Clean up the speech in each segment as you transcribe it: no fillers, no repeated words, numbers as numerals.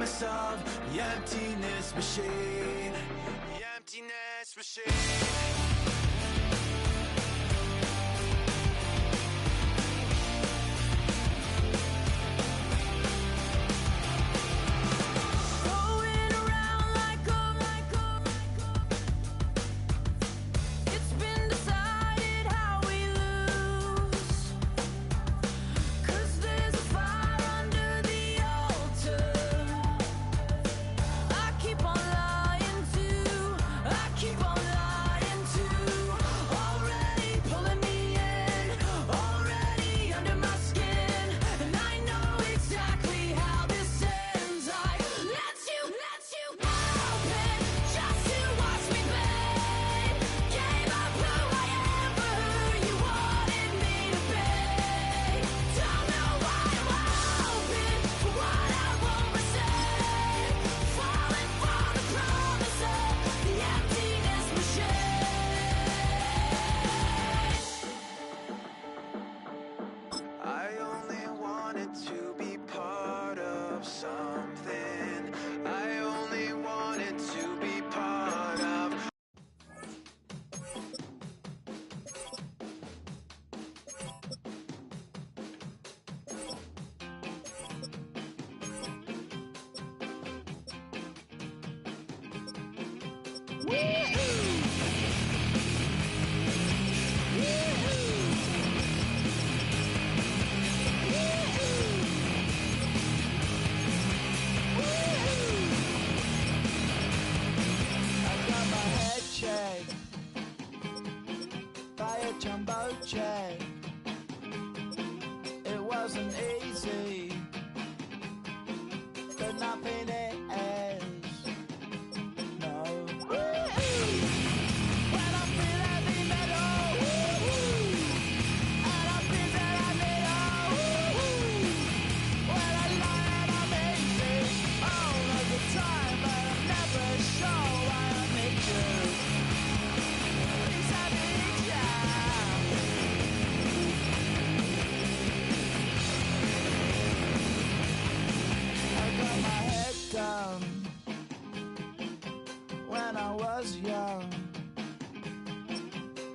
promise of the emptiness machine. The emptiness machine. Jumbo jet. It wasn't easy, but nothing is. No. When I feel heavy metal, and I feel that I need when I lie and I'm easy all of the time, but I'm never sure why I need you. These heavy down when I was young.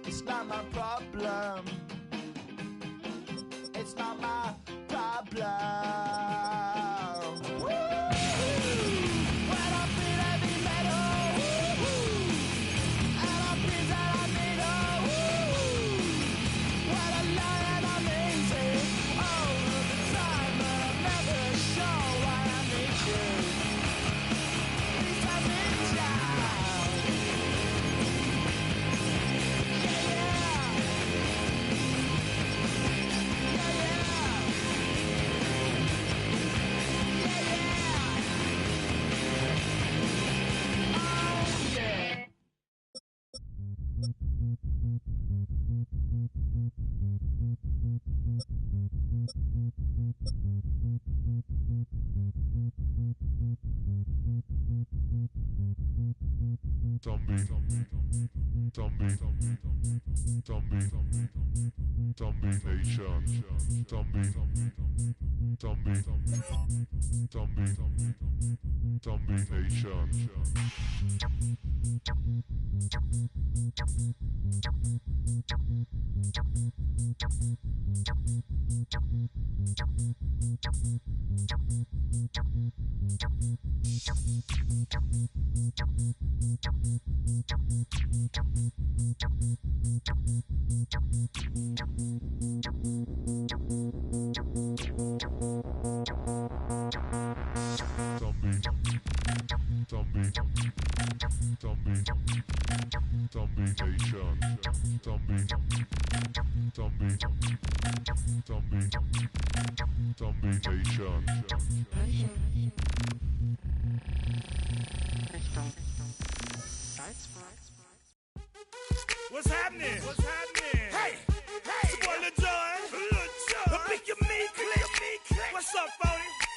It's not my problem. It's not my problem. When I feel heavy metal, and I feel that I need when I lie and I'm easy all of the time, but I'm never sure why I need you. What's happening? What's happening? Hey, hey, it's your boy Lil Jon. Lil Jon. Pick your meat click. What's up, Phony?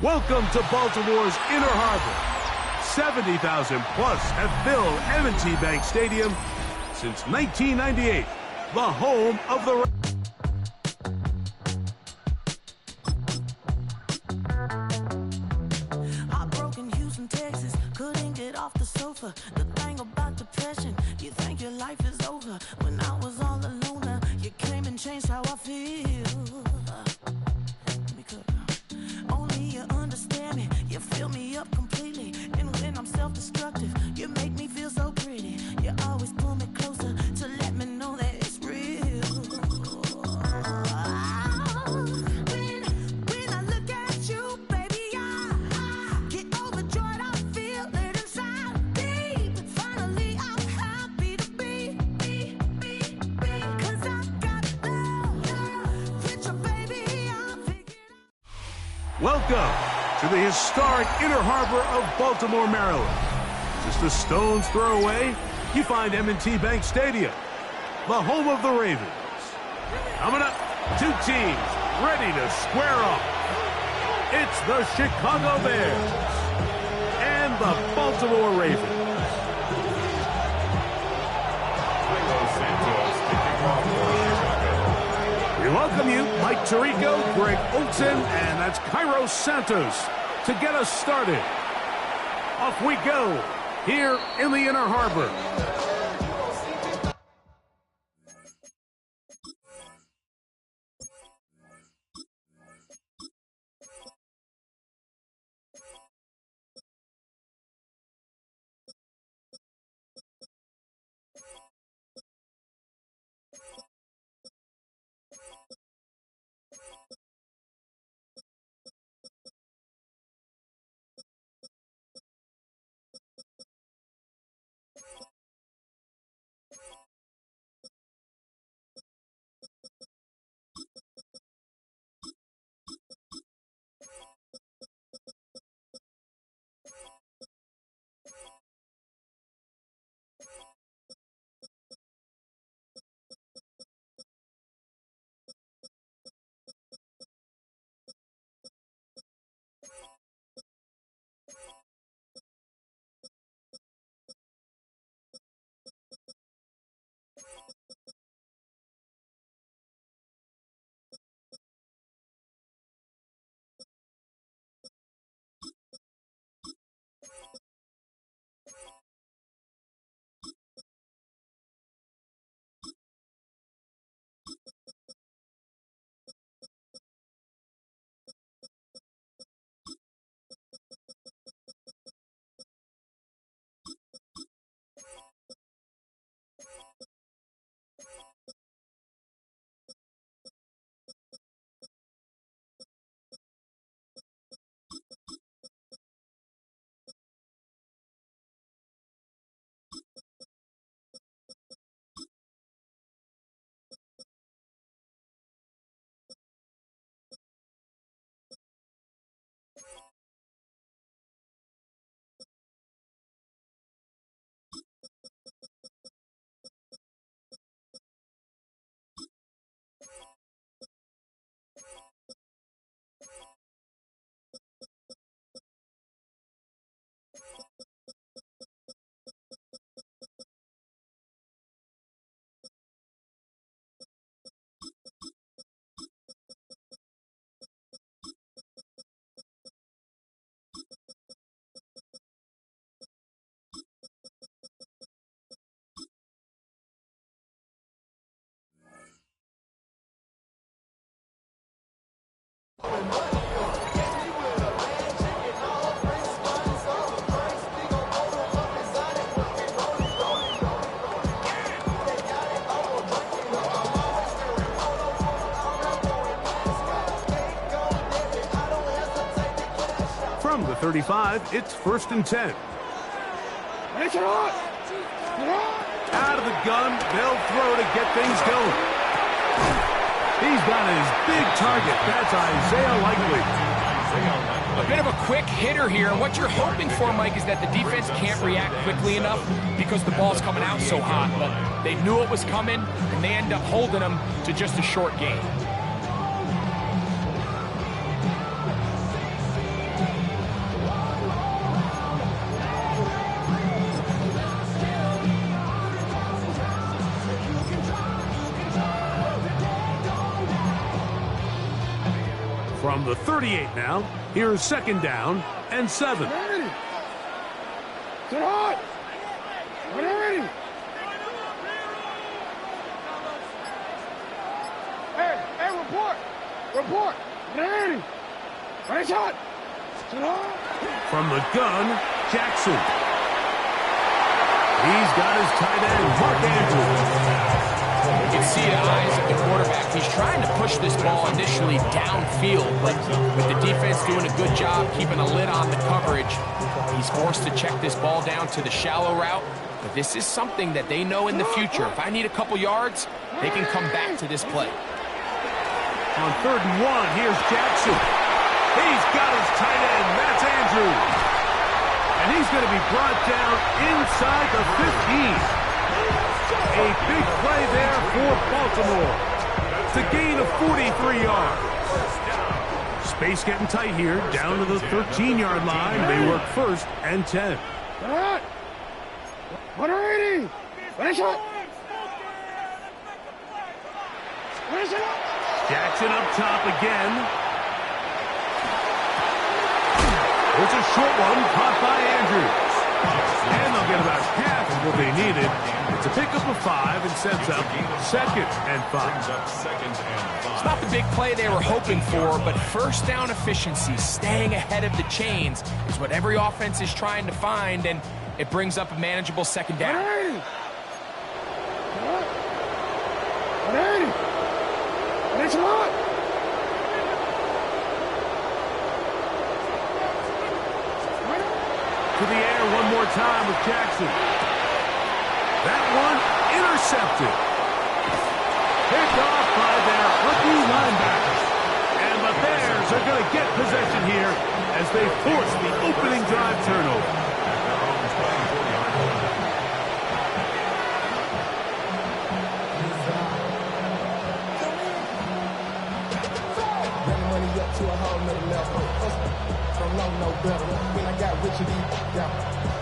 Welcome to Baltimore's Inner Harbor. 70,000 plus have filled M&T Bank Stadium since 1998, the home of the... Heartbroken Houston, Texas, couldn't get off the sofa. The thing about depression, you think your life is over. When I was all alone, you came and changed how I feel. Let me cook. Only you understand me, you fill me up completely. And when I'm self-destructive, you make me feel so pretty. You always pull me closer to let me know that it's real. When I look at you, baby, I get overjoyed. I feel it inside me. Finally, I'm happy to be. 'Cause I got love with your baby. I'm figuring out. Welcome to the historic Inner Harbor of Baltimore, Maryland. Just a stone's throw away, you find M&T Bank Stadium, the home of the Ravens. Coming up, two teams ready to square off. It's the Chicago Bears and the Baltimore Ravens. We welcome you, Mike Tirico, Greg Olson, and that's Kairos Santos to get us started. Off we go here in the Inner Harbor. From the 35, it's 1st and 10. Out of the gun, they'll throw to get things going. He's got his big target. That's Isaiah Likely. A bit of a quick hitter here, and what you're hoping for, Mike, is that the defense can't react quickly enough because the ball's coming out so hot. But they knew it was coming, and they end up holding them to just a short game. From the 38 now, here's 2nd down and 7. Sit hard. Ready. Hey, report. Ready. Ready, shot. Sit hard. From the gun, Jackson. He's got his tight end, Mark Andrews. You can see the eyes of the quarterback. He's trying to push this ball initially downfield, but with the defense doing a good job keeping a lid on the coverage, he's forced to check this ball down to the shallow route. But this is something that they know in the future. If I need a couple yards, they can come back to this play. On 3rd and 1, here's Jackson. He's got his tight end, that's Andrews. And he's going to be brought down inside the 15. A big play there for Baltimore. It's a gain of 43 yards. Space getting tight here, down to the 13-yard line. They work 1st and 10. Ready. Ready, shot. Jackson up top again. It's a short one, caught by Andrews. And they'll get about half of what they needed. It's a pickup of 5 and sets up 2nd and 5. It's not the big play they were hoping for, but 1st down efficiency, staying ahead of the chains, is what every offense is trying to find, and it brings up a manageable 2nd down. Ready. Ready, shot. To the air one more time with Jackson. That one intercepted. Picked off by their rookie linebacker. And the Bears are going to get possession here as they force the opening drive turnover. To a whole nother level. Don't know no better. When I got rich and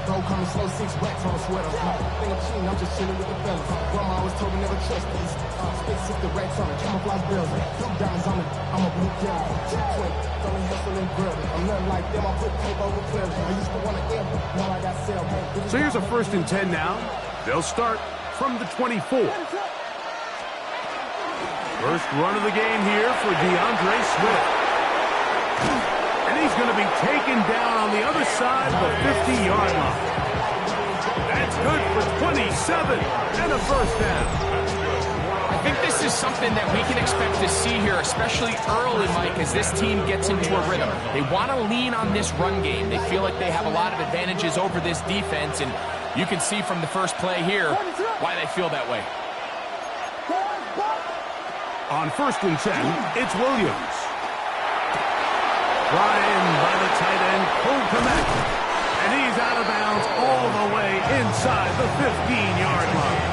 bro coming slow, 6 racks on a sweater. Think I'm cheating, I'm just chilling with the fellas. Grandma always told me never trust these. Spit 60 racks on it, camouflage bells. Blue diamonds on it, I'm a blue devil. Twin, don't be hustling brother. I'm nothing like them, I put tape over pleasure. I used to want to gamble, now I got sell. So here's a 1st and 10 now. They'll start from the 24. First run of the game here for DeAndre Swift. And he's going to be taken down on the other side of the 50-yard line. That's good for 27 and a 1st down. I think this is something that we can expect to see here, especially early, Mike, as this team gets into a rhythm. They want to lean on this run game. They feel like they have a lot of advantages over this defense, and you can see from the first play here why they feel that way. On 1st and 10, it's Williams. Brought in by the tight end, Cole Kmet. And he's out of bounds all the way inside the 15-yard line.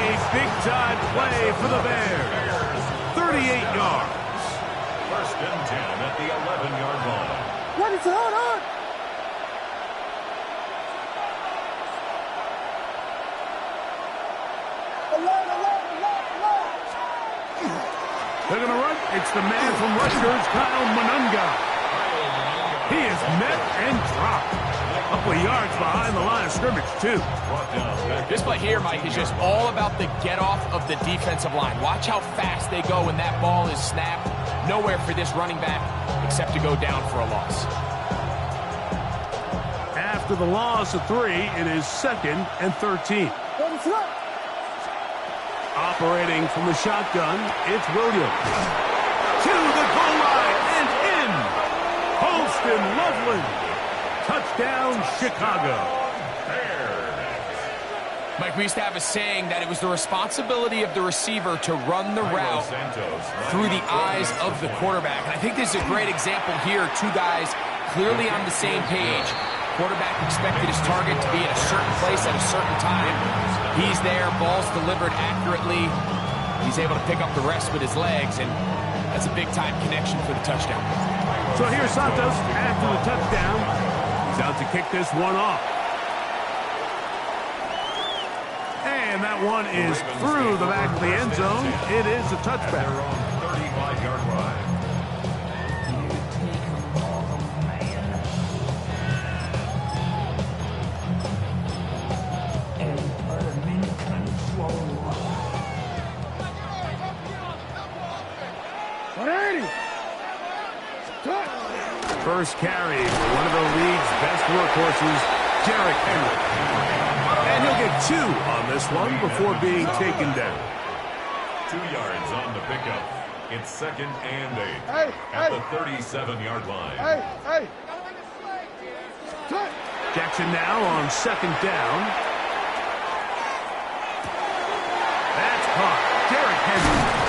A big-time play for the Bears. 38 yards. 1st and 10 at the 11-yard line. What is going on? They're going to run. It's the man from Rutgers, Kyle Monunga. He is met and dropped. A couple of yards behind the line of scrimmage, too. This play here, Mike, is just all about the get-off of the defensive line. Watch how fast they go when that ball is snapped. Nowhere for this running back except to go down for a loss. After the loss of 3, it is 2nd and 13. Operating from the shotgun, it's Williams. To the goal line and in. Holston Loveland. Touchdown, Chicago. Mike, we used to have a saying that it was the responsibility of the receiver to run the route through the eyes of the quarterback. And I think this is a great example here. 2 guys clearly on the same page. Quarterback expected his target to be at a certain place at a certain time. He's there, ball's delivered accurately. He's able to pick up the rest with his legs, and that's a big-time connection for the touchdown. So here's Santos after the touchdown. He's out to kick this one off. And that one is through the back of the end zone. It is a touchback. 35-yard line. 180. Touch. First carry for one of the league's best workhorses, Derrick Henry. And he'll get 2 on this one before being taken down. 2 yards on the pickup. It's 2nd and 8 Hey, at hey. the 37-yard line. Hey. Touch. Jackson now on 2nd down. That's caught. Derrick Henry.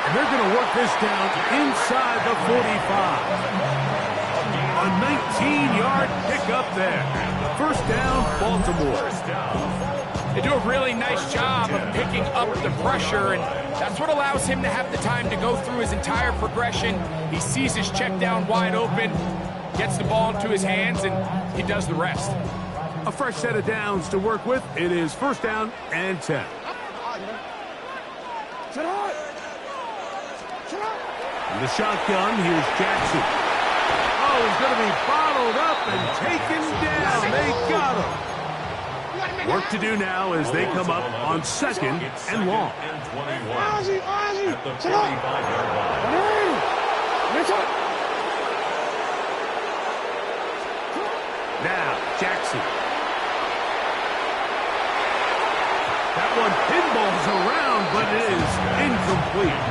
And they're going to work this down inside the 45. A 19-yard pickup there. First down, Baltimore. They do a really nice job of picking up the pressure, and that's what allows him to have the time to go through his entire progression. He sees his check down wide open, gets the ball into his hands, and he does the rest. A fresh set of downs to work with. It is first down and 10. Sit on. Sit on. In the shotgun, here's Jackson. Oh, he's going to be bottled up and taken down. They got him. Work to do now as they come up on 2nd and long. And 21 Ozzy. at the Sit on. 45-yard line. 180. Touch. Now, Jackson. That one pinballs around, but it is incomplete.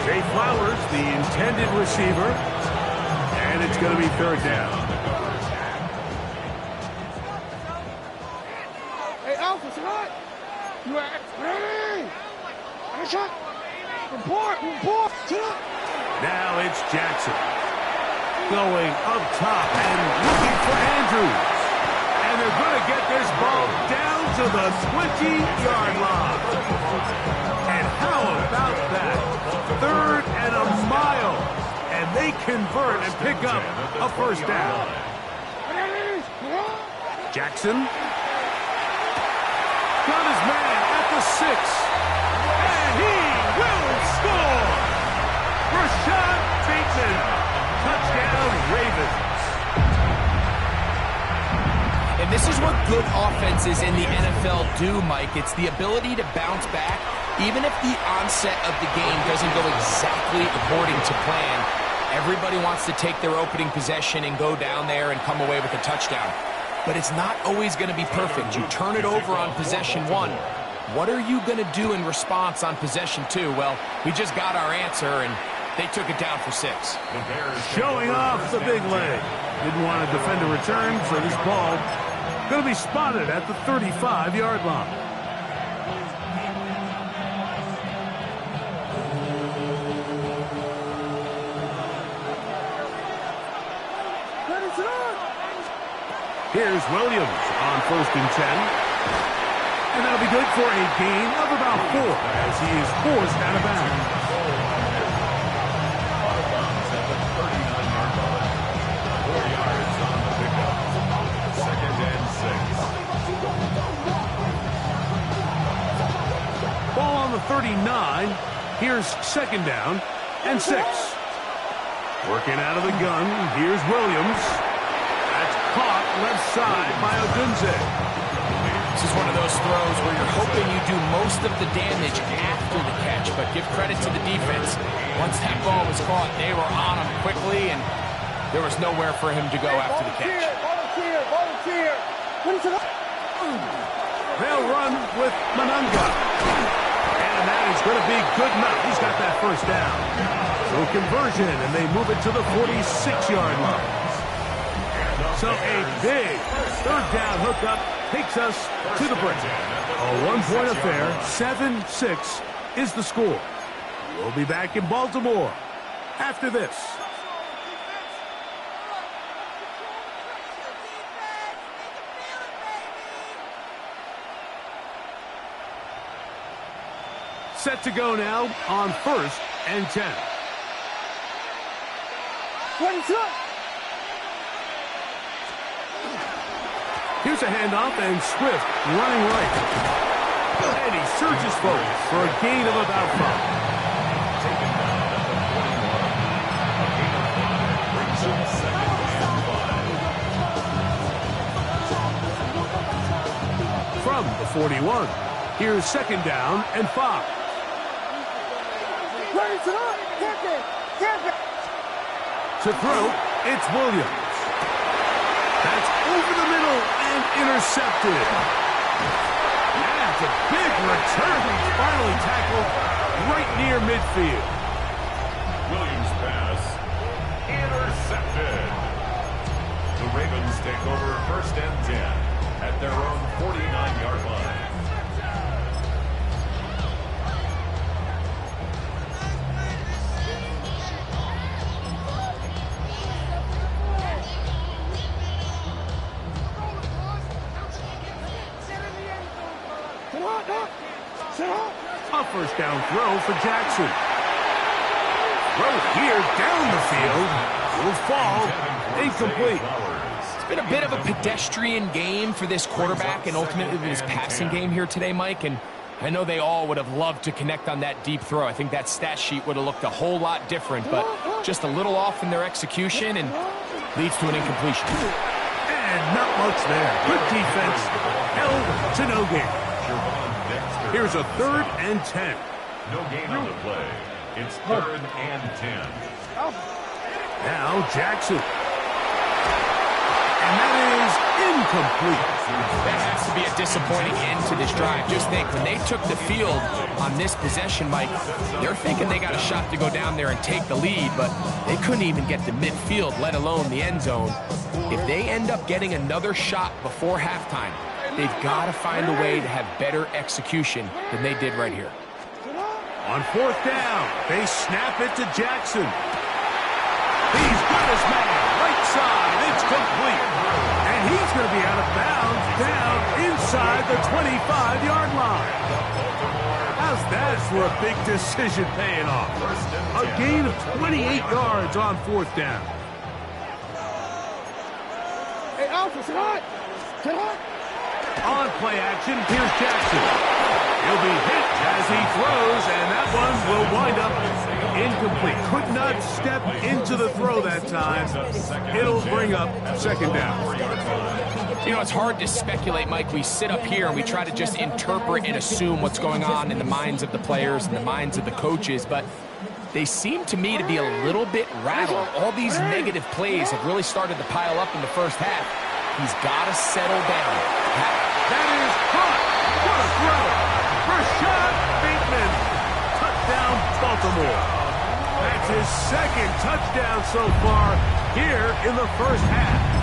Zay Flowers, the intended receiver, and it's going to be 3rd down. Hey, Alpha, sit on. You are ready. Shot. Report. Sit on. Now it's Jackson. Going up top and looking for Andrews. And they're going to get this ball down to the 20-yard line. And how about that? 3rd and a mile. And they convert and pick up a first down. Jackson. Got his man at the 6. And he will score. Rashad Bateman. Touchdown, Ravens. And this is what good offenses in the NFL do, Mike. It's the ability to bounce back, even if the onset of the game doesn't go exactly according to plan. Everybody wants to take their opening possession and go down there and come away with a touchdown. But it's not always going to be perfect. You turn it over on possession 1. What are you going to do in response on possession 2? Well, we just got our answer, and they took it down for 6. Showing off the big leg. Didn't want to defend a return, so this ball going to be spotted at the 35-yard line. Here's Williams on 1st and 10. And that'll be good for a gain of about 4 as he is forced out of bounds. Ball on the 39. Here's 2nd down and 6. Working out of the gun. Here's Williams. That's caught left side by Odunze. This is one of those throws where you're hoping you do most of the damage after the catch, but give credit to the defense. Once that ball was caught, they were on him quickly, and there was nowhere for him to go after the catch. Volunteer. They'll run with Manunga. And that is going to be good enough. He's got that first down. So conversion, and they move it to the 46-yard line. So a big 3rd down hookup takes us to the break. A one-point affair, 7-6 is the score. We'll be back in Baltimore after this. Set to go now on 1st and 10. Here's a handoff, and Swift running right. And he surges forward for a gain of about 5. From the 41, here's 2nd down and 5. To throw, it's Williams. That's over the middle and intercepted. That's a big return. He's finally tackled right near midfield. Williams' pass intercepted. The Ravens take over 1st and 10 at their own 49-yard line. A first down throw for Jackson. Throw here down the field. Will fall. Incomplete. It's been a bit of a pedestrian game for this quarterback and ultimately this passing game here today, Mike. And I know they all would have loved to connect on that deep throw. I think that stat sheet would have looked a whole lot different, but just a little off in their execution and leads to an incompletion. And not much there. Good defense. Held to no gain. Here's a 3rd and 10. No gain on the play. It's 3rd and 10. Now Jackson. And that is incomplete. That has to be a disappointing end to this drive. Just think, when they took the field on this possession, Mike, they're thinking they got a shot to go down there and take the lead, but they couldn't even get to midfield, let alone the end zone. If they end up getting another shot before halftime, they've got to find a way to have better execution than they did right here. On 4th down, they snap it to Jackson. He's got his man, right side, it's complete. And he's going to be out of bounds, down inside the 25-yard line. How's that for a big decision paying off? A gain of 28 yards on 4th down. Hey, Alpha, sit hot! Sit hot! On play action, here's Jackson. He'll be hit as he throws, and that one will wind up incomplete. Could not step into the throw that time. It'll bring up 2nd down. You know, it's hard to speculate, Mike. We sit up here and we try to just interpret and assume what's going on in the minds of the players and the minds of the coaches, but they seem to me to be a little bit rattled. All these negative plays have really started to pile up in the first half. He's got to settle down. That is caught. What a throw. Rashad Bateman. Touchdown, Baltimore. That's his 2nd touchdown so far here in the first half.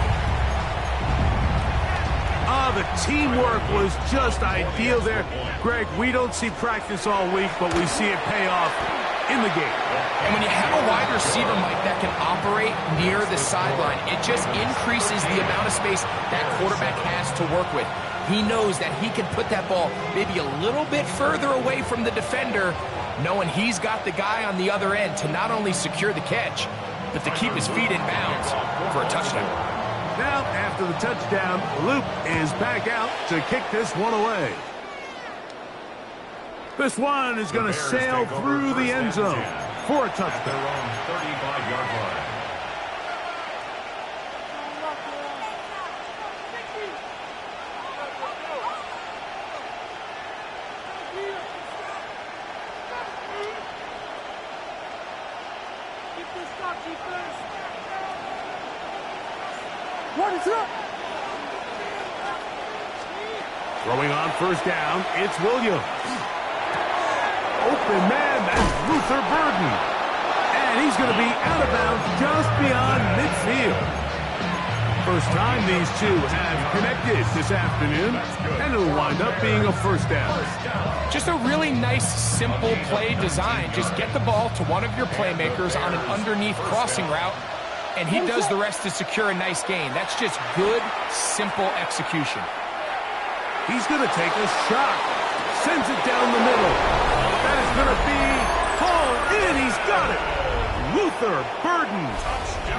The teamwork was just ideal there. Greg, we don't see practice all week, but we see it pay off in the game. And when you have a wide receiver, Mike, that can operate near the sideline, it just increases the amount of space that quarterback has to work with. He knows that he can put that ball maybe a little bit further away from the defender, knowing he's got the guy on the other end to not only secure the catch, but to keep his feet in bounds for a touchdown. Now, after the touchdown, Luke is back out to kick this one away. This one is going to sail through the end zone for a touchdown. Their own 35-yard line. What is up? Throwing on 1st down, it's Williams. Open man, that's Luther Burden. And he's going to be out of bounds just beyond midfield. First time these two have connected this afternoon, and it'll wind up being a 1st down. Just a really nice, simple play design. Just get the ball to one of your playmakers on an underneath crossing route, and he does the rest to secure a nice gain. That's just good, simple execution. He's going to take a shot. Sends it down the middle. That is going to be hauled in. He's got it. Luther Burden.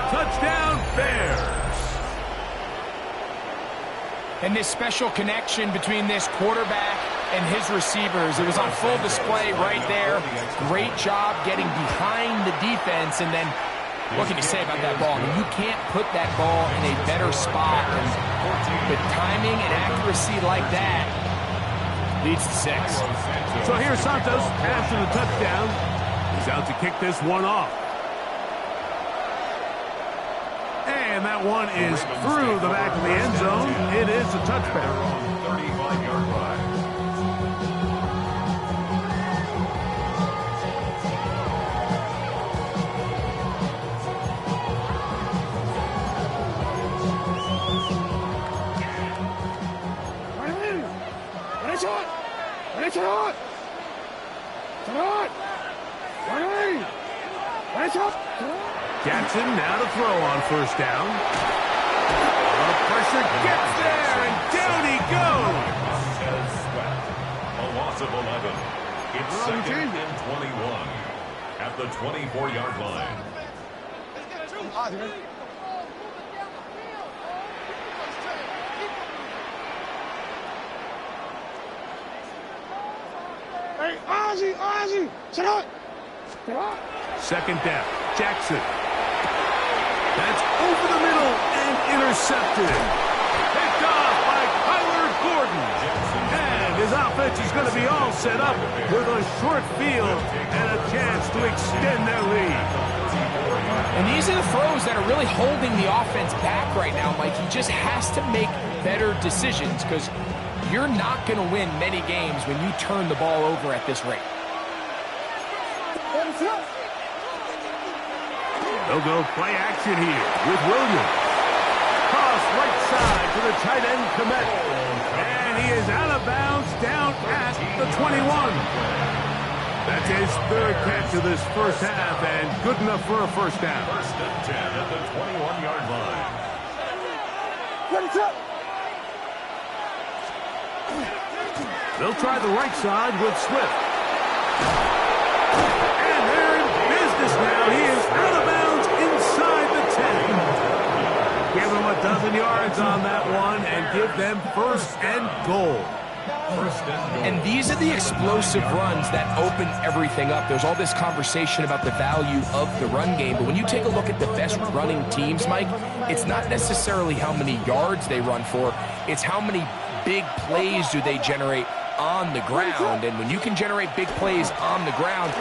Touchdown, Bears. And this special connection between this quarterback and his receivers, it was on full display right there. Great job getting behind the defense, and then what can you say about that ball? I mean, you can't put that ball in a better spot. And with timing and accuracy like that, leads to 6. So here's Santos after the touchdown. He's out to kick this one off. And that one is through the back of the end zone. It is a touchback. 35-yard line. Jackson now to throw on first down. The pressure gets there, and down he goes. Montez Sweat. A loss of 11. It's second and 21 at the 24-yard line. Hey, Ozzie, sit up. Second down, Jackson. That's over the middle and intercepted. Picked off by Kyler Gordon. And his offense is going to be all set up with a short field and a chance to extend their lead. And these are the throws that are really holding the offense back right now, Mike. He just has to make better decisions because you're not going to win many games when you turn the ball over at this rate. They'll go play action here with Williams. Cross right side to the tight end, Kmet. And he is out of bounds down at the 21. That's his third catch of this first half and good enough for a first down. First and 10 at the 21-yard line. They'll try the right side with Swift. And they're in business now. He is out of bounds inside the 10. Give them a dozen yards on that one and give them first and goal. And these are the explosive runs that open everything up. There's all this conversation about the value of the run game, but when you take a look at the best running teams, Mike, it's not necessarily how many yards they run for, it's how many big plays do they generate on the ground. And when you can generate big plays on the ground,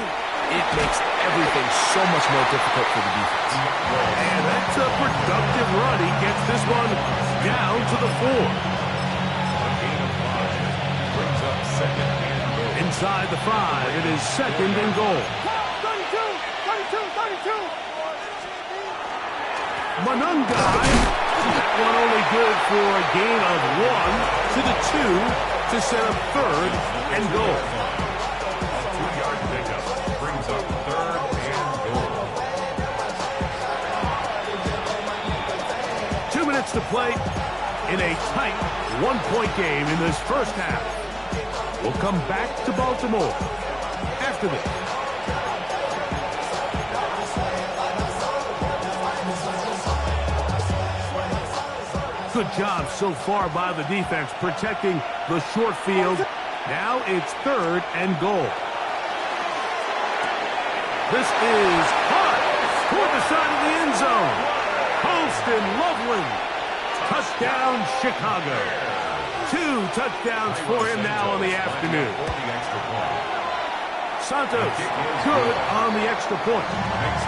it makes everything so much more difficult for the defense. And that's a productive run. He gets this one down to the 4. Inside the 5, it is second and goal. 32. Monungai, that one only good for a gain of 1 to the 2 to set up third and goal. 2-yard pickup brings up third and goal. 2 minutes to play in a tight 1-point game in this first half. We'll come back to Baltimore after this. Good job so far by the defense protecting the short field. Now it's third and goal. This is hot toward the side of the end zone. Holston Loveland. Touchdown, Chicago. 2 touchdowns for him now on the afternoon. Santos good on the extra point.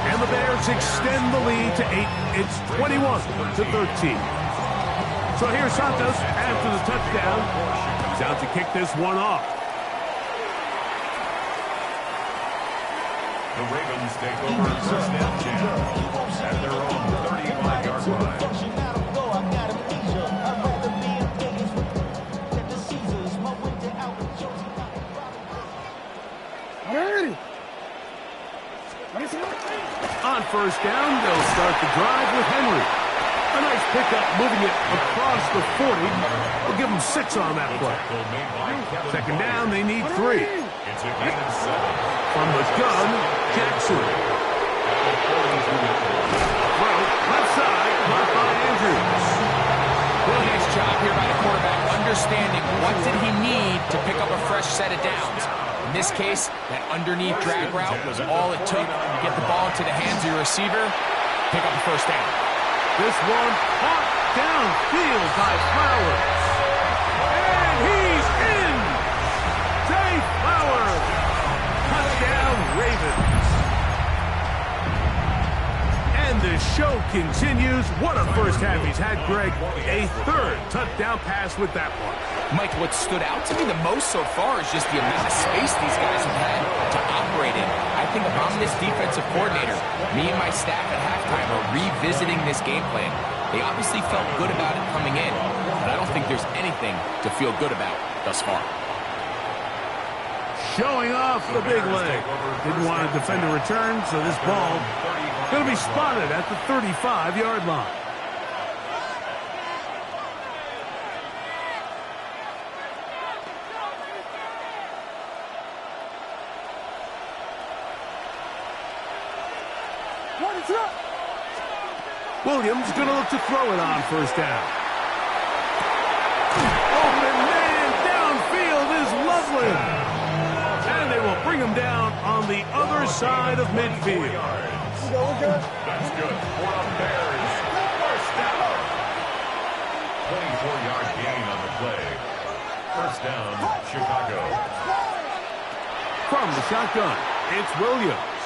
And the Bears extend the lead to 8. It's 21-13. So here's Santos after the touchdown. He's out to kick this one off. The Ravens take over first and 10 at their own 35-yard line. On first down, they'll start the drive with Henry. A nice pickup moving it across the 40. We'll give them 6 on that play. Second down, they need 3. It's a gain of 7. From the gun, Jackson. Throw, left side, caught by Andrews. Really nice job here by the quarterback, understanding what did he need to pick up a fresh set of downs. In this case, that underneath drag route was all it took to get the ball into the hands of your receiver, pick up the first down. This one caught downfield by Flowers. And he's in! Zay Flowers! Touchdown, Ravens. the show continues. What a first half he's had, Greg. A third touchdown pass with that one. Mike, what stood out to me the most so far is just the amount of space these guys have had to operate in. I think if I'm this defensive coordinator, me and my staff at halftime are revisiting this game plan. They obviously felt good about it coming in, but I don't think there's anything to feel good about thus far. Showing off the big leg. Didn't want to defend a return, so this ball going to be spotted at the 35-yard line. Williams going to look to throw it on first down. Open man downfield is Loveland. And they will bring him down on the other side of midfield. That's good for the Bears. First down. 24-yard gain on the play. First down, Chicago. From the shotgun, it's Williams.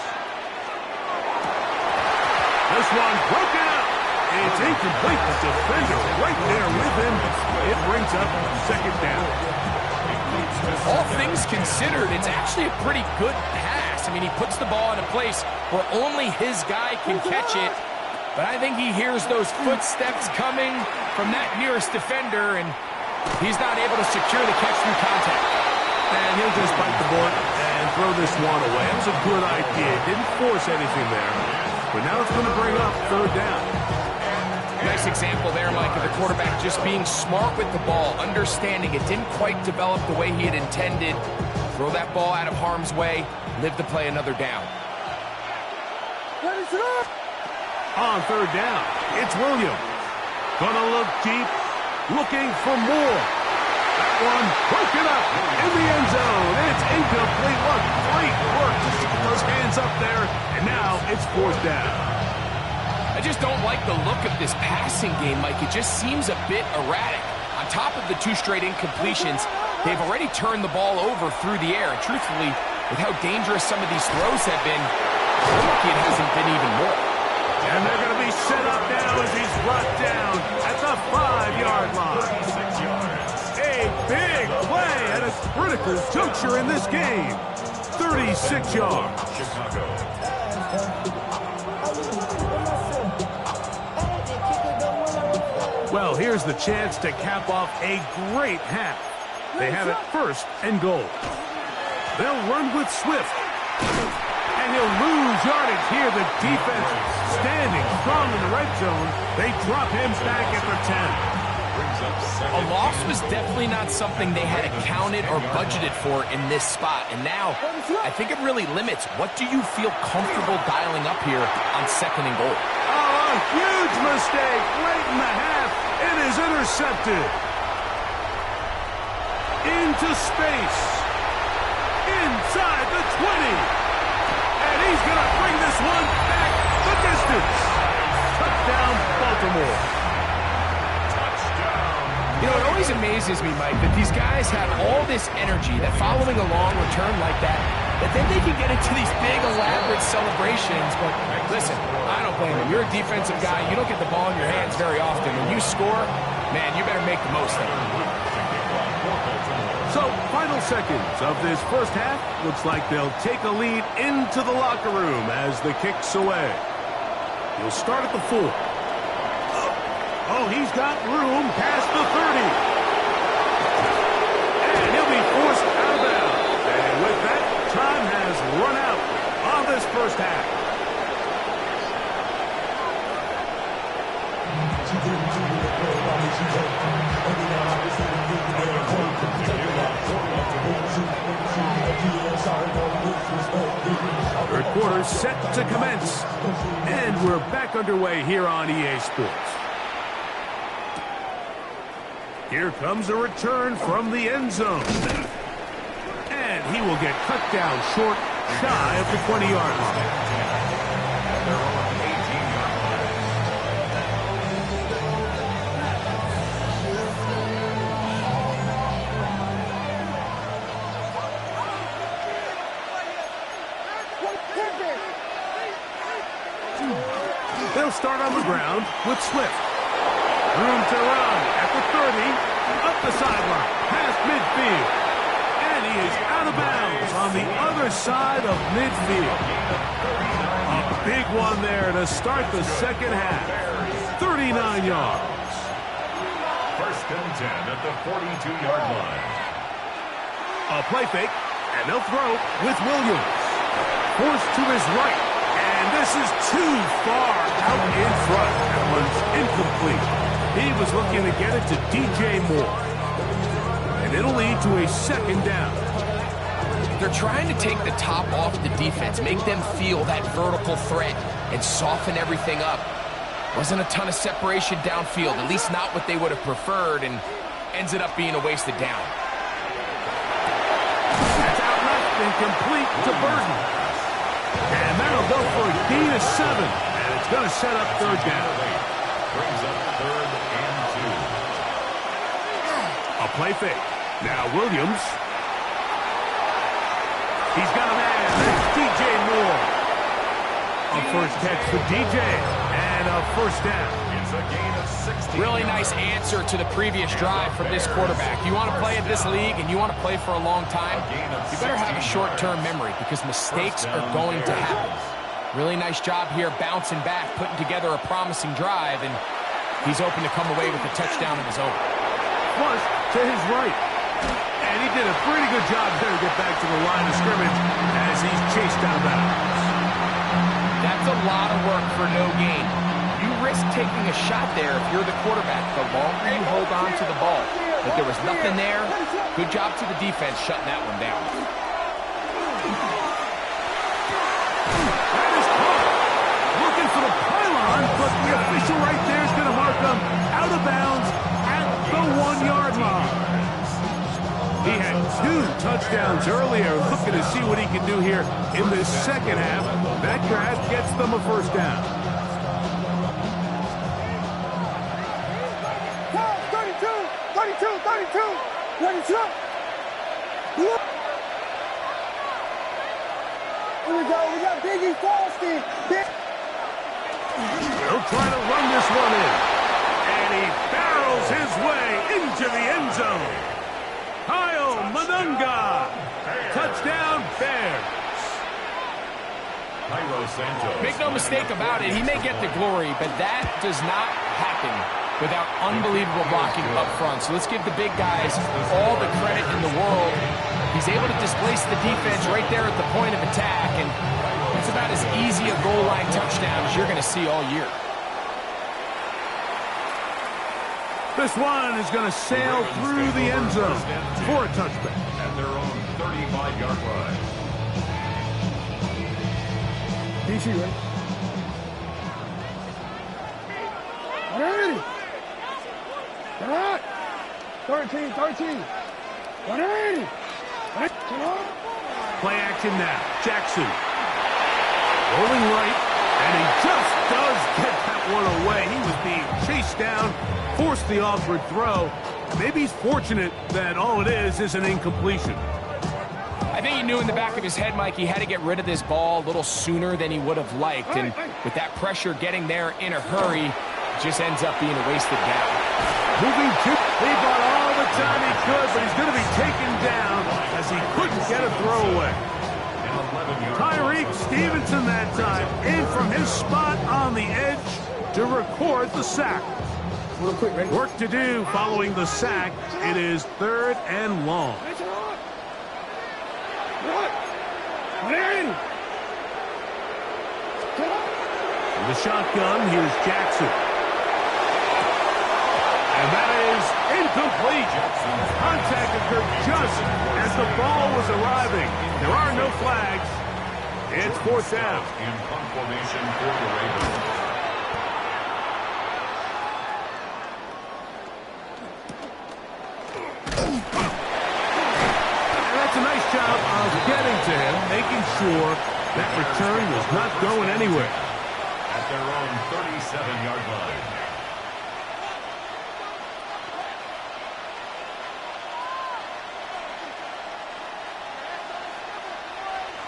This one broken up. It's incomplete. The defender right there with him. It brings up second down. All things considered, it's actually a pretty good pass. I mean, he puts the ball in a place where only his guy can catch it. But I think he hears those footsteps coming from that nearest defender, and he's not able to secure the catch through contact. And he'll just bite the bullet and throw this one away. It was a good idea. Didn't force anything there. But now it's going to bring up third down. Nice example there, Mike, of the quarterback just being smart with the ball, understanding it didn't quite develop the way he had intended. Throw that ball out of harm's way, live to play another down. On third down, it's Williams. Gonna look deep, looking for more. That one broken up in the end zone. It's incomplete. What great work to keep those hands up there. And now it's fourth down. I just don't like the look of this passing game, Mike. It just seems a bit erratic. On top of the 2 straight incompletions, they've already turned the ball over through the air. And truthfully, with how dangerous some of these throws have been, we're lucky it hasn't been even more. And they're going to be set up now as he's brought down at the 5-yard line. 6 yards. A big play at a critical juncture in this game. 36 yards. Chicago. Well, here's the chance to cap off a great half. They have it first and goal. They'll run with Swift. And he'll lose yardage here. The defense standing strong in the red zone. They drop him back at the 10. A loss was definitely not something they had accounted or budgeted for in this spot. And now, I think it really limits. What do you feel comfortable dialing up here on second and goal? Oh, a huge mistake late in the half. It is intercepted. Into space. Inside the 20. And he's going to bring this one back the distance. Touchdown, Baltimore. You know, it always amazes me, Mike, that these guys have all this energy, that following a long return like that then they can get into these big, elaborate celebrations. But listen, I don't blame them. You're a defensive guy. You don't get the ball in your hands very often. When you score, man, you better make the most of it. So, final seconds of this first half. Looks like they'll take a lead into the locker room as the kick's away. He'll start at the 4. Oh, he's got room past the 30. And he'll be forced out of bounds. And with that, time has run out on this first half. Third quarter set to commence. And we're back underway here on EA Sports. Here comes a return from the end zone. And he will get cut down short, shy of the 20-yard line. They'll start on the ground with Swift. Room to run at the 30, up the sideline, past midfield. And he is out of bounds on the other side of midfield. A big one there to start the second half. 39 yards. First and 10 at the 42-yard line. A play fake, and they'll throw with Williams. Forced to his right, and this is too far out in front. That one's incomplete. He was looking to get it to DJ Moore. And it'll lead to a second down. They're trying to take the top off the defense, make them feel that vertical threat, and soften everything up. Wasn't a ton of separation downfield, at least not what they would have preferred, and ends it up being a wasted down. That's out left and complete to Burton. And that'll go for a gain of 7. And it's going to set up third down. Brings up third and 2. A play fake. Now Williams. He's got a man. That's DJ Moore. A first catch for DJ. And a first down. It's a gain of 16. Really nice answer to the previous drive from this quarterback. You want to play in this league and you want to play for a long time, you better have a short-term memory because mistakes are going to happen. Really nice job here bouncing back, putting together a promising drive, and he's open to come away with a touchdown of his own. Flush to his right. And he did a pretty good job there to get back to the line of scrimmage as he's chased out of bounds. That's a lot of work for no gain. You risk taking a shot there if you're the quarterback. The longer you hold on to the ball. But there was nothing there. Good job to the defense shutting that one down. That is caught. Looking for the pylon, but the official right there is going to mark him out of bounds at the 1-yard line. He had 2 touchdowns earlier, looking to see what he can do here in the second half. That grab gets them a first down. 32. Ready, jump. Here we go. We got Biggie Falston. They'll try to run this one in. And he barrels his way into the end zone. Kyle Monunga. Touchdown, Bears. Cairo Santos. Make no mistake about it, he may get the glory, but that does not happen without unbelievable blocking up front. So let's give the big guys all the credit in the world. He's able to displace the defense right there at the point of attack, and it's about as easy a goal line touchdown as you're going to see all year. This one is going to sail through the end zone for a touchback. At their own 35-yard line. DC, right? Ready? Come on. 13. 180. Come on. Play action now. Jackson. Rolling right, and he just does get that one away. He was being chased down, forced the awkward throw. Maybe he's fortunate that all it is an incompletion. I think he knew in the back of his head, Mike, he had to get rid of this ball a little sooner than he would have liked. And with that pressure getting there in a hurry, it just ends up being a wasted down. Moving to, he bought all the time he could, but he's going to be taken down as he couldn't get a throwaway. Tyreek Stevenson that time in from his spot on the edge to record the sack. Real quick, right? Work to do following the sack. It is 3rd and long. In the shotgun, here's Jackson. And that is incomplete. Contact occurred just as the ball was arriving. There are no flags. It's 4th down. In punt formation for the Ravens. And that's a nice job of getting to him, making sure that return was not going anywhere. At their own 37-yard line.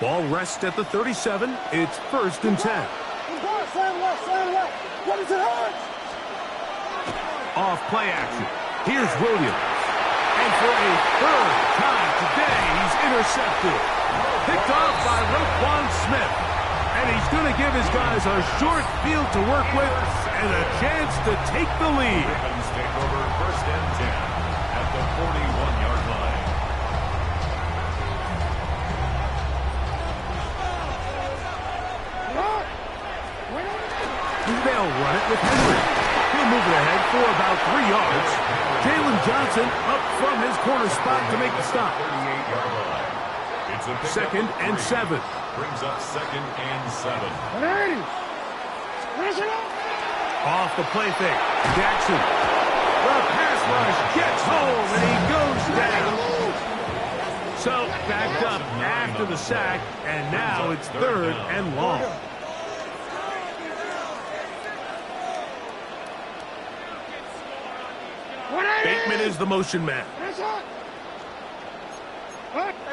Ball rests at the 37. It's 1st and 10. Off play action. Here's Williams. And for a third time today, he's intercepted. Picked off by Roquan Smith. And he's going to give his guys a short field to work with and a chance to take the lead. Ravens take over 1st and 10 at the 41-yard line. They'll run it with Henry. He'll move it ahead for about 3 yards. Jalen Johnson up from his corner spot to make the stop. 38-yard line. It's a 2nd and 7. Brings up 2nd and 7. Off the play fake. Jackson. The pass rush gets home and he goes down. So backed up after the sack, and now it's 3rd and long. Bateman is the motion man. Hey,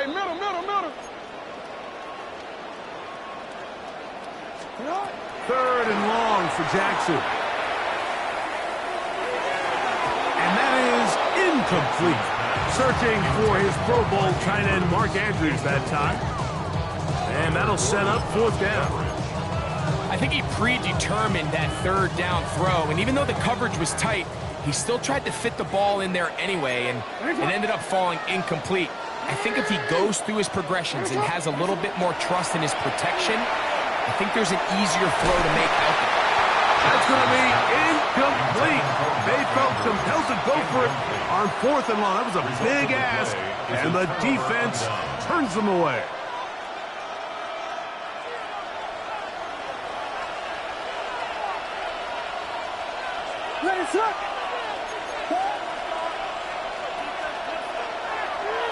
middle. 3rd and long for Jackson. And that is incomplete. Searching for his Pro Bowl tight end Mark Andrews that time. And that'll set up 4th down. I think he predetermined that 3rd down throw, and even though the coverage was tight, he still tried to fit the ball in there anyway, and it ended up falling incomplete. I think if he goes through his progressions and has a little bit more trust in his protection, I think there's an easier throw to make out there. That's going to be incomplete. They felt compelled to go for it on 4th and long. That was a big ask, and the defense turns them away.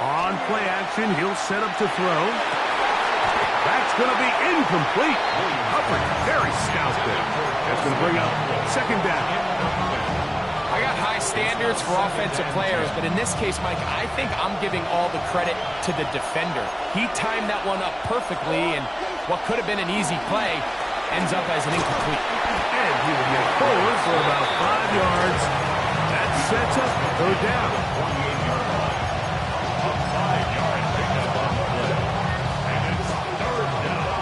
On play action, he'll set up to throw. That's going to be incomplete. Hubbard very stout there. That's going to bring up 2nd down. I got high standards for offensive players, but in this case, Mike, I think I'm giving all the credit to the defender. He timed that one up perfectly, and what could have been an easy play ends up as an incomplete. And he will get forward for about 5 yards. That sets up a 3rd down. 28-yard line. A 5-yard pickup on the play. And it's 3rd down.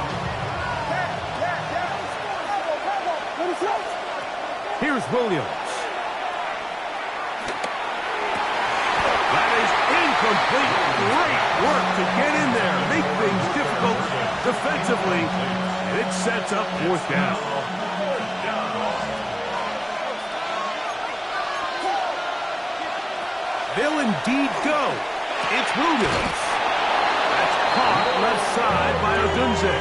Here's Williams. That is incomplete. Great work to get in there, make things difficult defensively, and it sets up 4th down. They'll indeed go. It's Williams. That's caught left side by Odunze.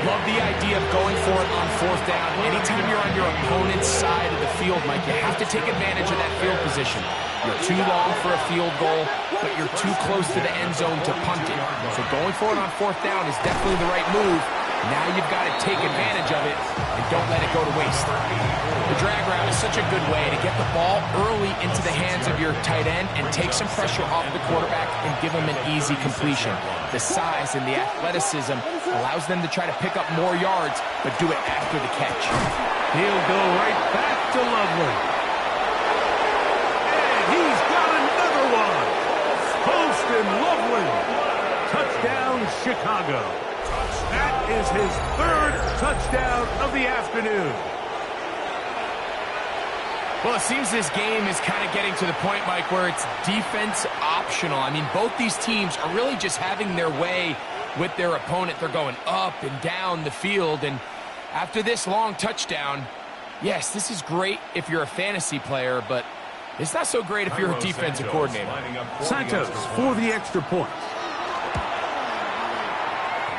Love the idea of going for it on 4th down. Anytime you're on your opponent's side of the field, Mike, you have to take advantage of that field position. You're too long for a field goal, but you're too close to the end zone to punt it. So going for it on 4th down is definitely the right move. Now you've got to take advantage of it and don't let it go to waste. The drag route is such a good way to get the ball early into the hands of your tight end and take some pressure off the quarterback and give him an easy completion. The size and the athleticism allows them to try to pick up more yards, but do it after the catch. He'll go right back to Loveland. And he's got another one. Poston Loveland. Touchdown, Chicago. That is his 3rd touchdown of the afternoon. Well, it seems this game is kind of getting to the point, Mike, where it's defense optional. I mean, both these teams are really just having their way with their opponent. They're going up and down the field, and after this long touchdown, yes, this is great if you're a fantasy player, but it's not so great if you're a defensive coordinator. Santos for the extra point.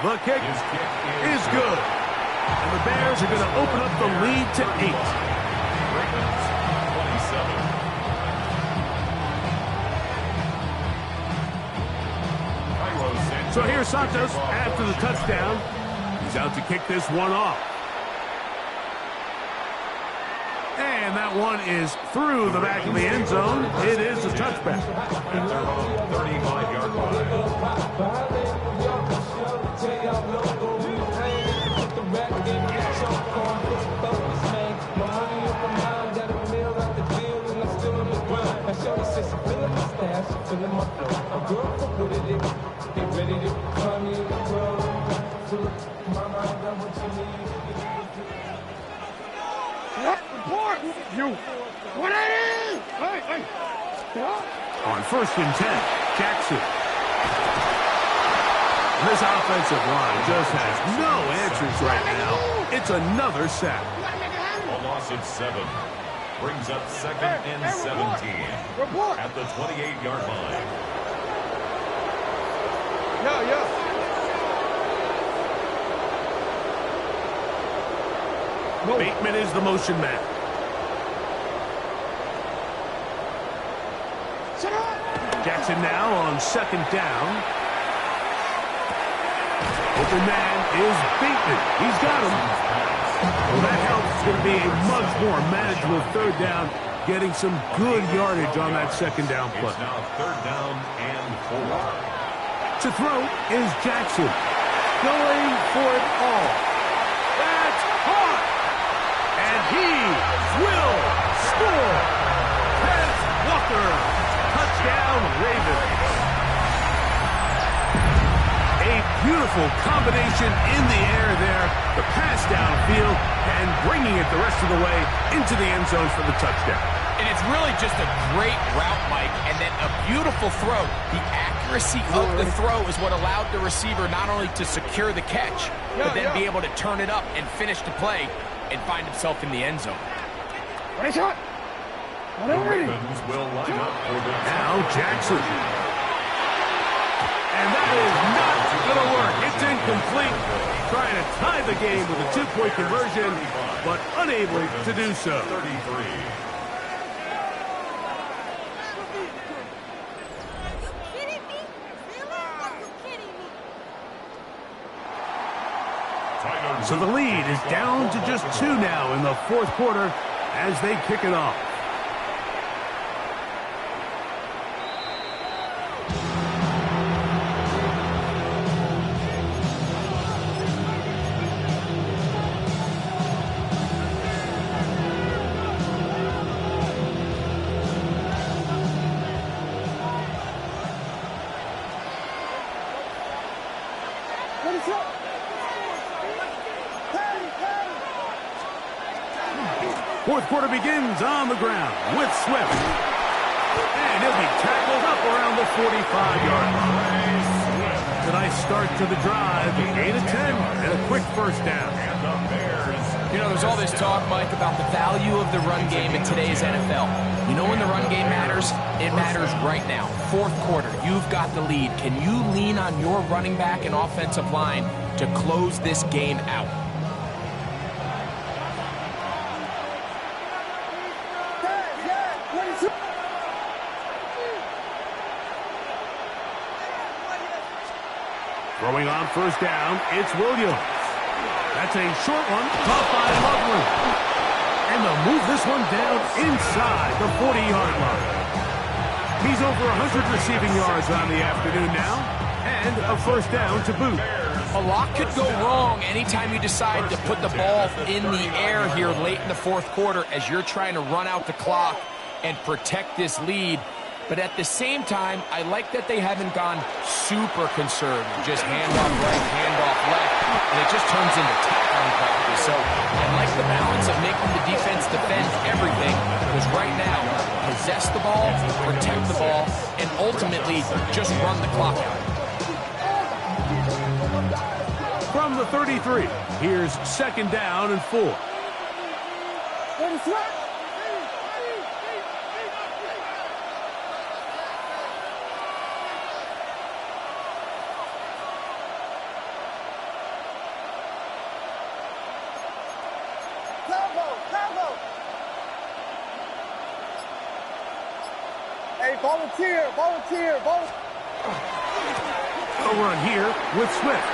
The kick is good. And the Bears are going to open up the lead to 8. Ravens, 27. So here's Santos after the touchdown. He's out to kick this one off. And that one is through the back of the end zone. It is a touchback. At their own 35-yard line. You. 180! Hey! On 1st and 10, Jackson. This offensive line just has no answers right now. It's another sack. A loss of 7. Brings up 2nd and 17. At the 28-yard line. Yeah. Bateman is the motion man. Jackson now on 2nd down. Open man is Bateman. He's got him. Well, that helps. It's going to be a much more manageable 3rd down, getting some good yardage on that 2nd down play. It's now 3rd down and 4. To throw is Jackson. Going for it all. That's caught. And he will score. Kenneth Walker. Touchdown, Ravens. A beautiful combination in the air there. The pass downfield and bringing it the rest of the way into the end zone for the touchdown. And it's really just a great route, Mike, and then a beautiful throw. The accuracy of the throw is what allowed the receiver not only to secure the catch, but then be able to turn it up and finish the play and find himself in the end zone. The Ravens will line up for the Now Jackson. And that is not going to work. It's incomplete. Trying to tie the game with a 2-point conversion, but unable to do so. 33. So the lead is down to just 2 now in the 4th quarter as they kick it off. Fourth quarter begins on the ground with Swift. And he'll be tackled up around the 45-yard line. A nice start to the drive. A gain of 10 and a quick 1st down. And the Bears. You know, there's all this talk, Mike, about the value of the run game in today's NFL. You know when the run game matters? It matters right now. 4th quarter, you've got the lead. Can you lean on your running back and offensive line to close this game out? Throwing on 1st down, it's Williams. That's a short one, caught by Loveland. And they'll move this one down inside the 40-yard line. He's over 100 receiving yards on the afternoon now, and a 1st down to boot. A lot could go wrong anytime you decide to put the ball in the air here late in the 4th quarter as you're trying to run out the clock and protect this lead. But at the same time, I like that they haven't gone super conservative. Just handoff right, handoff left, and it just turns into tackling practice. So I like the balance of making the defense defend everything, because right now, possess the ball, protect the ball, and ultimately just run the clock out. From the 33, here's 2nd down and 4. Volunteer. A run here with Swift.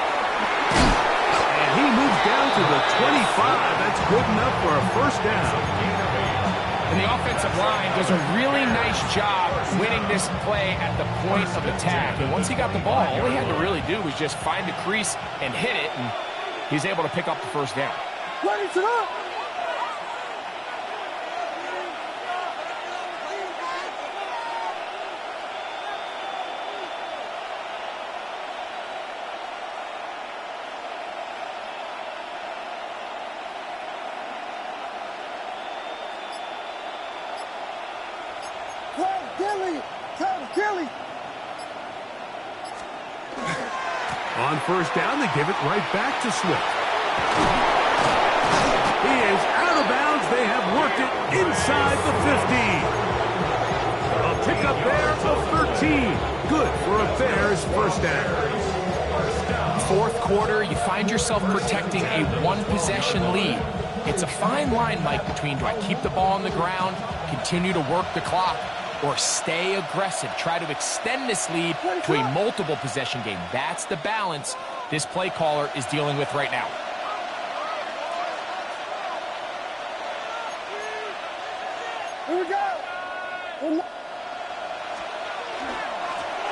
And he moves down to the 25. That's good enough for a 1st down. And the offensive line does a really nice job winning this play at the point of attack. And once he got the ball, all he had to really do was just find the crease and hit it, and he's able to pick up the 1st down. On first down, they give it right back to Swift. He is out of bounds. They have worked it inside the 15. A pickup there of 13. Good for a Bears first down. Fourth quarter, you find yourself protecting a one-possession lead. It's a fine line, Mike, between do I keep the ball on the ground, continue to work the clock, or stay aggressive, try to extend this lead to a multiple possession game. That's the balance this play caller is dealing with right now. Here we go.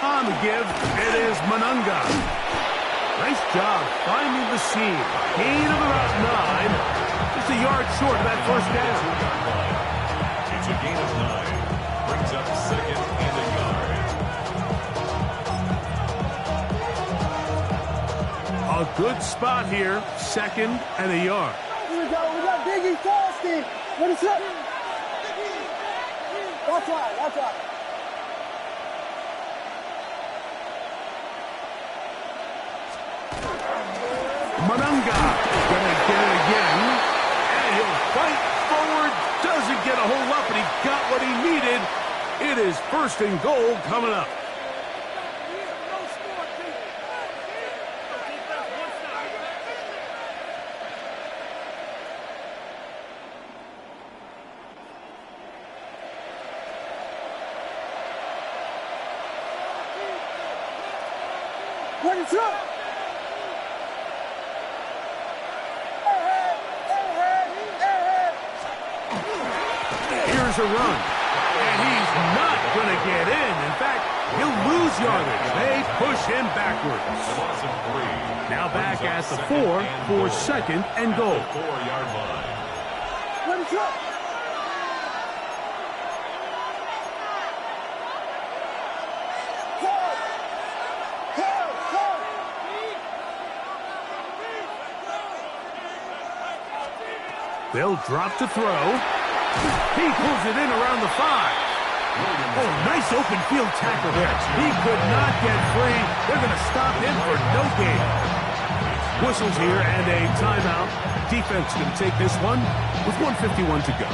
On the give, it is Monunga. Nice job finding the seam. Gain of about 9. Just a yard short of that first down. It's a gain of 9. Brings up second and a yard. A good spot here. Second and a yard. Here we go. We got Biggie Frosty. What is up? Watch out. Watch out. Monunga gonna get it again, and he'll fight forward. Doesn't get a whole lot, but he got what he needed. It is first and goal coming up. What is up? Here's a run, and he's not going to get in. In fact, he'll lose yardage. They push him backwards. Now back at the 4 for second and goal. 4-yard line. What is up? They'll drop to throw. He pulls it in around the 5. Oh, nice open field tackle there. He could not get free. They're going to stop him for no gain. Whistles here and a timeout. Defense can take this one with 1:51 to go.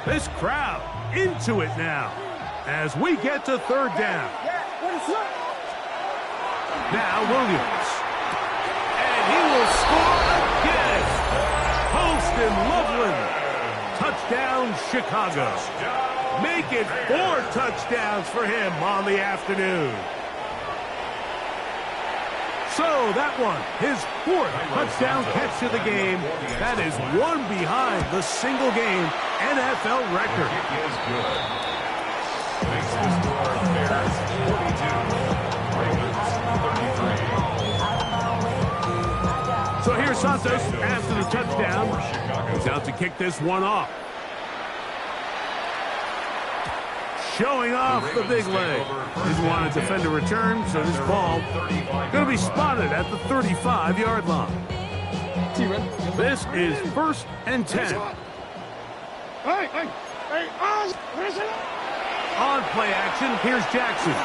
This crowd into it now as we get to third down. What is up? Now Williams. And he will score again. Holston Loveland. Touchdown, Chicago. Make it 4 touchdowns for him on the afternoon. So that one, his 4th touchdown catch of the game. That is one behind the single-game NFL record. It is good. Makes the score Bears 42, Ravens 33. So here's Santos after the touchdown. He's out to kick this one off. Showing off the big leg. Didn't want to defend a return, so this ball going to be spotted at the 35-yard line. This is 1st and 10. On play action, here's Jackson.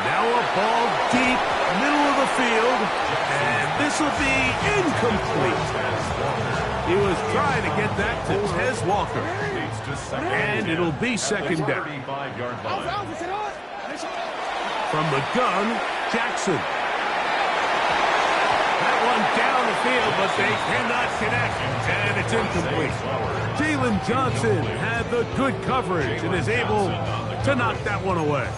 Now a ball deep, middle of the field, and this will be incomplete. He was trying to get that to Tez Walker. And it'll be second down. From the gun, Jackson. That one down the field, but they cannot connect, and it's incomplete. Jalen Johnson had the good coverage and is able to knock that one away.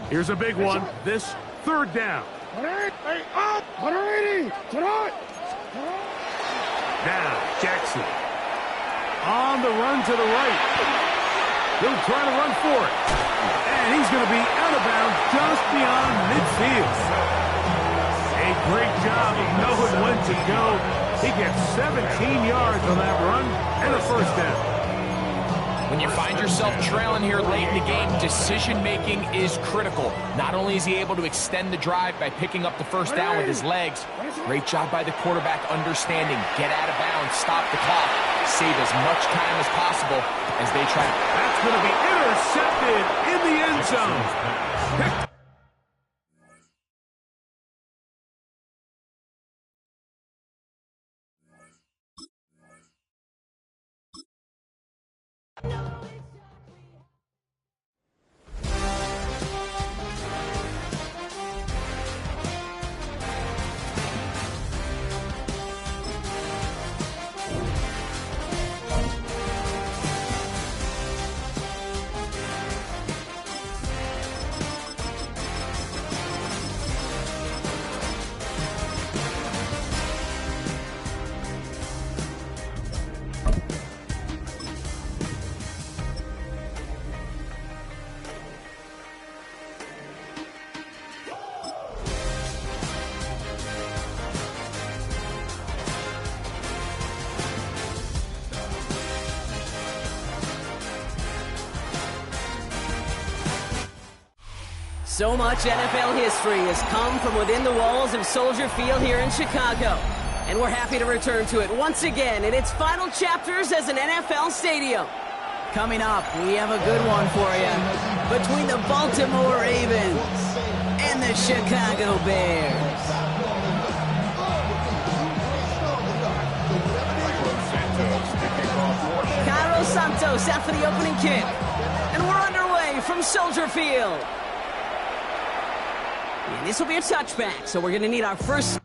Here's a big one. This third down. Now, Jackson. On the run to the right. He'll try to run for it. And he's going to be out of bounds just beyond midfield. A great job of knowing when to go. He gets 17 yards on that run and a first down. When you find yourself trailing here late in the game, decision-making is critical. Not only is he able to extend the drive by picking up the first down with his legs, great job by the quarterback understanding, get out of bounds, stop the clock, save as much time as possible as they try. That's going to be intercepted in the end zone. So much NFL history has come from within the walls of Soldier Field here in Chicago. And we're happy to return to it once again in its final chapters as an NFL stadium. Coming up, we have a good one for you. Between the Baltimore Ravens and the Chicago Bears. Cairo Santos after the opening kick. And we're underway from Soldier Field. And this will be a touchback, so we're going to need our first...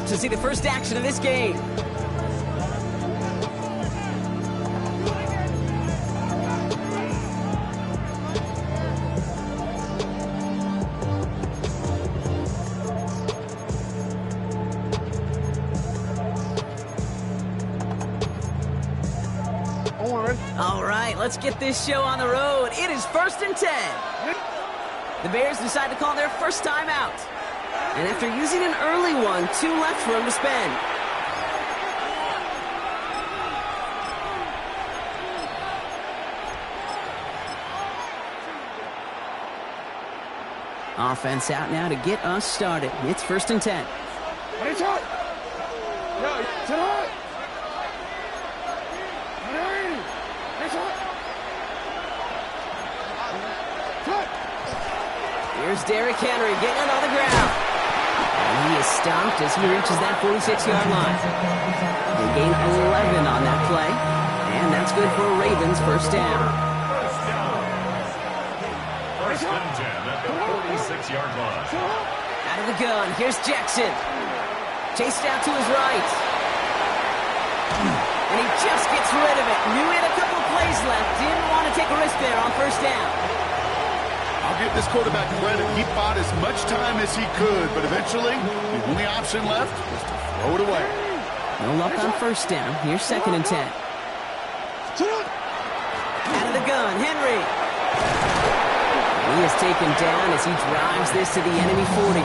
to see the first action of this game. All right, let's get this show on the road. It is 1st and 10. The Bears decide to call their first time out. And after using an early one, 2 left for him to spend. Offense out now to get us started. It's 1st and 10. Here's Derrick Henry getting it on the ground. And he is stopped as he reaches that 46-yard line. They gain 11 on that play. And that's good for a Ravens first down. First and 10 at the 46-yard line. Out of the gun, here's Jackson. Chased out to his right. And he just gets rid of it. Knew he had a couple plays left. Didn't want to take a risk there on first down. I'll give this quarterback credit. He bought as much time as he could, but eventually, the only option left was to throw it away. No luck on first down. Here's 2nd and 10. Out of the gun, Henry. He is taken down as he drives this to the enemy 40.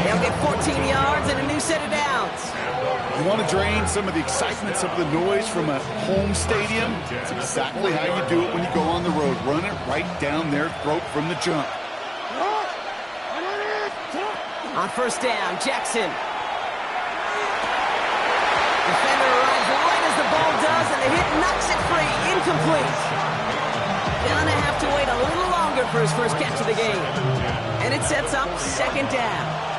They'll get 14 yards and a new set of downs. You want to drain some of the excitement, some of the noise from a home stadium? It's exactly how you do it when you go on the road. Run it right down their throat from the jump. On first down, Jackson. Defender arrives right as the ball does, and the hit knocks it free. Incomplete. Gonna have to wait a little longer for his first catch of the game. And it sets up 2nd down.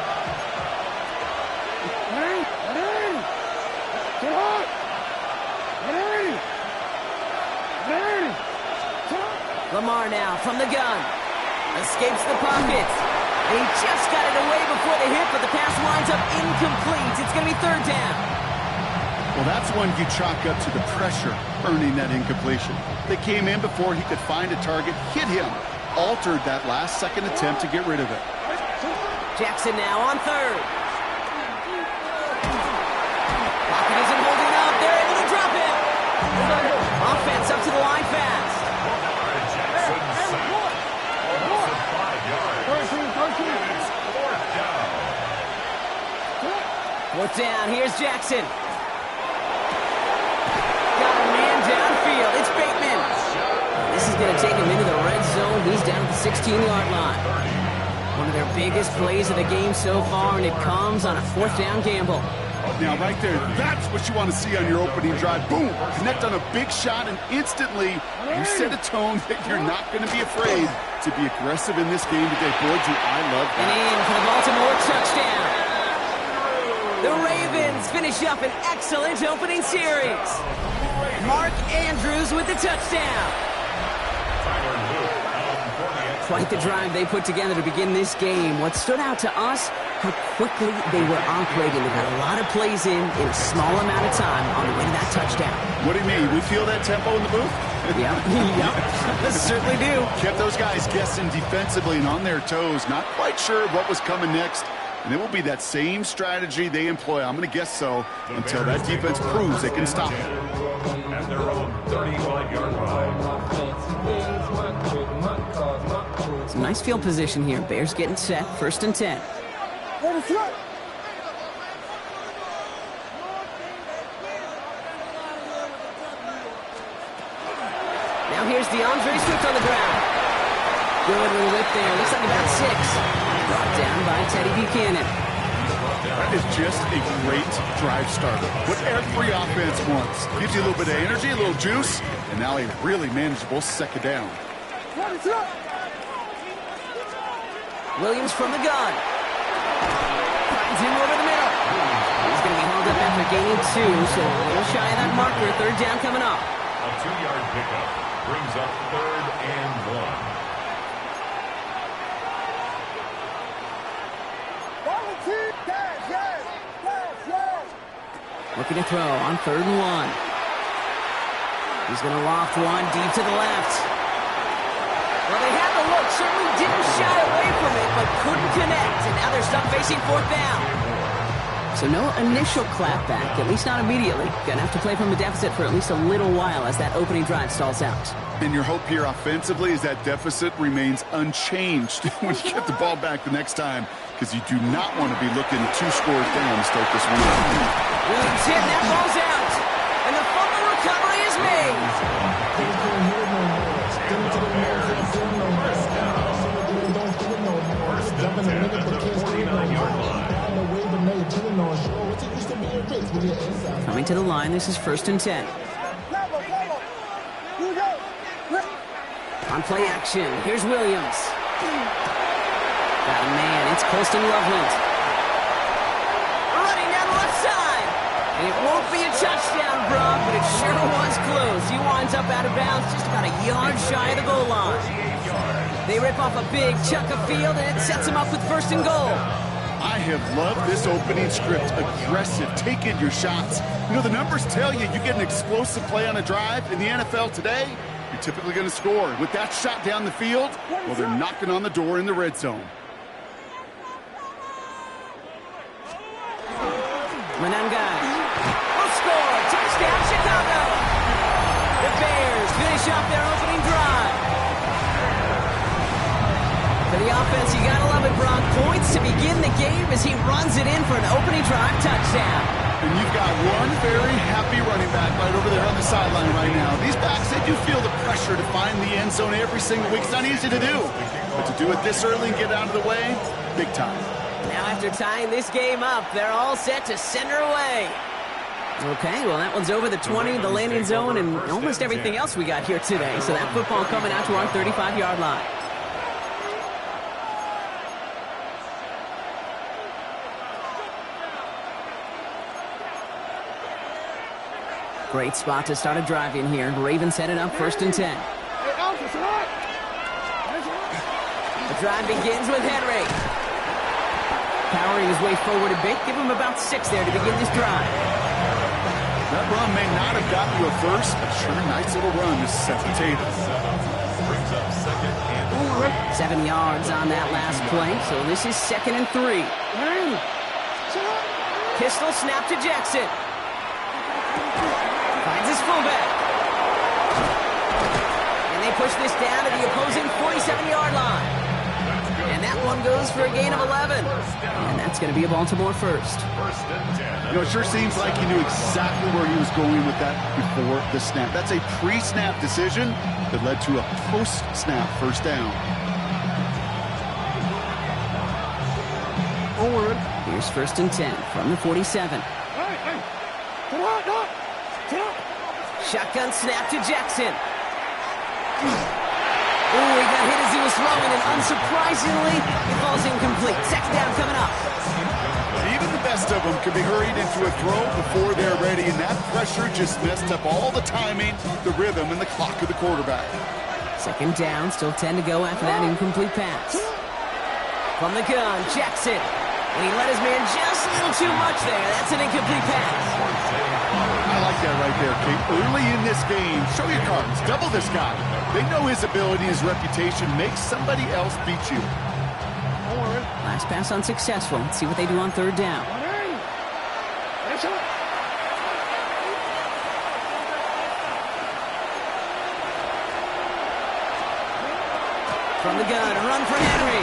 Lamar now from the gun. Escapes the pocket. And he just got it away before the hit, but the pass winds up incomplete. It's going to be 3rd down. Well, that's one you chalk up to the pressure earning that incompletion. They came in before he could find a target, hit him, altered that last-second attempt to get rid of it. Jackson now on 3rd. Pocket isn't holding up. They're able to drop it. Offense up to the line fast. Fourth down, here's Jackson. Got a man downfield, it's Bateman. This is going to take him into the red zone. He's down at the 16-yard line. One of their biggest plays of the game so far, and it comes on a 4th down gamble. Now, right there, that's what you want to see on your opening drive. Boom! Connect on a big shot, and instantly you set a tone that you're not going to be afraid to be aggressive in this game today. Boy, do I love that. And in for the Baltimore touchdown. The Ravens finish up an excellent opening series. Mark Andrews with the touchdown. Quite the drive they put together to begin this game. What stood out to us, how quickly they were operating. They got a lot of plays in a small amount of time on the way to that touchdown. What do you mean? We feel that tempo in the booth? Yep, yep, certainly do. Kept those guys guessing defensively and on their toes, not quite sure what was coming next. And it will be that same strategy they employ, I'm going to guess so, until that defense proves they can stop it. At their own 35-yard line. Some nice field position here. Bears getting set. 1st and 10. Now here's DeAndre Swift on the ground. Good little whip there. Looks like about 6. Brought down by Teddy Buchanan. That is just a great drive starter. What every offense wants. Gives you a little bit of energy, a little juice, and now a really manageable 2nd down. Williams from the gun. Finds him over the middle. He's going to be held up after gaining 2, so a little shy of that marker. 3rd down coming up. A 2-yard pickup brings up 3rd and 1. Looking to throw on 3rd and 1. He's going to loft one deep to the left. Well, they had the look, certainly didn't shy away from it, but couldn't connect, and now they're stuck facing 4th down. So no initial clapback, at least not immediately. Gonna have to play from a deficit for at least a little while as that opening drive stalls out. And your hope here offensively is that deficit remains unchanged when you get the ball back the next time, because you do not want to be looking 2 scores down to start this one. Williams hit, that ball's out, and the fumble recovery is made. Coming to the line, this is 1st and 10. On play action, here's Williams. Got a man, it's Colston Loveland. Running down the left side. And it won't be a touchdown, Brock, but it sure was close. He winds up out of bounds just about a yard shy of the goal line. They rip off a big chunk of field, and it sets him up with 1st and goal. I have loved this opening script. Aggressive, taking your shots. You know, the numbers tell you get an explosive play on a drive. In the NFL today, you're typically going to score. With that shot down the field, well, they're knocking on the door in the red zone. Monangai will score. Touchdown, Chicago. The Bears finish off their opening drive. For the offense, you gotta love it, Brock. Points to begin the game as he runs it in for an opening drive touchdown. And you've got one very happy running back right over there on the sideline right now. These backs, they do feel the pressure to find the end zone every single week. It's not easy to do. But to do it this early and get out of the way, big time. Now after tying this game up, they're all set to send her away. Okay, well that one's over the 20, the landing zone, and almost everything else we got here today. So that football coming out to our 35-yard line. Great spot to start a drive in here. Ravens set it up 1st and 10. The drive begins with Henry. Powering his way forward a bit. Give him about 6 there to begin this drive. That run may not have gotten you a first, but sure, nice little run to set the table. 7 yards on that last play, so this is 2nd and 3. Pistol snap to Jackson. Finds his fullback. And they push this down to the opposing 47-yard line. And that one goes for a gain of 11. And that's going to be a Baltimore first. You know, it sure seems like he knew exactly where he was going with that before the snap. That's a pre-snap decision that led to a post-snap first down. Here's 1st and 10 from the 47. Shotgun snap to Jackson. Oh, he got hit as he was throwing, and unsurprisingly, it falls incomplete. 2nd down coming up. Even the best of them can be hurried into a throw before they're ready, and that pressure just messed up all the timing, the rhythm, and the clock of the quarterback. 2nd down, still 10 to go after that incomplete pass. From the gun, Jackson. And he let his man just a little too much there. That's an incomplete pass. I like that right there, Kate. Early in this game, show your cards. Double this guy. They know his ability, his reputation. Make somebody else beat you. Last pass unsuccessful. Let's see what they do on 3rd down. From the gun, a run for Henry.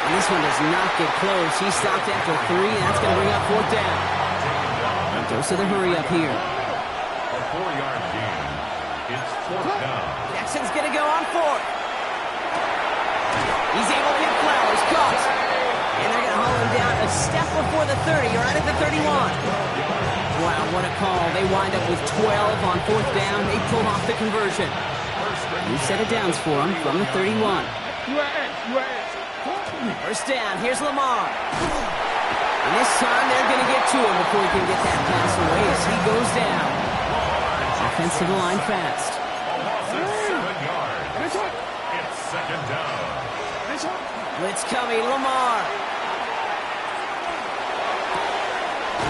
And this one does not get close. He stopped after 3, and that's going to bring up 4th down. And goes to the hurry up here. A 4-yard gain. It's 4th down. Jackson's going to go on 4th. He's able to get Flowers. Caught. And they're going to haul him down a step before the 30, right at the 31. Wow, what a call. They wind up with 12 on 4th down. They pull off the conversion. New set of downs for him from the 31. First down, here's Lamar. And this time they're going to get to him before he can get that pass away as he goes down. Offensive line fast. It's 2nd down. Blitz coming, Lamar.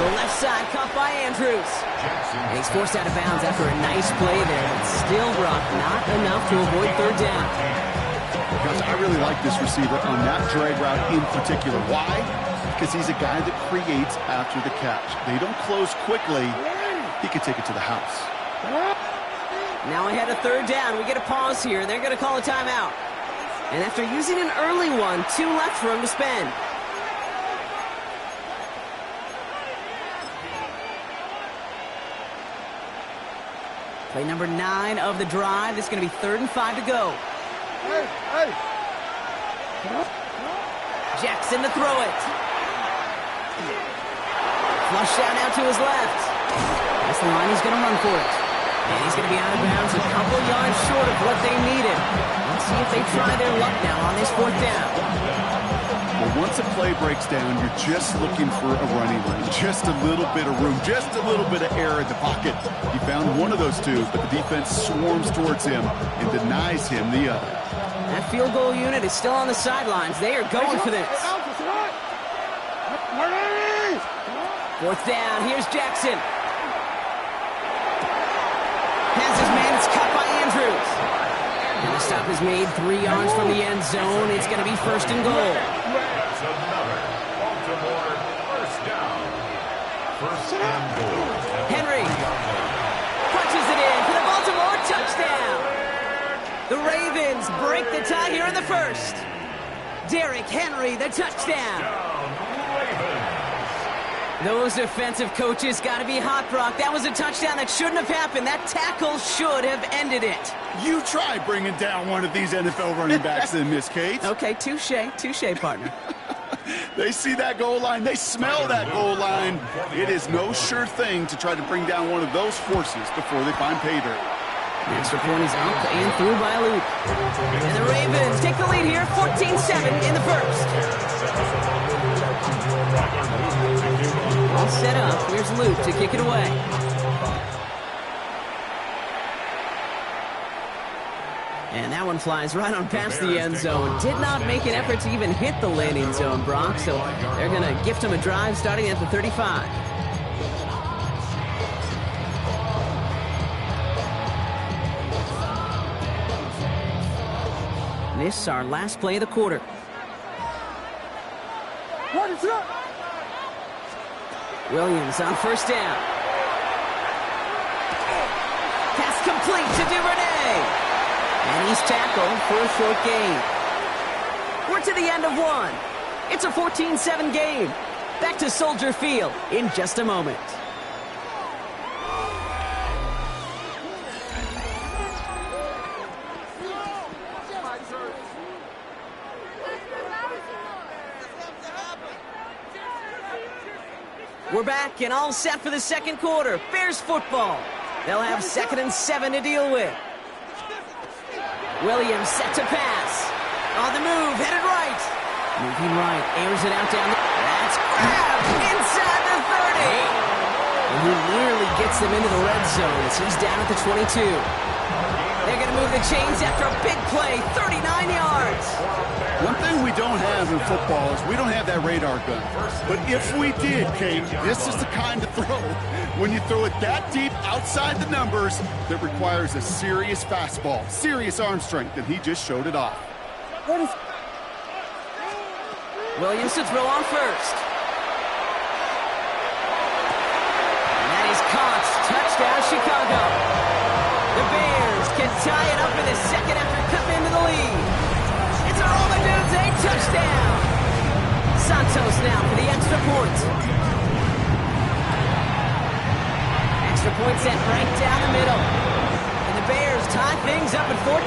The left side caught by Andrews. And he's forced out of bounds after a nice play there, but still, Brock, not enough to avoid third down. Gosh, I really like this receiver on that drag route in particular. Why? Because he's a guy that creates after the catch. They don't close quickly. He could take it to the house. Now ahead of third down. We get a pause here. They're going to call a timeout. And after using an early one, 2 left for him to spend. Play number 9 of the drive. This is going to be 3rd and 5 to go. Jackson to throw it. Flush down out to his left. That's the line. He's going to run for it. And he's going to be out of bounds a couple yards short of what they needed. Let's see if they try their luck now on this 4th down. Well, once a play breaks down, you're just looking for a running lane. Just a little bit of room, just a little bit of air in the pocket. He found one of those two, but the defense swarms towards him and denies him the other. That field goal unit is still on the sidelines. They are going for this. 4th down. Here's Jackson. Has his man. It's cut by Andrews. And the stop is made 3 yards from the end zone. It's going to be 1st and goal. That's another Baltimore first down. 1st and goal. Henry punches it in for the Baltimore touchdown. The Ravens break the tie here in the 1st. Derrick Henry, the touchdown. Those defensive coaches got to be hot, Brock. That was a touchdown that shouldn't have happened. That tackle should have ended it. You try bringing down one of these NFL running backs in this case. Okay, touche, partner. They see that goal line. They smell that goal line. It is no sure thing to try to bring down one of those forces before they find pay dirt. The extra point is up and through by Luke. And the Ravens take the lead here, 14-7 in the 1st. All set up. Here's Luke to kick it away. And that one flies right on past the end zone. Did not make an effort to even hit the landing zone, Brock. So they're going to gift him a drive starting at the 35. This is our last play of the quarter. Williams on 1st down. Pass complete to Duvernay. And he's tackled for a short gain. We're to the end of 1. It's a 14-7 game. Back to Soldier Field in just a moment. We're back and all set for the 2nd quarter. Bears football. They'll have 2nd and 7 to deal with. Williams set to pass. On the move, headed right. Moving right, airs it out down the... That's grabbed inside the 30. And he nearly gets them into the red zone as he's down at the 22. They're going to move the chains after a big play, 39 yards. One thing we don't have in football is we don't have that radar gun. But if we did, Kate, this is the kind of throw, when you throw it that deep outside the numbers, that requires a serious fastball, serious arm strength, and he just showed it off. Williams to throw on 1st. And that is caught. Touchdown, Chicago. The Bears can tie it up in the 2nd after cutting into the lead. It's a roll the dudes, a touchdown. Santos now for the extra point. Extra point sent right down the middle. And the Bears tie things up at 14.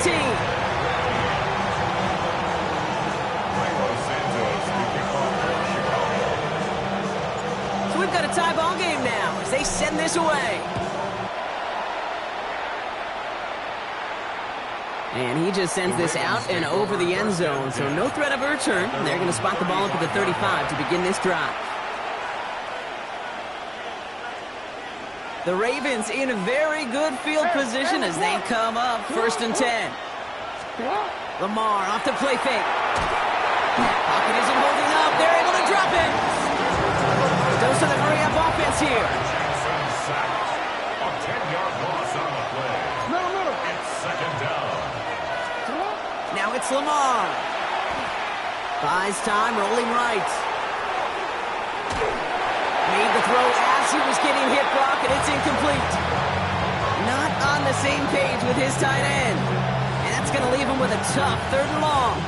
So we've got a tie ball game now as they send this away. And he just sends this out and over the end zone, so no threat of a return. They're going to spot the ball up at the 35 to begin this drive. The Ravens in a very good field position as they come up 1st and 10. Lamar off the play fake. Pocket isn't holding up. They're able to drop it. Dose of the hurry-up offense here. Jackson sacked. A 10-yard loss on the play. Middle. It's second down. Now it's Lamar. Buys time, rolling right. Made the throw as he was getting hit, Brock, and it's incomplete. Not on the same page with his tight end. And that's going to leave him with a tough 3rd and long.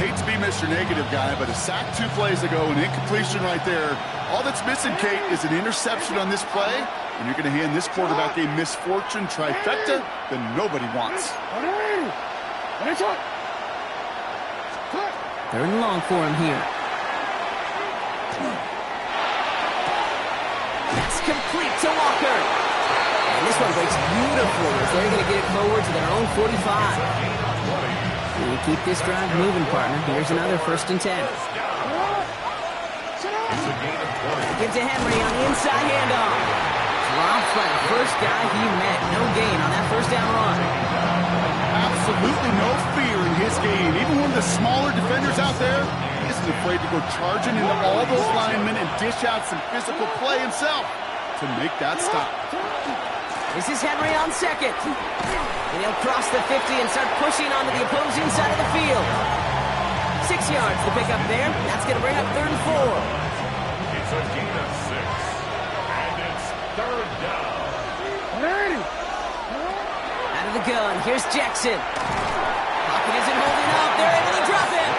Hate to be Mr. Negative guy, but a sack 2 plays ago, an incompletion right there. All that's missing, Kate, is an interception on this play, and you're going to hand this quarterback a misfortune trifecta that nobody wants. 3rd and long for him here. That's complete to Walker. And this one breaks beautifully as they're going to get it forward to their own 45. You keep this drive moving, partner. Here's another 1st and 10. Gives to Henry on the inside handoff. Drops by the first guy he met. No gain on that 1st down run. Absolutely no fear in his game. Even one of the smaller defenders out there, he isn't afraid to go charging into all those linemen and dish out some physical play himself to make that stop. This is Henry on 2nd. And he'll cross the 50 and start pushing onto the opposing side of the field. 6 yards to pick up there. That's going to bring up 3rd and 4. It's a gain of 6. And it's 3rd down. Out of the gun, here's Jackson. Pocket isn't holding up. They're able to drop him.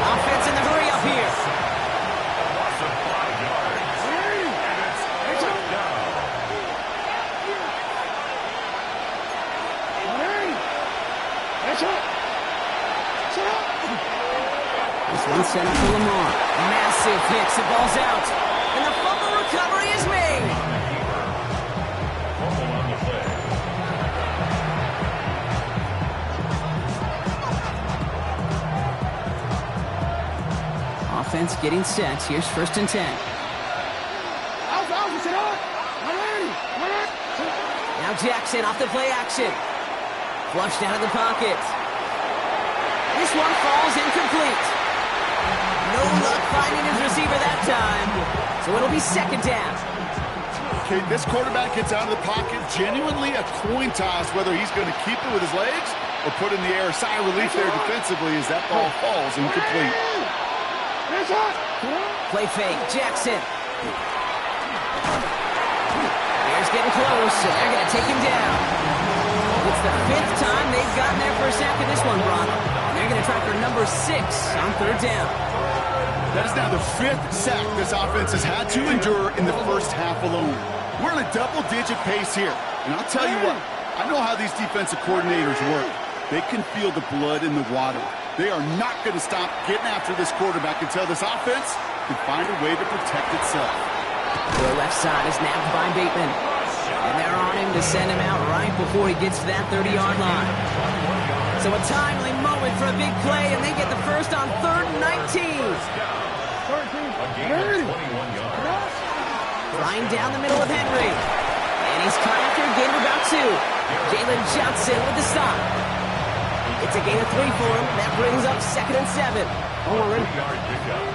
Offense in the hurry up here. A loss of 5 yards. And it's 4th down. This one set up for Lamar. Massive hits. The ball's out. And the fumble recovery is made. Fumble on the play. Offense getting set. Here's 1st and 10. Now Jackson off the play action. Flushed out of the pocket. This one falls incomplete. No luck finding his receiver that time. So it'll be 2nd down. Okay, this quarterback gets out of the pocket, genuinely a coin toss whether he's going to keep it with his legs or put in the air. A sigh of relief there defensively as that ball falls incomplete. Play fake, Jackson. Bears getting close, and they're going to take him down. It's the 5th time they've gotten there for a sack in this one, Brock. They're going to try for number 6 on 3rd down. That is now the 5th sack this offense has had to endure in the first half alone. We're in a double-digit pace here. And I'll tell you what, I know how these defensive coordinators work. They can feel the blood in the water. They are not going to stop getting after this quarterback until this offense can find a way to protect itself. The left side is nabbed by Bateman. And they're on him to send him out right before he gets to that 30-yard line. So a timely moment for a big play, and they get the first on 3rd and 19. A gain of 21 yards. Flying down the middle of Henry. And he's caught after a gain of about 2. Jalen Johnson with the stop. It's a gain of 3 for him. That brings up 2nd and 7. Warren. 3-yard pickup.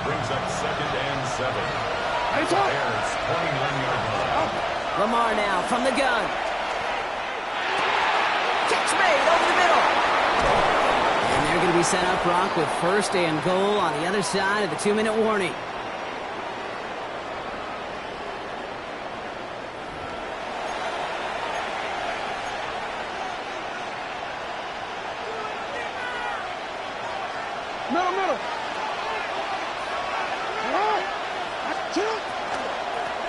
Brings up 2nd and 7. Bears 29-yard line. Lamar now from the gun. Catch made over the middle. And they're going to be set up, Brock, with 1st and goal on the other side of the 2-minute warning. Middle.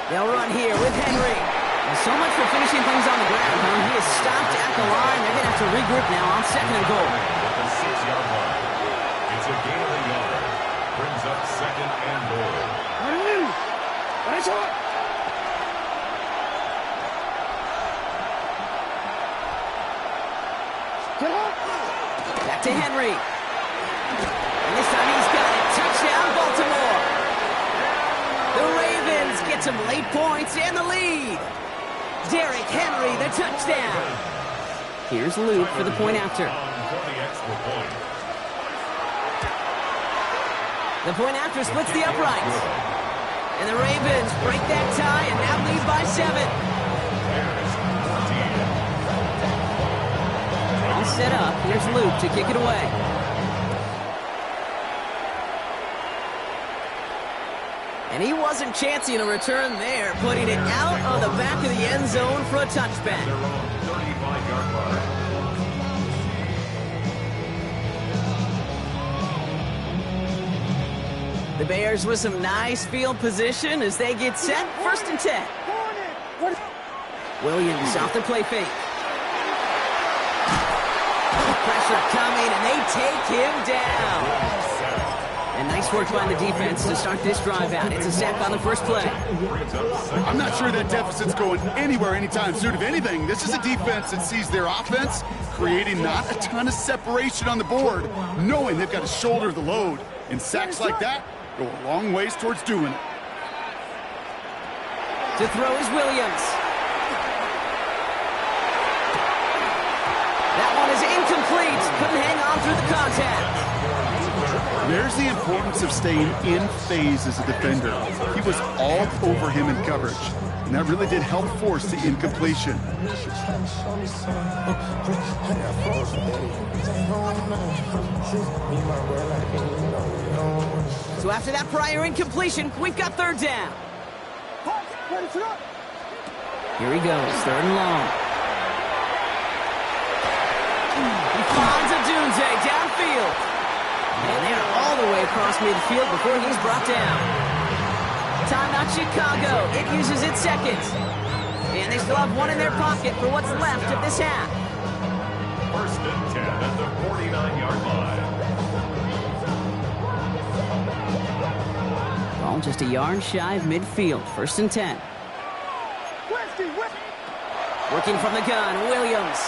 They'll run here with Henry. And so much for finishing things on the ground, huh? He is stopped at the line. They're going to have to regroup now on 2nd and goal. At the 6-yard line. It's a gain of a yard. Brings up 2nd and goal. Back to Henry. And this time he's got it. Touchdown, Baltimore. The Ravens get some late points and the lead. Derrick Henry, the touchdown. Here's Luke for the point after. The point after splits the uprights. And the Ravens break that tie and now lead by 7. All set up. Here's Luke to kick it away. And he wasn't chancing a return there, putting it out on the back of the end zone for a touchback. The Bears with some nice field position as they get set. 1st and 10. Williams off the play fake. Pressure coming, and they take him down. And nice work by the defense to start this drive out. It's a sack on the first play. I'm not sure that deficit's going anywhere anytime soon. If anything, this is a defense that sees their offense creating not a ton of separation on the board, knowing they've got to shoulder the load. And sacks like that go a long ways towards doing it. To throw is Williams. That one is incomplete. Couldn't hang on through the contact. There's the importance of staying in phase as a defender. He was all over him in coverage, and that really did help force the incompletion. So after that prior incompletion, we've got 3rd down. Here he goes, 3rd and long. He finds Odunze downfield. And they are all the way across midfield before he's brought down. Timeout Chicago. It uses its 2nd. And they still have one in their pocket for what's left of this half. 1st and 10 at the 49-yard line. Ball just a yard shy of midfield. 1st and 10. Working from the gun, Williams.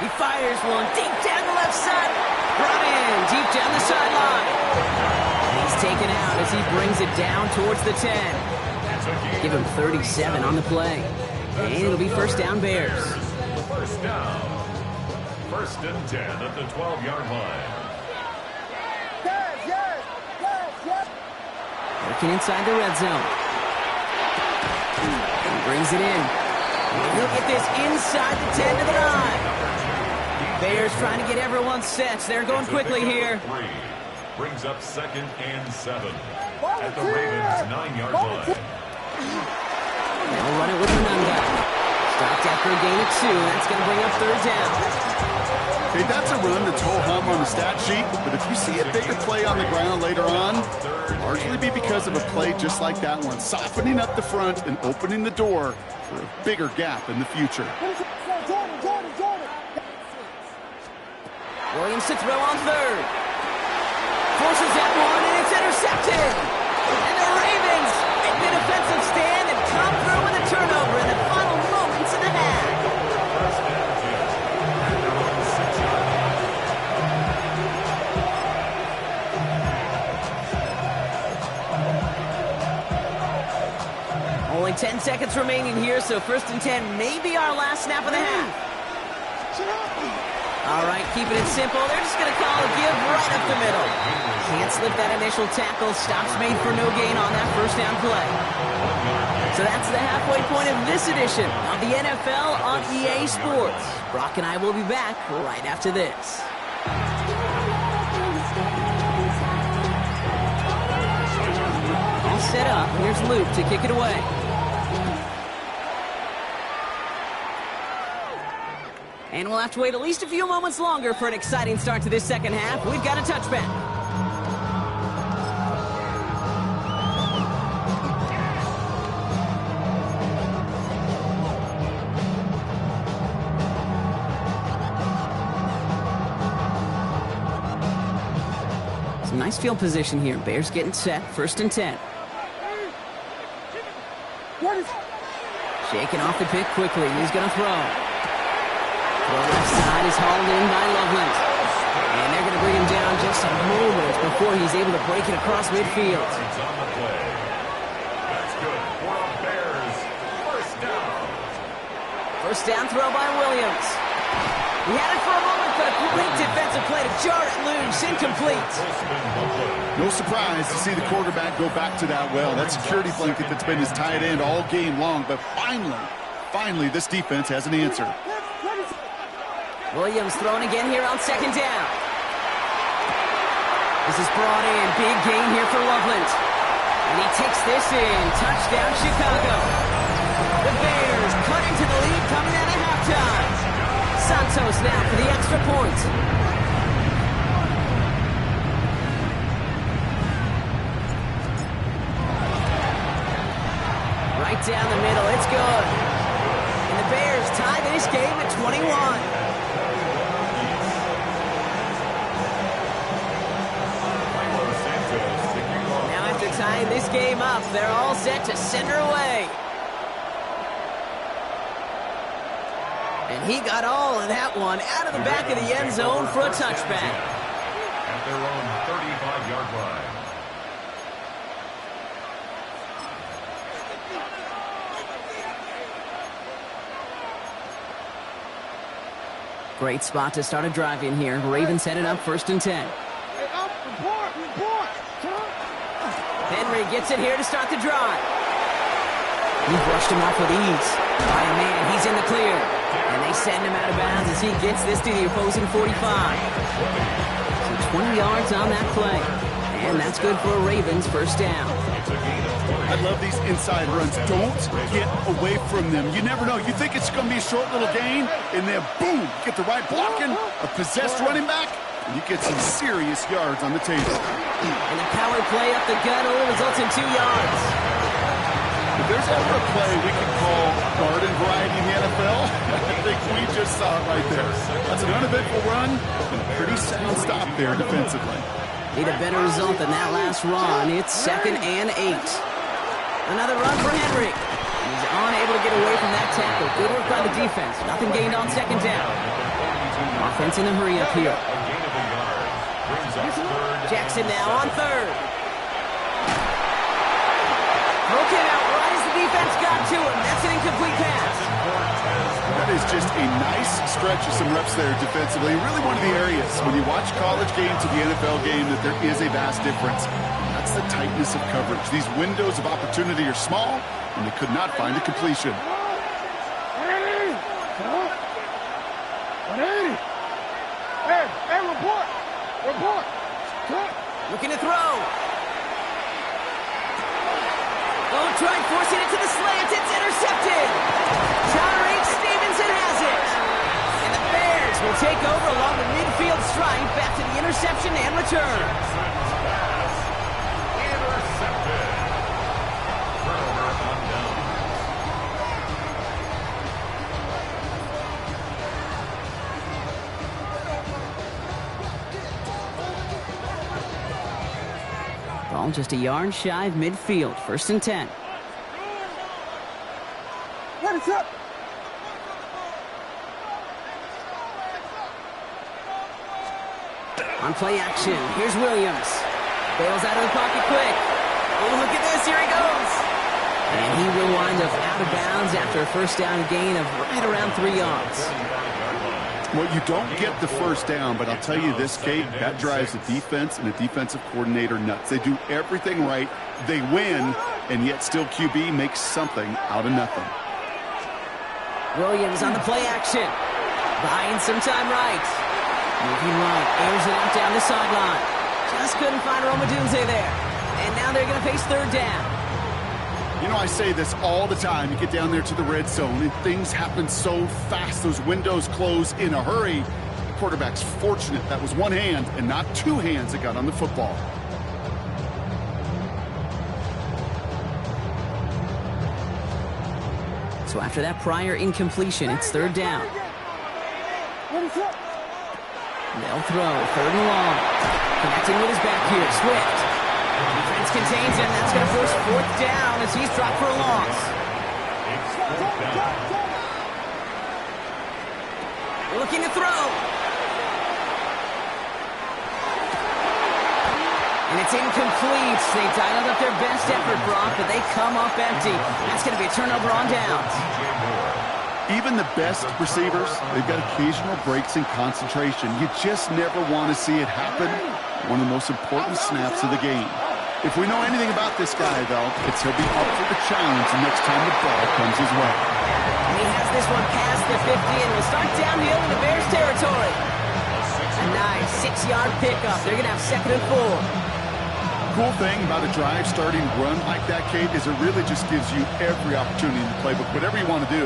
He fires one deep down the left side. Brought in deep down the sideline. He's taken out as he brings it down towards the 10. Give him 37 on the play. And it'll be 1st down Bears. 1st down. 1st and 10 at the 12-yard line. Working inside the red zone. He brings it in. And he'll get this inside the 10 to the 9. Bears trying to get everyone set. They're going quickly here. Brings up 2nd and 7 at the Ravens' 9-yard line. They'll run it with Ananda. Stopped after a gain of 2. That's going to bring up 3rd down. Okay, that's a run that's ho-hum on the stat sheet, but if you see a bigger play on the ground later on, largely be because of a play just like that one, softening up the front and opening the door for a bigger gap in the future. Williams to throw on 3rd. Forces that one, and it's intercepted. And the Ravens make the defensive stand and come through with a turnover in the final moments of the half. Only 10 seconds remaining here, so 1st and 10 may be our last snap of the half. All right, keeping it simple. They're just going to call a give right up the middle. Can't slip that initial tackle. Stops made for no gain on that 1st down play. So that's the halfway point of this edition of the NFL on EA Sports. Brock and I will be back right after this. All set up. Here's Luke to kick it away. And we'll have to wait at least a few moments longer for an exciting start to this 2nd half. We've got a touchback. Some nice field position here. Bears getting set. 1st and 10. Shaking off the pick quickly. He's going to throw. The left side is hauled in by Loveland. And they're going to bring him down just a moment before he's able to break it across midfield. That's good for a Bears 1st down. 1st down throw by Williams. He had it for a moment, but a great defensive defensive play to jar it loose, incomplete. No surprise to see the quarterback go back to that well. That security blanket that's been his tight end all game long, but finally, this defense has an answer. Williams thrown again here on second down. This is brought in. Big gain here for Loveland. And he takes this in. Touchdown, Chicago. The Bears cut into the lead coming out of halftime. Santos now for the extra point. Right down the middle. It's good. And the Bears tie this game at 21. Tying this game up, they're all set to send her away. And he got all of that one out of the back of the end zone for a touchback. At their own 35-yard line. Great spot to start a drive in here. Ravens headed up 1st and 10. Henry gets it here to start the drive. He brushed him off with ease. By a man, he's in the clear. And they send him out of bounds as he gets this to the opposing 45. So 20 yards on that play. And that's good for a Ravens first down. I love these inside runs. Don't get away from them. You never know. You think it's going to be a short little gain, and then boom, get the right blocking, a possessed running back, and you get some serious yards on the table. And the power play up the gut only results in 2 yards. If there's ever a play we can call garden variety in the NFL, I think we just saw it right there. That's an uneventful run and a pretty sound stop there defensively. Need a better result than that last run. It's 2nd and 8. Another run for Henry. He's unable to get away from that tackle. Good work by the defense. Nothing gained on 2nd down. Offense in a hurry up here. Jackson now on 3rd. Broken out right as the defense got to him. That's an incomplete pass. That is just a nice stretch of some reps there defensively. Really one of the areas when you watch college game to the NFL game that there is a vast difference. That's the tightness of coverage. These windows of opportunity are small, and they could not find a completion. Hey, report. Looking to throw. Oh, tried forcing it to the slant. It's intercepted. Tyreek Stevenson has it. And the Bears will take over along the midfield stripe back to the interception and return. Intercepted. Turnover on down. Ball just a yard shy of midfield. 1st and 10. What is up? On play action, here's Williams. Bails out of the pocket quick. Oh, look at this, here he goes. And he will wind up out of bounds after a first down gain of right around 3 yards. Well, you don't get the first down, but I'll tell you this, Kate, that drives the defense and the defensive coordinator nuts. They do everything right, they win, and yet still QB makes something out of nothing. Williams on the play action. Buying some time right. Moving right, airs it out down the sideline. Just couldn't find Romadunze there. And now they're going to face 3rd down. You know, I say this all the time. You get down there to the red zone, and things happen so fast. Those windows close in a hurry. The quarterback's fortunate that was one hand and not 2 hands that got on the football. So after that prior incompletion, it's 3rd down. They'll throw, 3rd and long. Connecting with his back here, Swift. Defense contains him. That's going to force 4th down as he's dropped for a loss. Looking to throw. And it's incomplete. They dialed up their best effort, Brock, but they come up empty. That's going to be a turnover on downs. Even the best receivers, they've got occasional breaks in concentration. You just never want to see it happen. One of the most important snaps of the game. If we know anything about this guy, though, it's he'll be up for the challenge the next time the ball comes his way. And he has this one past the 50 and will start downhill into Bears territory. A nice 6-yard pickup. They're going to have 2nd and 4. Cool thing about a drive starting run like that, Kate, is it really just gives you every opportunity in the playbook, whatever you want to do.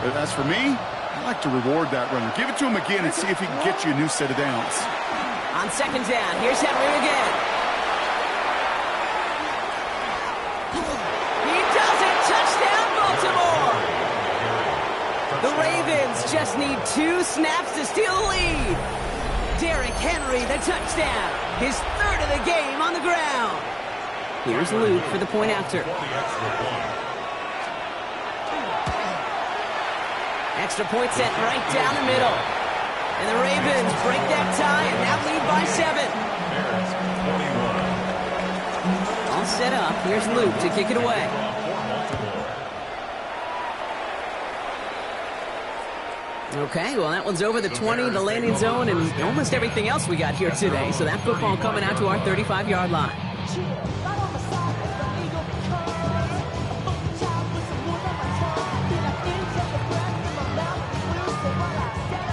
But as for me, I like to reward that runner. Give it to him again and see if he can get you a new set of downs. On 2nd down, here's Henry again. He does it! Touchdown, Baltimore! The Ravens just need 2 snaps to steal the lead. Derrick Henry, the touchdown. His 3rd of the game on the ground. Here's Luke for the point after. Extra point set right down the middle. And the Ravens break that tie and now lead by 7. All set up. Here's Luke to kick it away. Okay, well, that one's over the 20, the landing zone, and almost everything else we got here today. So that football coming out to our 35-yard line.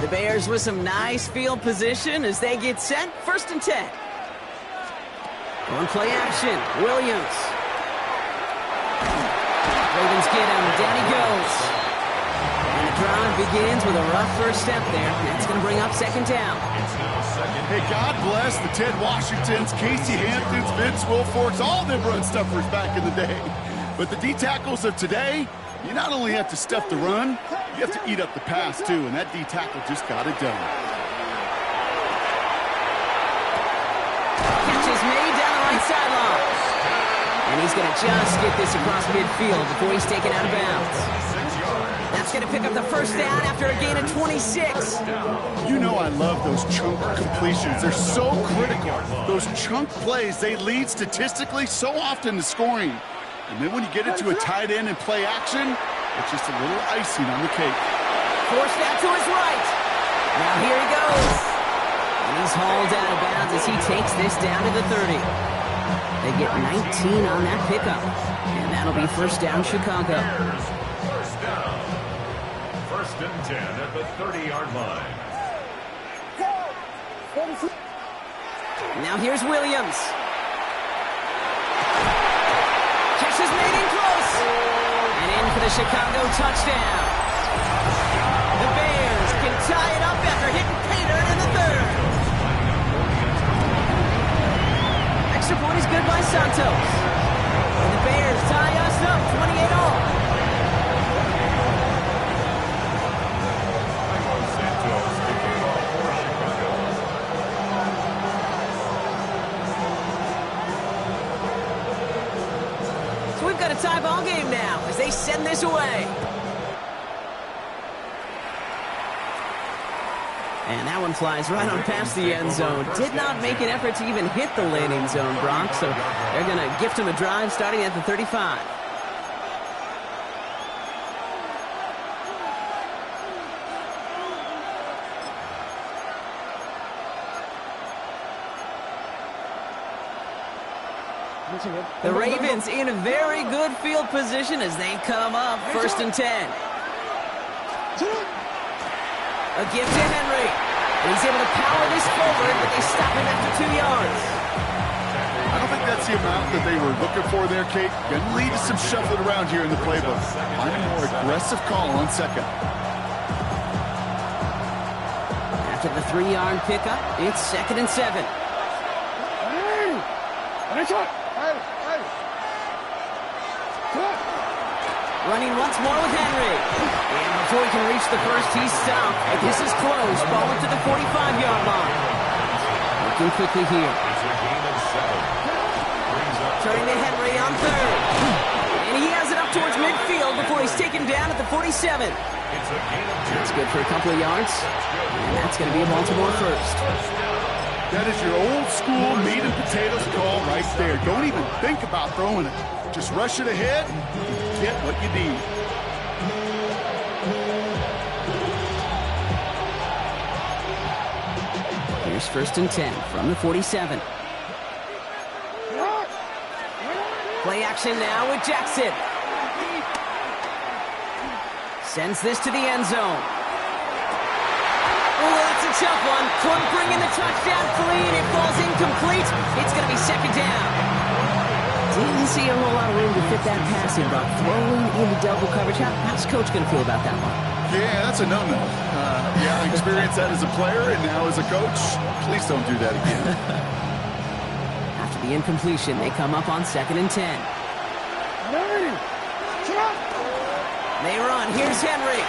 The Bears with some nice field position as they get set. 1st and 10. On play action, Williams. Ravens get him. Down he goes. And the drive begins with a rough first step there. That's going to bring up 2nd down. Hey, God bless the Ted Washingtons, Casey Hamptons, Vince Wilforks, all them run stuffers back in the day. But the D-tackles of today, you not only have to stuff the run, you have to eat up the pass, too, and that D-tackle just got it done. Catch is made down the right sideline. And he's going to just get this across midfield before he's taken out of bounds. That's going to pick up the 1st down after a gain of 26. You know I love those chunk completions. They're so critical. Those chunk plays, they lead statistically so often to scoring. And then when you get into a tight end and play action, it's just a little icing on the cake. Forced out to his right. Now here he goes. And he's hauled out of bounds as he takes this down to the 30. They get 19 on that pickup. And that'll be 1st down, Chicago. 1st and 10 at the 30-yard line. Now here's Williams. Catch is made in close. And in for the Chicago touchdown. The Bears can tie it up after hitting Pater in the 3rd. Extra point is good by Santos. And the Bears tie us up 28-all. So we've got a tie ball game now as they send this away. And that one flies right on past the end zone. Did not make an effort to even hit the landing zone, Brock. So they're going to gift him a drive starting at the 35. The Ravens in a very good field position as they come up 1st and 10. A gift to Henry. And he's able to power this forward, but they stop him after 2 yards. I don't think that's the amount that they were looking for there, Kate. Going to lead to some shuffling around here in the playbook. Find a more aggressive call on 2nd. After the 3-yard pickup, it's 2nd and 7. Running once more with Henry. And before he can reach the 1st, he's stopped. But this is close. Ball into the 45-yard line. Looking quickly here. Turning to Henry on 3rd. And he has it up towards midfield before he's taken down at the 47. That's good for a couple of yards. And that's going to be a Baltimore 1st. That is your old school meat and potatoes call right there. Don't even think about throwing it. Just rush it ahead and get what you need. Here's 1st and 10 from the 47. Play action now with Jackson. Sends this to the end zone. Oh, that's a tough one. Couldn't bring in the touchdown clean. It falls incomplete. It's going to be 2nd down. Didn't see a whole lot of room to fit that passing, but throwing into double coverage. How's Coach going to feel about that one? Yeah, that's a no-no. Yeah, I experienced that as a player, and now as a coach, please don't do that again. After the incompletion, they come up on 2nd and 10. They run. Here's Henry.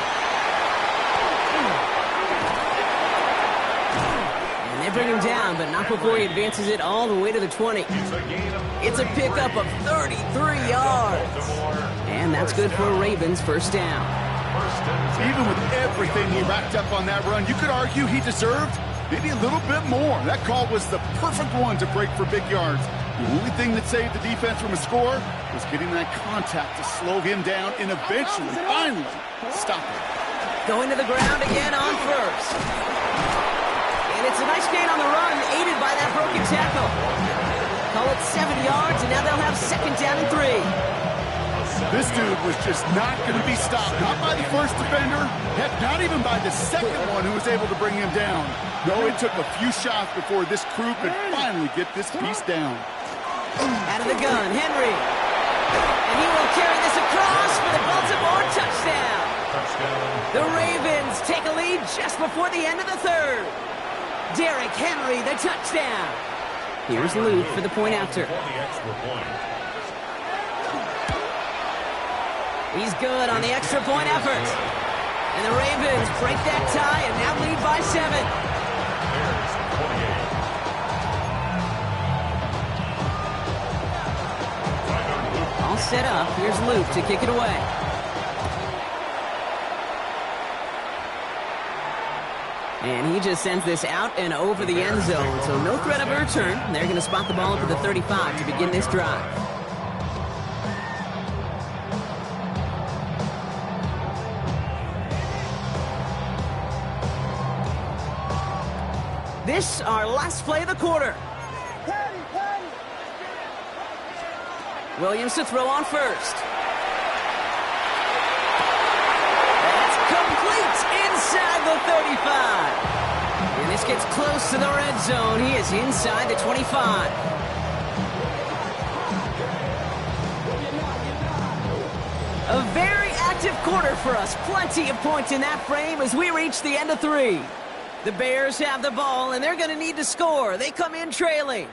And they bring him down, but not before he advances it all the way to the 20. It's a pickup of 33 yards. And that's good for a Ravens 1st down. Even with everything he racked up on that run, you could argue he deserved maybe a little bit more. That call was the perfect one to break for big yards. The only thing that saved the defense from a score was getting that contact to slow him down and eventually, finally, stop him. Going to the ground again on 1st. And it's a nice gain on the run, aided by that broken tackle. Call it 7 yards, and now they'll have 2nd down and 3. This dude was just not going to be stopped. Not by the first defender, heck, not even by the second one who was able to bring him down. No, it took a few shots before this crew could finally get this piece down. Out of the gun, Henry. And he will carry this across for the Baltimore touchdown. The Ravens take a lead just before the end of the 3rd. Derrick Henry, the touchdown. Here's Luke for the point after. He's good on the extra point effort. And the Ravens break that tie and now lead by 7. All set up. Here's Luke to kick it away. And he just sends this out and over the end zone, so no threat of a return. They're going to spot the ball up at the 35 to begin this drive. This, our last play of the quarter. Williams to throw on 1st. That's complete inside the 35. And this gets close to the red zone. He is inside the 25. A very active quarter for us. Plenty of points in that frame as we reach the end of 3. The Bears have the ball, and they're going to need to score. They come in trailing.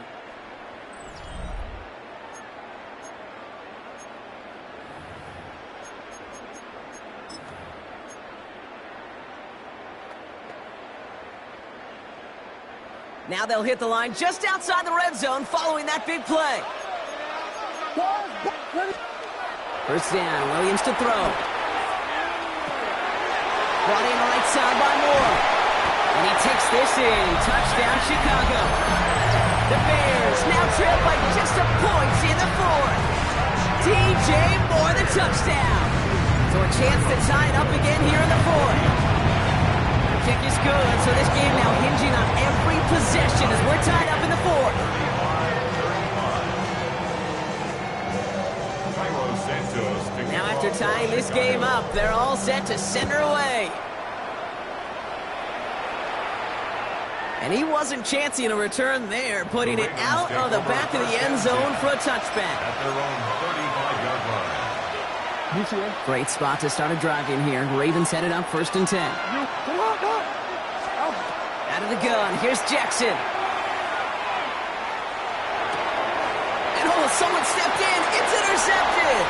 Now they'll hit the line just outside the red zone following that big play. 1st down, Williams to throw. Brought in right side by Moore. And he takes this in. Touchdown, Chicago. The Bears now trail by just a point in the 4th. DJ Moore, the touchdown. So a chance to tie it up again here in the 4th. The kick is good, so this game now hinging on every possession as we're tied up in the 4th. Now after tying this game up, they're all set to send her away. And he wasn't chancing a return there, putting it out of the back of the end zone for a touchback. At their own 35-yard line. Great spot to start a drive in here. Ravens headed up 1st and 10. Out of the gun, here's Jackson. And oh, someone stepped in. It's intercepted.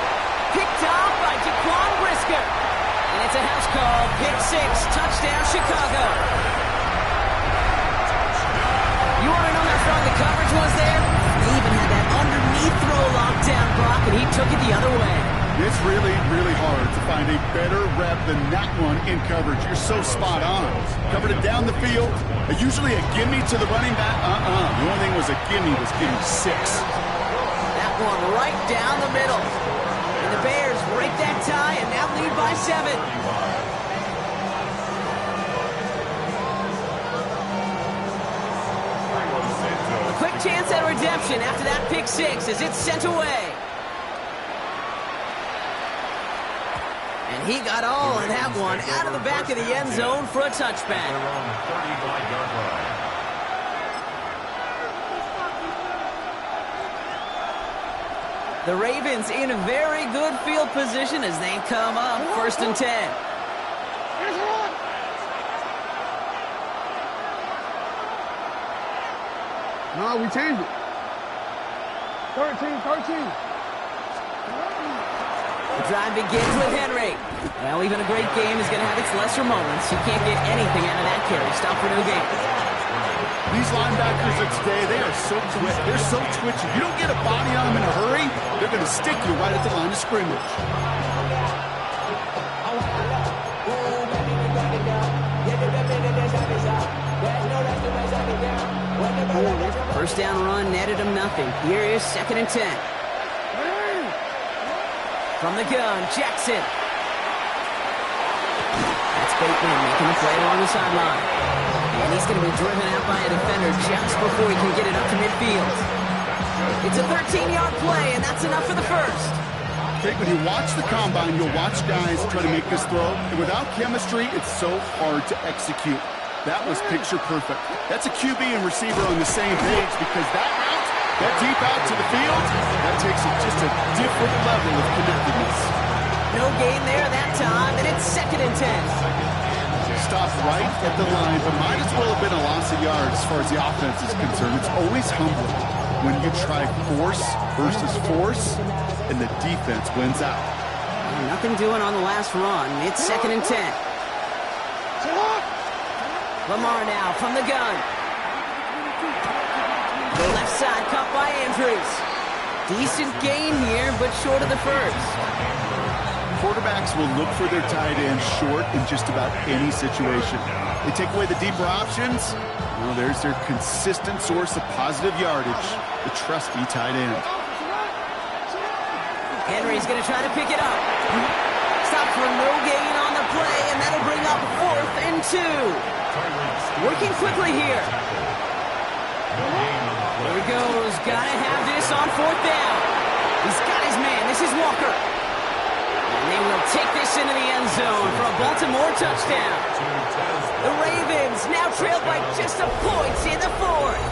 Picked off by Jaquan Brisker. And it's a house call. Pick 6, touchdown Chicago. You want to know how strong the coverage was there? They even had that underneath throw locked down, Brock, and he took it the other way. It's really, really hard to find a better rep than that one in coverage. You're so spot on. Covered it down the field. Usually a gimme to the running back. The only thing was a gimme 6. That one right down the middle. And the Bears break that tie and now lead by 7. Chance at redemption after that pick six as it's sent away. And he got all of that one out of the back of the end zone for a touchback. The Ravens in a very good field position as they come up 1st and 10. No, we changed it. 13. The drive begins with Henry. Well, even a great game is going to have its lesser moments. You can't get anything out of that carry. Stop for no gain. These linebackers of today, they are so quick. They're so twitchy. You don't get a body on them in a hurry, they're going to stick you right at the line of scrimmage. First down run netted him nothing. Here is 2nd and 10. From the gun, Jackson. That's Bateman making the play along the sideline. And he's going to be driven out by a defender just before he can get it up to midfield. It's a 13-yard play, and that's enough for the first. Okay, when you watch the combine, you'll watch guys try to make this throw. And without chemistry, it's so hard to execute. That was picture perfect. That's a QB and receiver on the same page because that route, that deep out to the field, that takes it just a different level of connectedness. No gain there that time, and it's 2nd and 10. Stopped right at the line, but might as well have been a loss of yards as far as the offense is concerned. It's always humbling when you try force versus force, and the defense wins out. Nothing doing on the last run. It's 2nd and 10. Lamar now from the gun. The left side caught by Andrews. Decent gain here, but short of the first. Quarterbacks will look for their tight end short in just about any situation. They take away the deeper options. Well, there's their consistent source of positive yardage, the trusty tight end. Henry's going to try to pick it up. Stop for no gain on the play, and that'll bring up 4th and 2. Working quickly here. There he goes. Gotta have this on 4th down. He's got his man. This is Walker. And they will take this into the end zone for a Baltimore touchdown. The Ravens now trailed by just a point in the 4th.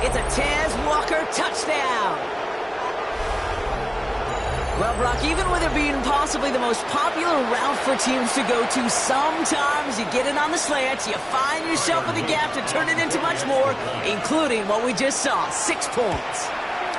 It's a Taz Walker touchdown. Well, Brock, even with it being possibly the most popular route for teams to go to, sometimes you get it on the slant, you find yourself in the gap to turn it into much more, including what we just saw, 6 points.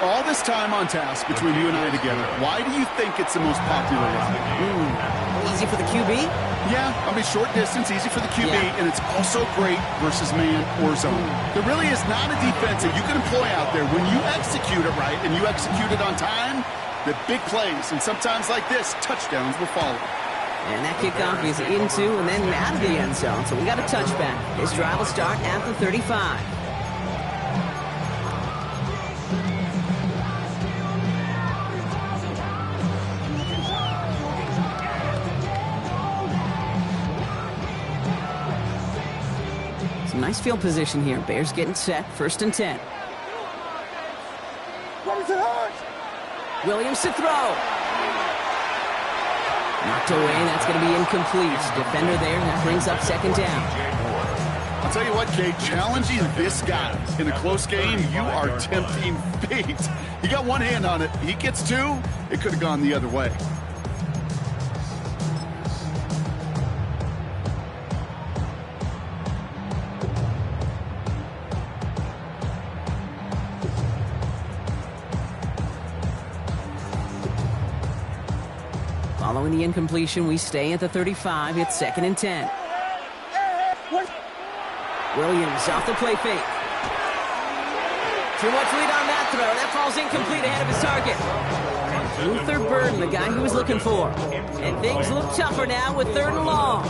All this time on task between you and I together, why do you think it's the most popular route? Easy for the QB? Yeah, I mean, short distance, easy for the QB, and it's also great versus man or zone. There really is not a defense that you can employ out there when you execute it right and you execute it on time. The big plays, and sometimes like this, touchdowns will follow. And that kickoff is into and then out of the end zone, so we got a touchback. This drive will start at the 35. Some nice field position here. Bears getting set, 1st and 10. Williams to throw. Knocked away, that's going to be incomplete. Defender there, that brings up 2nd down. I'll tell you what, Kate, challenging this guy in a close game, you are tempting fate. He got one hand on it. He gets 2, it could have gone the other way. Following the incompletion, we stay at the 35. It's 2nd and 10. Williams off the play fake. Too much lead on that throw. That falls incomplete ahead of his target. Luther Burden, the guy he was looking for. And things look tougher now with 3rd and long.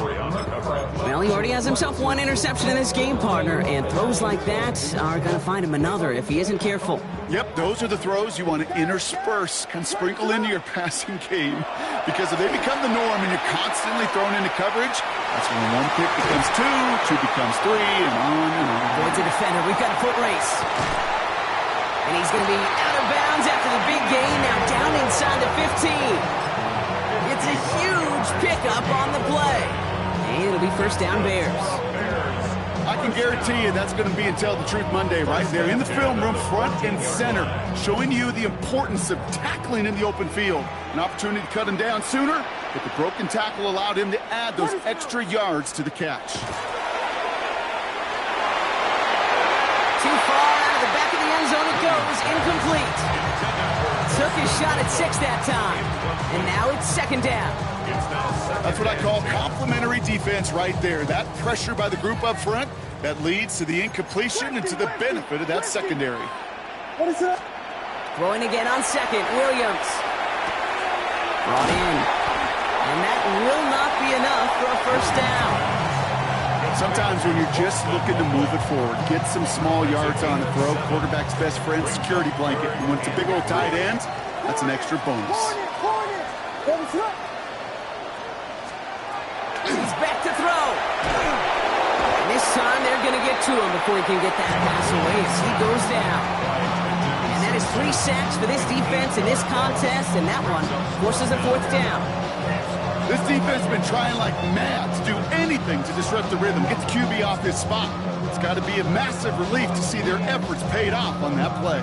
Well, he already has himself 1 interception in his game, partner, and throws like that are going to find him another if he isn't careful. Yep, those are the throws you want to intersperse and sprinkle into your passing game. Because if they become the norm and you're constantly thrown into coverage, that's when 1 pick becomes 2, 2 becomes 3, and on and on. Avoids a defender. We've got a foot race. And he's going to be out of bounds after the big gain, now down inside the 15. It's a huge pickup on the play. And it'll be first down Bears. I can guarantee you that's going to be Tell the Truth Monday right there in the film room, front and center, showing you the importance of tackling in the open field. An opportunity to cut him down sooner, but the broken tackle allowed him to add those extra yards to the catch. Too far out of the back of the end zone it goes, incomplete. Took his shot at 6 that time, and now it's second down. That's what I call complimentary defense right there. That pressure by the group up front, that leads to the incompletion and to the benefit of that secondary. What is that? Throwing again on second, Williams. Brought in. And that will not be enough for a first down. Sometimes when you're just looking to move it forward, get some small yards on the throw, quarterback's best friend, security blanket. And when it's a big old tight end, that's an extra bonus. He's back to throw. And this time they're going to get to him before he can get that pass away as he goes down. And that is 3 sacks for this defense in this contest, and that one forces a fourth down. This defense has been trying like mad to do anything to disrupt the rhythm, get the QB off his spot. It's got to be a massive relief to see their efforts paid off on that play.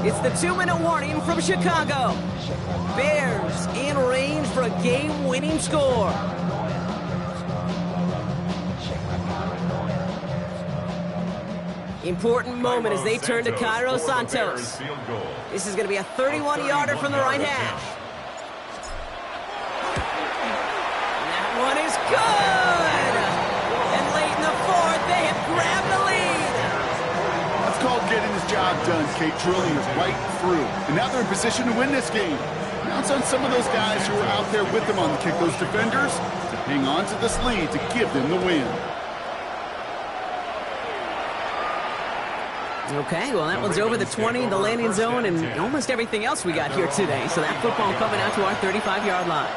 It's the 2-minute warning from Chicago. Bears in range for a game-winning score. Important moment as they turn to Cairo Santos. This is going to be a 31-yarder from the right hash. And that one is good! And late in the fourth, they have grabbed the lead. That's called getting his job done, Kate. Drilling is right through. And now they're in position to win this game. Now it's on some of those guys who are out there with them on the kick, those defenders, to hang on to this lead to give them the win. Okay, well, that one's over the 20, the landing zone, and almost everything else we got here today. So that football coming out to our 35-yard line.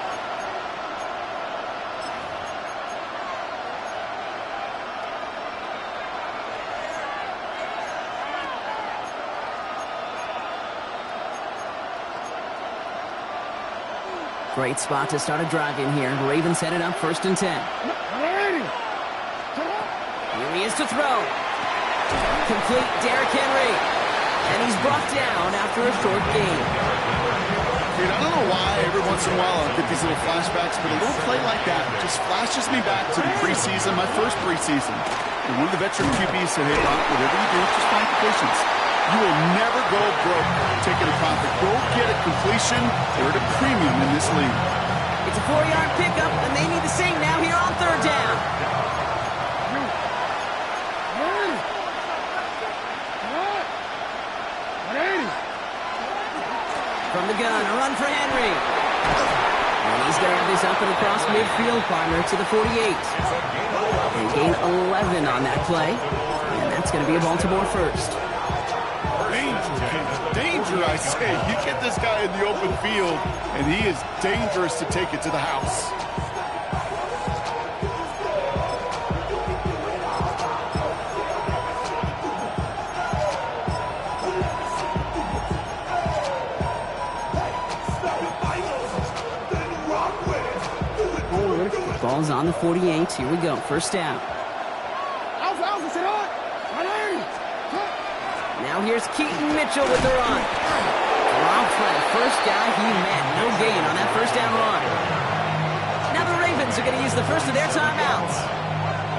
Great spot to start a drive in here. Ravens set it up 1st and 10. Here he is to throw. Complete Derrick Henry. And he's brought down after a short gain. Dude, I don't know why every once in a while I'll get these little flashbacks, but a little play like that just flashes me back to the preseason, my first preseason. And one of the veteran QBs said, hey, Rock, whatever you do, just find completions. You will never go broke taking a profit. Go get a completion. They're at a premium in this league. It's a 4-yard pickup, and they need the same now here on 3rd down. From the gun, a run for Henry. And he's going to have this up and across midfield, partner, to the 48. They gain 11 on that play, and that's going to be a Baltimore first. Danger, I say. You get this guy in the open field, and he is dangerous to take it to the house. Ball's on the 48. Here we go. First down. Now here's Keaton Mitchell with the run. Dropped by the first guy he met. No gain on that first down run. Now the Ravens are going to use the first of their timeouts.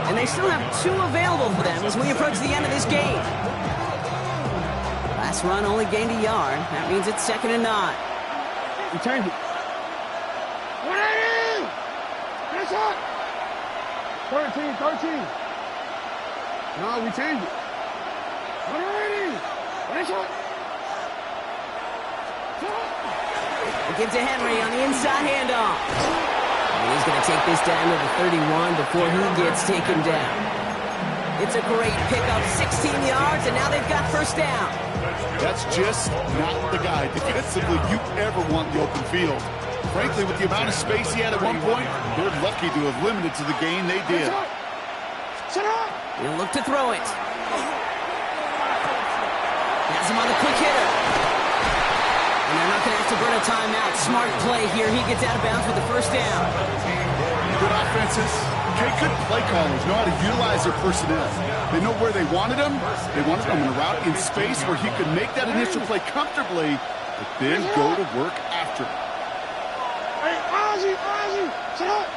And they still have 2 available for them as we approach the end of this game. Last run only gained a yard. That means it's 2nd and 9. Return it. 180! Finish up! 13. No, we changed it. 180! Finish up! We'll give to Henry on the inside handoff. And he's going to take this down to the 31 before he gets taken down. It's a great pickup, 16 yards, and now they've got first down. That's just not the guy defensively you ever want in the open field. Frankly, with the amount of space he had at one point, they're lucky to have limited to the gain they did. He'll look to throw it. Has him on the quick hitter. And they're not going to have to burn a timeout. Smart play here. He gets out of bounds with the first down. Good offenses. Good play callers know how to utilize their personnel. They know where they wanted him. They wanted him in a route in space where he could make that initial play comfortably, but then go to work after it. Hey, Ozzy, sit up.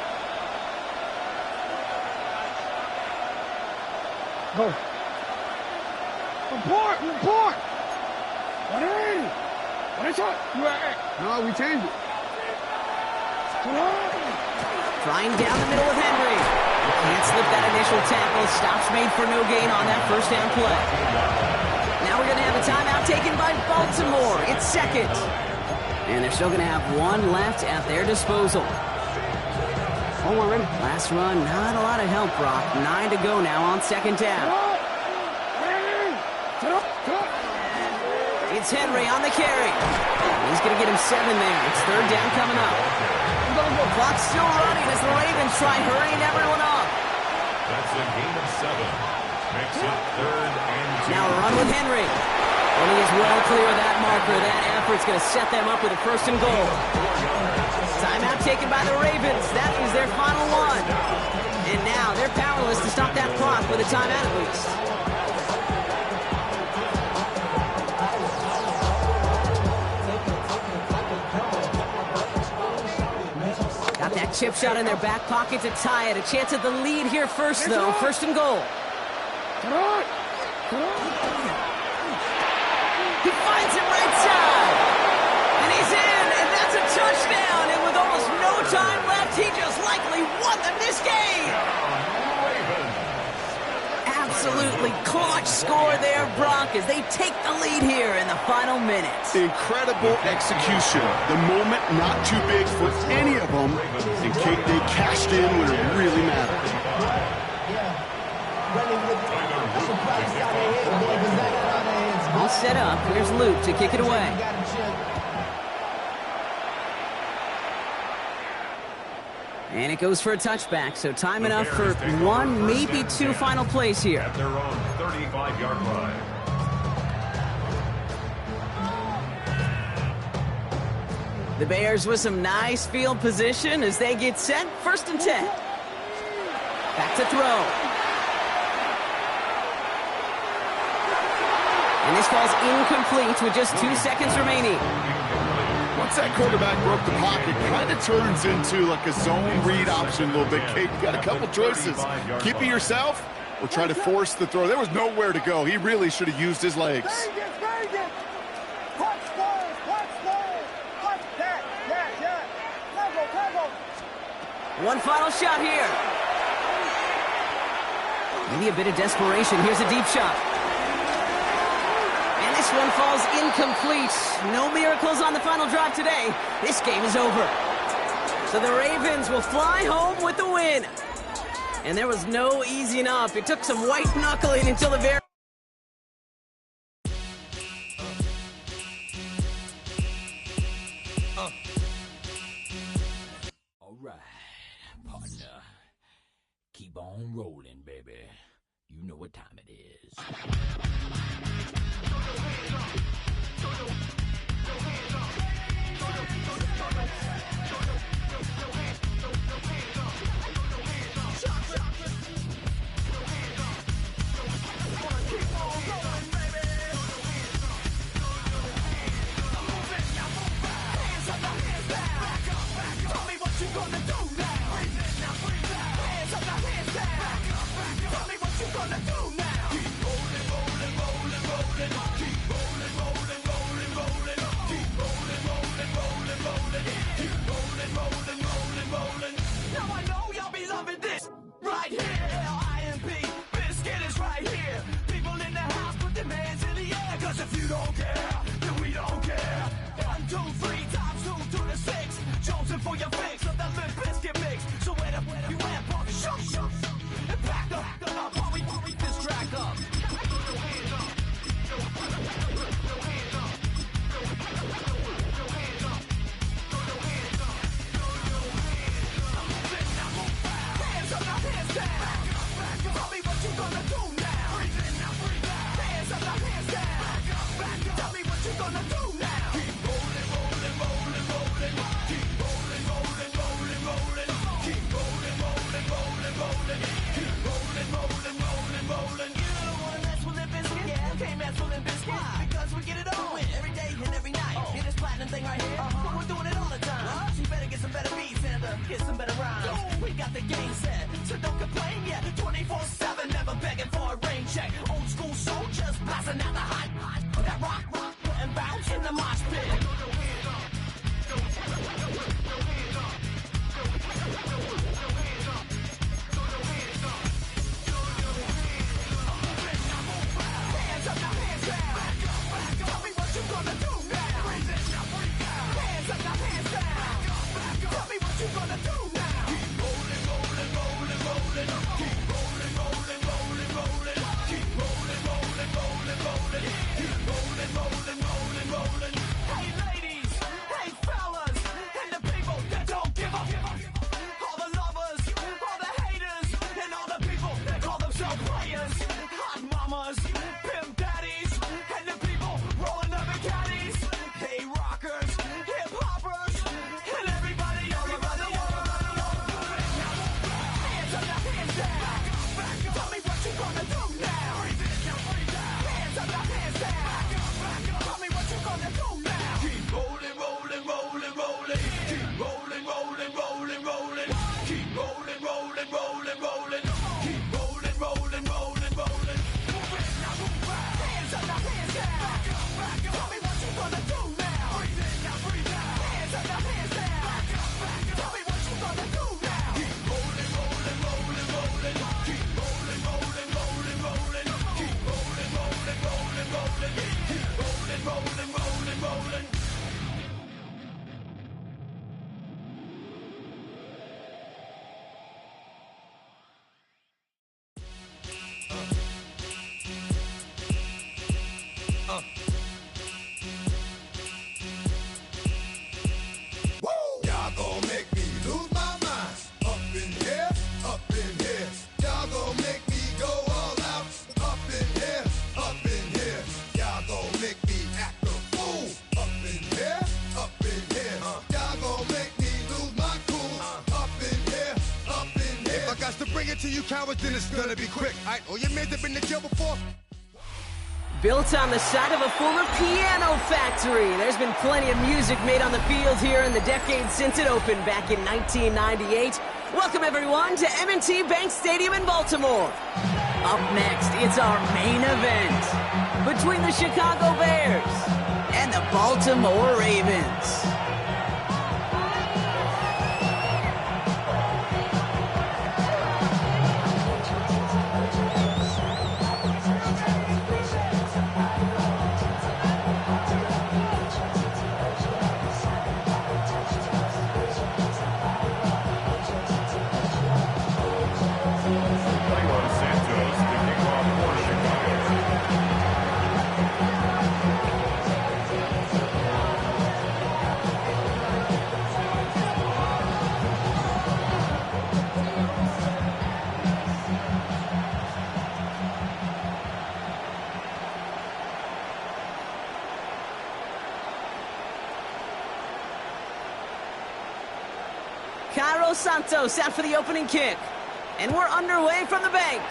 Go. Report. 180. What is it? No, we changed it. Trying down the middle with Henry. Can't slip that initial tackle. Stops made for no gain on that first down play. Now we're going to have a timeout taken by Baltimore. It's second. And they're still going to have one left at their disposal. Last run, not a lot of help, Brock. 9 to go now on second down. It's Henry on the carry. He's going to get him 7 there. It's third down coming up. Clock's still running as the Ravens try hurrying everyone up. That's a gain of 7. Makes it 3rd and 2. Now a run with Henry. And he is well clear of that marker. That effort's going to set them up with a first and goal. Timeout taken by the Ravens. That is their final one. And now they're powerless to stop that clock with a timeout at least. Got that chip shot in their back pocket to tie it. A chance at the lead here first, though. First and goal. He finds him right side. And he's in, and that's a touchdown. And with almost no time left, he just likely won them this game. Absolutely clutch score there, Brock, as they take the lead here in the final minutes. Incredible execution. The moment not too big for any of them. And Kate, they cashed in when it really mattered. All set up. Here's Luke to kick it away. And it goes for a touchback, so time enough for one, maybe two final plays here. At their own 35-yard line. The Bears with some nice field position as they get set. First and 10. Back to throw. And this falls incomplete with just 2 seconds remaining. Once that quarterback broke the pocket, kind of turns into like a zone read option a little bit. Kate, you got a couple choices. Keep it yourself or try to force the throw. There was nowhere to go. He really should have used his legs. One final shot here. Maybe a bit of desperation. Here's a deep shot. And this one falls incomplete. No miracles on the final drive today. This game is over. So the Ravens will fly home with the win. And there was no easing up. It took some white knuckling until the very... All right, partner. Keep on rolling, baby. You know what time it is. For your fix of that Limp Bizkit mix. So where the you at, punk? Shut. And back up, while we this what you gonna do now? Hands up, now hands down. Tell me what you gonna do now. Keep rolling, rolling, rolling, rolling. Keep rolling, rolling, rolling, rolling. Keep rolling, rolling, rolling, rolling. Keep rolling, rolling, rolling, rolling. You don't wanna mess with Limp Bizkit? Yeah, can't mess with Limp Bizkit. Because we get it on every day and every night. Hear this platinum thing right here? But we're doing it all the time. So you better get some better beats and get some better rhymes. We got the game set, so don't complain yet. 24/7, never begging for a rain check. Old school soldiers blasting out the hot. That rock, and bounce in the mosh pit. Hands up, now hands down. Tell me what you gonna do now. Hands up, now hands down. Tell me what you gonna do now. Keep rolling, rolling, rolling, rolling. Keep rolling, rolling, rolling, rolling. Keep rolling, rolling, rolling, rolling. Keep rolling, rolling, rolling, rolling. Hey ladies, hey fellas, and the people that don't give up. All the lovers, all the haters, and all the people that call themselves players. Hot mamas, pimp daddies, and the people rolling up in caddies. Hey rockers, hip hoppers, and everybody all around the world. Hands up, now hands down. Tell me what you gonna do now. Hands up, now hands down. Tell me what you gonna do now. Keep rolling, rolling, rolling, rolling. Keep rolling, rolling, rolling, rolling. Keep rolling, rolling, rolling, rolling. Keep rolling, rolling, rolling, rolling. Hands up, now hands down. Tell me what you gonna do now. Hands up, now hands down. Tell me what you gonna do now. Keep rolling, rolling, rolling, rolling. Keep rolling, rolling, rolling, rolling. Keep rolling, rolling, rolling, rolling. Keep rolling, rolling, rolling, rolling. Y'all gon' make me lose my mind. Up in here, up in here. Y'all gon' make me go all out. Up in here, up in here. Y'all gon' make me act a fool. Up in here, up in here. Y'all gon' make me lose my cool. Up in here, up in here. If I got to bring it to you cowards, then it's gonna be quick. Alright, all your men have been to jail before. Built on the site of a former piano factory, there's been plenty of music made on the field here in the decade since it opened back in 1998. Welcome everyone to M&T Bank Stadium in Baltimore. Up next, it's our main event between the Chicago Bears and the Baltimore Ravens. Taylor Santos, the kickoff for Chicago. Cairo Santos out for the opening kick. And we're underway from the bank.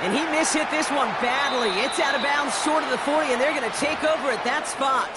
And he mishit this one badly. It's out of bounds short of the 40, and they're going to take over at that spot.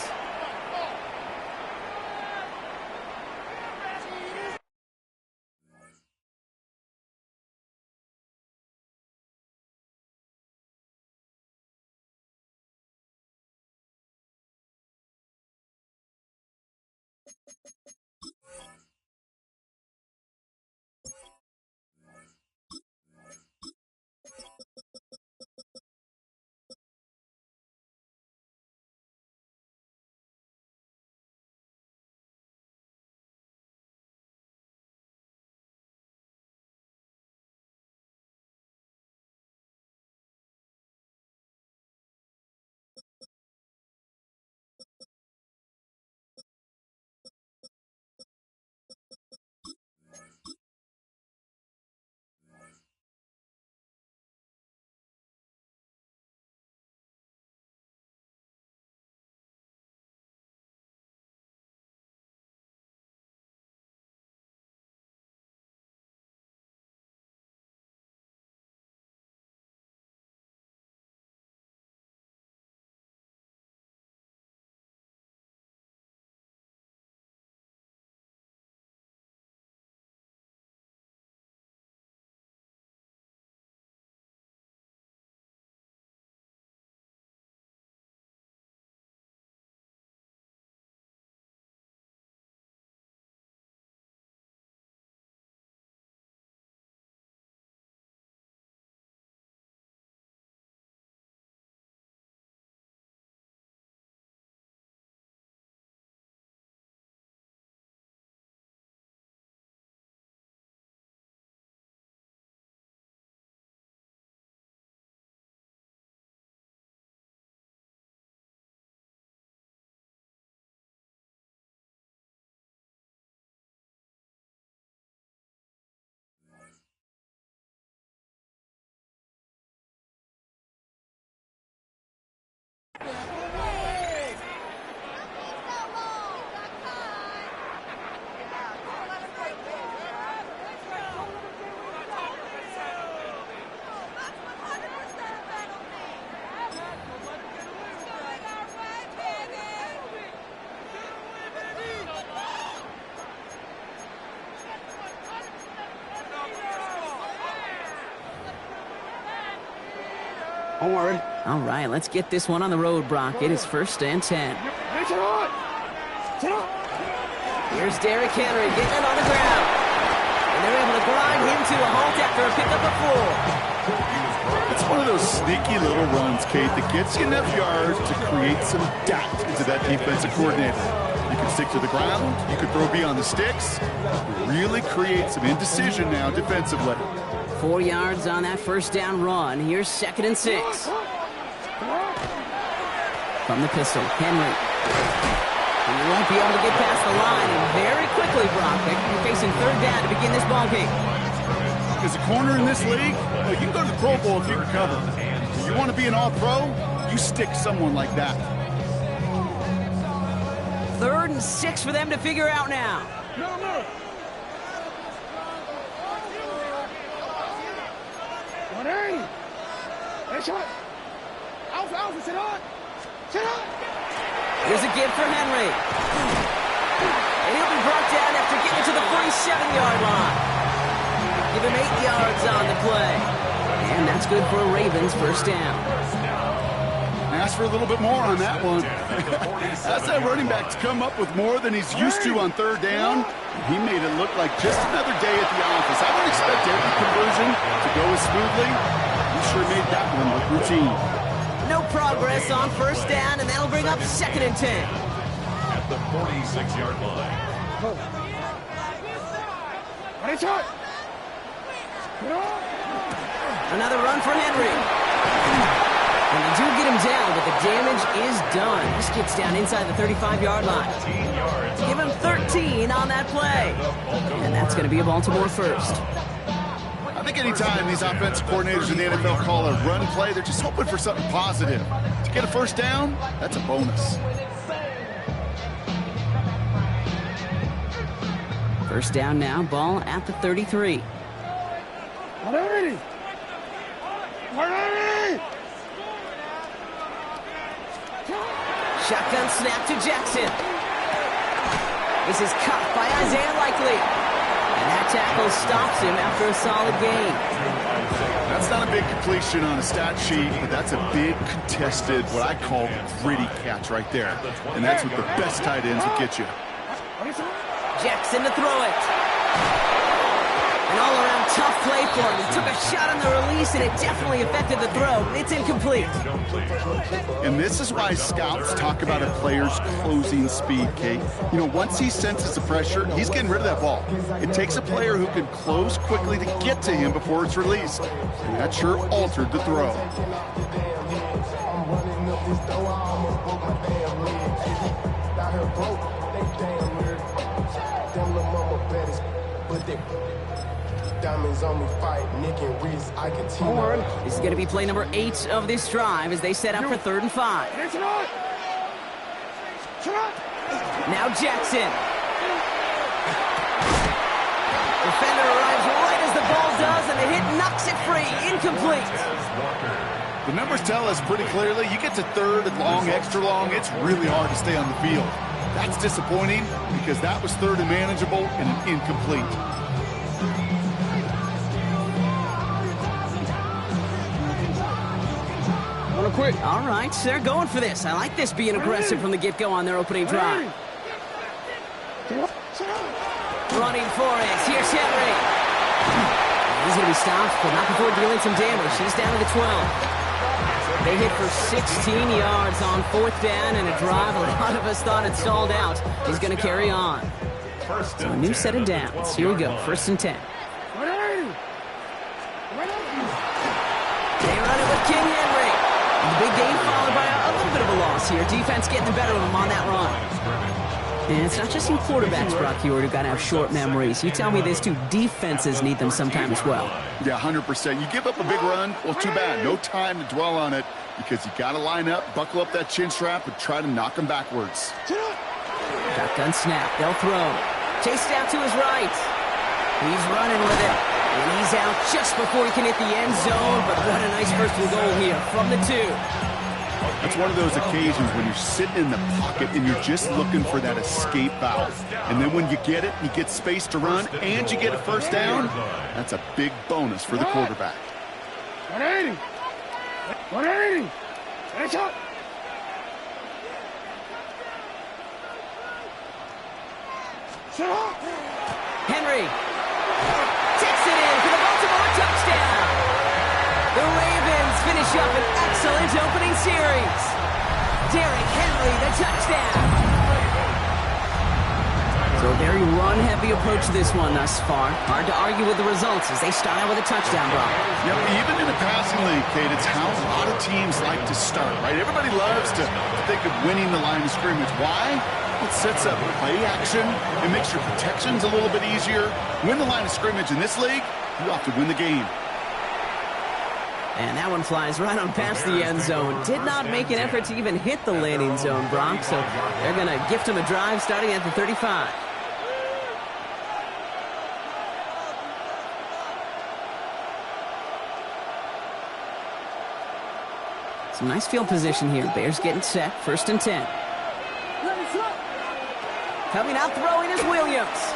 Don't worry. All right, let's get this one on the road, Brock. It is 1st and 10. Here's Derrick Henry getting it on the ground. And they're able to grind him to a halt after a pickup of 4. It's one of those sneaky little runs, Kate, that gets you enough yards to create some doubt into that defensive coordinator. You can stick to the ground. You can throw beyond the sticks. Really create some indecision now defensively. 4 yards on that 1st down run. Here's 2nd and 6. From the pistol, Henry. And he won't be able to get past the line. And very quickly, Brock, they're facing 3rd down to begin this ball game. As a corner in this league, you can go to the Pro Bowl if you can cover. If you want to be an all-pro, you stick someone like that. 3rd and 6 for them to figure out now. Here's a give for Henry. And he'll be brought down after getting to the 47-yard line. Give him 8 yards on the play. And that's good for a Ravens 1st down. Ask for a little bit more on that one. That's that running back to come up with more than he's used to on 3rd down. He made it look like just another day at the office. I would expect every conversion to go as smoothly. He sure made that one look routine. No progress on 1st down, and that'll bring up 2nd and 10. At the 46-yard line. Another run for Henry. And they do get him down, but the damage is done. This gets down inside the 35-yard line. Give him 13 on that play. And that's going to be a Baltimore 1st. I think anytime these offensive coordinators in the NFL call a run play, they're just hoping for something positive. To get a 1st down, that's a bonus. 1st down now, ball at the 33. Shotgun snap to Jackson. This is caught by Isaiah Likely. And that tackle stops him after a solid gain. That's not a big completion on a stat sheet, but that's a big contested, what I call gritty catch right there. And that's what the best tight ends will get you. Jackson to throw it. An all-around tough play for him. He took a shot on the release, and it definitely affected the throw. It's incomplete. And this is why scouts talk about a player's closing speed, Kate. You know, once he senses the pressure, he's getting rid of that ball. It takes a player who can close quickly to get to him before it's released. And that sure altered the throw. Diamonds on me fight, Nick and Reese, I continue. This is going to be play number 8 of this drive as they set up for 3rd and 5. Now Jackson. Defender arrives right as the ball does, and the hit knocks it free. Incomplete. The numbers tell us pretty clearly, you get to 3rd and long, extra long, it's really hard to stay on the field. That's disappointing because that was 3rd and manageable and an incomplete. Quick. All right, they're going for this. I like this being aggressive from the get-go on their opening drive. Running for it. Here's Henry. He's going to be stopped, but not before dealing some damage. He's down to the 12. They hit for 16 yards on 4th down and a drive. A lot of us thought it stalled out. He's going to carry on. So a new set of downs. Here we go, 1st and 10. They run it with King Henry. The big game followed by a little bit of a loss here. Defense getting the better of him on that run. And it's not just you quarterbacks, Brock Huard, who got to have short memories. You tell me this too, defenses need them sometime as well. Yeah, 100%. You give up a big run, well, too bad. No time to dwell on it because you got to line up, buckle up that chin strap, and try to knock them backwards. Shotgun snap. They'll throw. Chased out to his right. He's running with it. And he's out just before he can hit the end zone. But what a nice first and goal here from the 2. That's one of those occasions when you're sitting in the pocket and you're just looking for that escape valve. And then when you get it, you get space to run, and you get a first down, that's a big bonus for the quarterback. 180. 180. That's up. Henry takes it in for the Baltimore touchdown. The Ravens finish up an excellent opening series. Derrick Henry, the touchdown. So a very run-heavy approach to this one thus far. Hard to argue with the results as they start out with a touchdown block. Yep, even in the passing league, Kate, it's how a lot of teams like to start, right? Everybody loves to think of winning the line of scrimmage. Why? It sets up play action. It makes your protections a little bit easier. Win the line of scrimmage in this league, you have to win the game. And that one flies right on past the end zone. Did not make an effort to even hit the landing zone, Brock. So they're going to gift him a drive starting at the 35. Some nice field position here. Bears getting set. 1st and 10. Coming out throwing is Williams.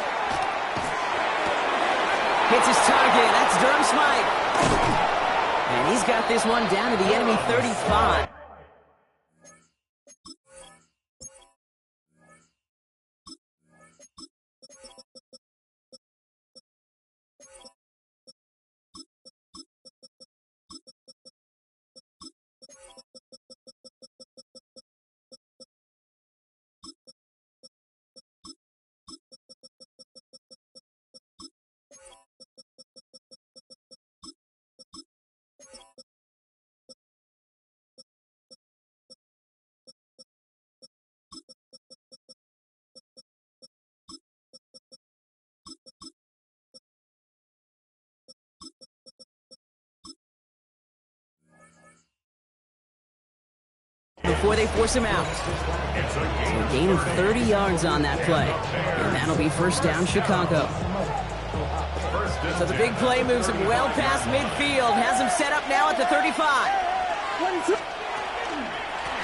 Hits his target. That's Durham Smythe. And he's got this one down to the enemy 35. Before they force him out. So a gain of 30 yards on that play. And that'll be 1st down Chicago. So the big play moves him well past midfield. Has him set up now at the 35.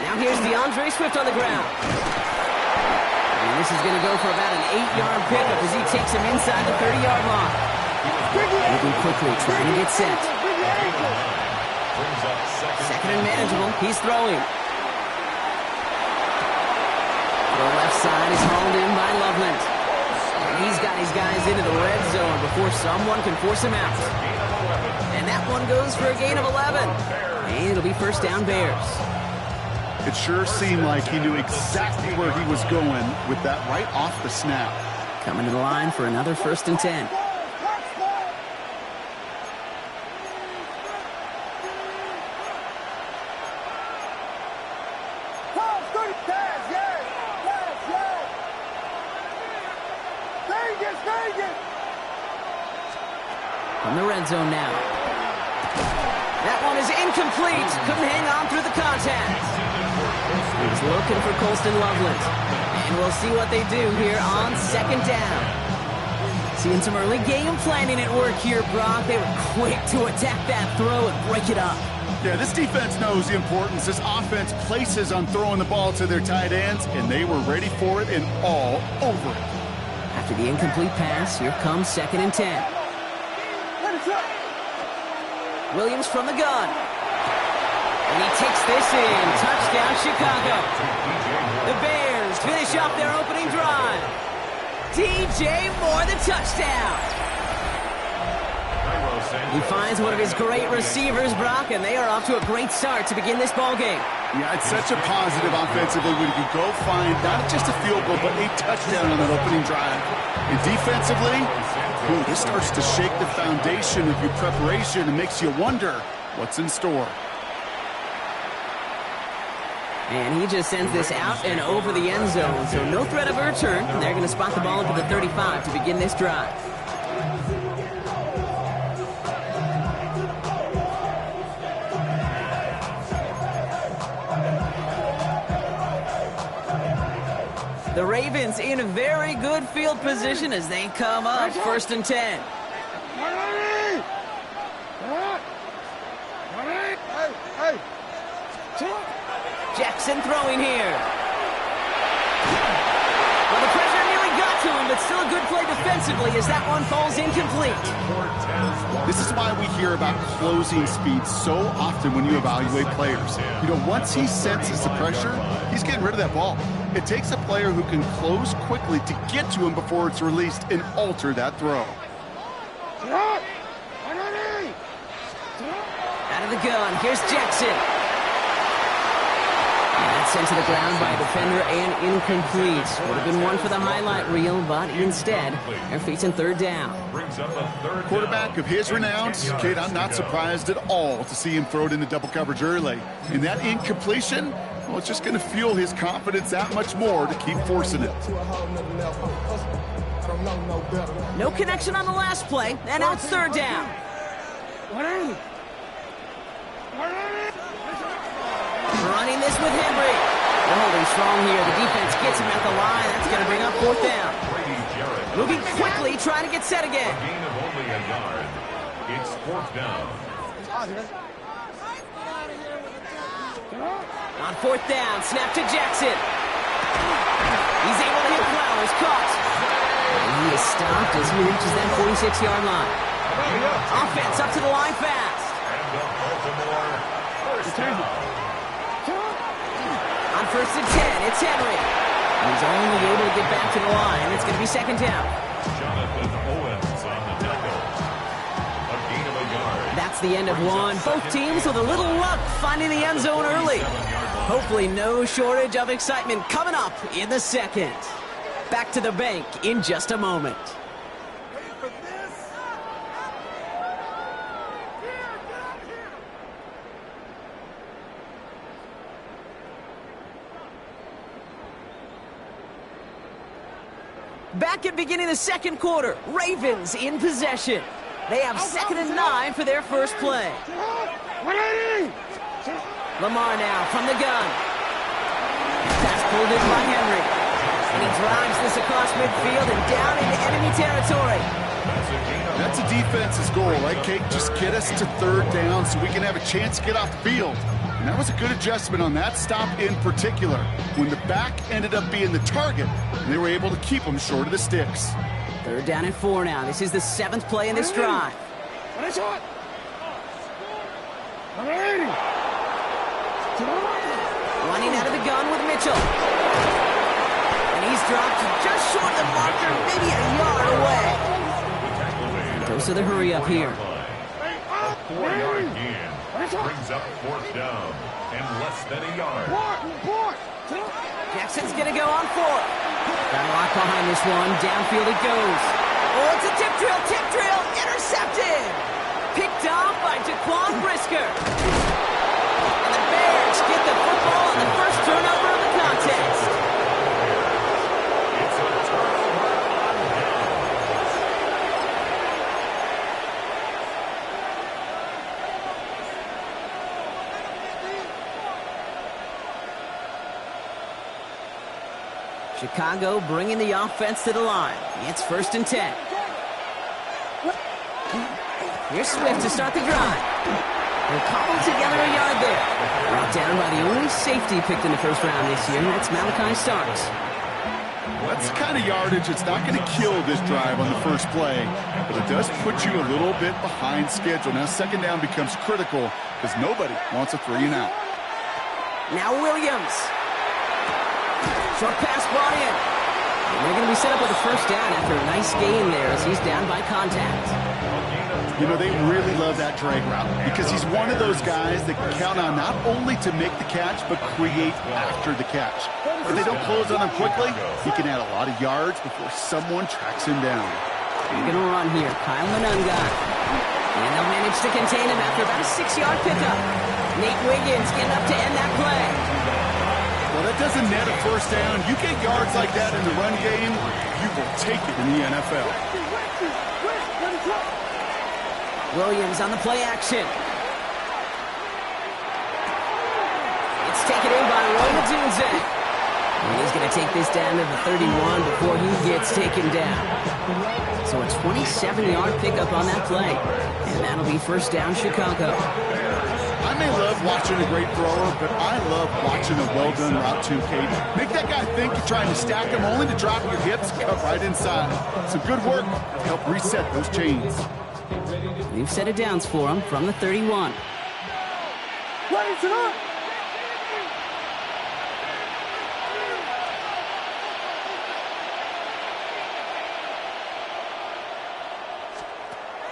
Now here's DeAndre Swift on the ground. And this is going to go for about an 8-yard pickup as he takes him inside the 30-yard line. Moving quickly, trying to get set. 2nd and manageable. He's throwing. The left side is hauled in by Loveland. And he's got his guys into the red zone before someone can force him out. And that one goes for a gain of 11. And it'll be 1st down Bears. It sure seemed like he knew exactly where he was going with that right off the snap. Coming to the line for another 1st and 10. From the red zone now. That one is incomplete. Couldn't hang on through the contact. He's looking for Colston Loveland. And we'll see what they do here on 2nd down. Seeing some early game planning at work here, Brock. They were quick to attack that throw and break it up. Yeah, this defense knows the importance this offense places on throwing the ball to their tight ends, and they were ready for it and all over it. After the incomplete pass, here comes 2nd and 10. Williams from the gun. And he takes this in. Touchdown, Chicago. The Bears finish off their opening drive. DJ Moore, the touchdown. He finds one of his great receivers, Brock, and they are off to a great start to begin this ball game. Yeah, it's such a positive offensively when you go find not just a field goal, but a touchdown on that opening drive. And defensively, this starts to shake the foundation of your preparation and makes you wonder what's in store. And he just sends this out and over the end zone, so no threat of a return. They're going to spot the ball into the 35 to begin this drive. The Ravens in a very good field position as they come up, 1st and 10. Jackson throwing here. Well, the pressure nearly got to him, but still a good play defensively as that one falls incomplete. This is why we hear about closing speed so often when you evaluate players. You know, once he senses the pressure, he's getting rid of that ball. It takes a player who can close quickly to get to him before it's released and alter that throw. Out of the gun, here's Jackson. That's sent to the ground by a defender and incomplete. Would have been one for the highlight reel, but instead, they're facing 3rd down. Quarterback of his renown, kid, I'm not surprised at all to see him throw it into double coverage early. And that incompletion, well, it's just going to fuel his confidence that much more to keep forcing it. No connection on the last play, and now it's 3rd down. Running this with Henry. They're holding strong here. The defense gets him at the line. That's going to bring up 4th down. Moving quickly, trying to get set again. A gain of only a yard. It's 4th down. On 4th down, snap to Jackson. He's able to hit Flowers, caught. And he is stopped as he reaches that 46-yard line. Offense up to the line fast. And the Baltimore first down. On 1st and 10, it's Henry. He's only able to get back to the line. It's going to be 2nd down. Jonathan Owens on the tackle. A gain of a yard. That's the end of one. Both teams with a little luck finding the end zone early. Hopefully no shortage of excitement coming up in the 2nd. Back to the bank in just a moment. Back at beginning the 2nd quarter, Ravens in possession. They have 2nd and 9 for their first play. Lamar now from the gun. Pass pulled in by Henry. And he drives this across midfield and down into enemy territory. That's a defense's goal, right, Kate? Just get us to 3rd down so we can have a chance to get off the field. And that was a good adjustment on that stop in particular, when the back ended up being the target, and they were able to keep him short of the sticks. 3rd down and 4 now. This is the 7th play in this drive. Running out of the gun with Mitchell. And he's dropped just short of the marker, maybe a yard away. Goes to the hurry up here. A 4-yard gain. Brings up 4th down and less than a yard. Jackson's going to go on 4th. Got a lock behind this one. Downfield it goes. Oh, it's a tip drill, intercepted. Picked off by Jaquan Brisker. And the Bears get the football on the first turnover of the contest. It's a turnover on downs. Chicago bringing the offense to the line. It's 1st and 10. Here's Swift to start the drive. They'll cobble together a yard there. Brought down by the only safety picked in the 1st round this year, and that's Malachi Starks. Well, that's the kind of yardage that's not going to kill this drive on the first play, but it does put you a little bit behind schedule. Now 2nd down becomes critical because nobody wants a 3 and out. Now Williams. Short pass brought in. And they're going to be set up with a 1st down after a nice gain there as he's down by contact. You know, they really love that drag route because he's one of those guys that can count on not only to make the catch, but create after the catch. If they don't close on him quickly, he can add a lot of yards before someone tracks him down. He's going to run here. Kyle Monunga. And they'll manage to contain him after about a 6-yard pickup. Nate Wiggins getting up to end that play. Well, that doesn't net a first down. You get yards like that in the run game, you will take it in the NFL. Williams on the play action. It's taken in by Roy Odunze. And he's going to take this down to the 31 before he gets taken down. So a 27-yard pickup on that play. And that'll be first down, Chicago. I may love watching a great thrower, but I love watching a well-done route too, Kate. Make that guy think you're trying to stack him only to drop your hips, cut right inside. Some good work to help reset those chains. We've set of downs for him from the 31. Raise it up!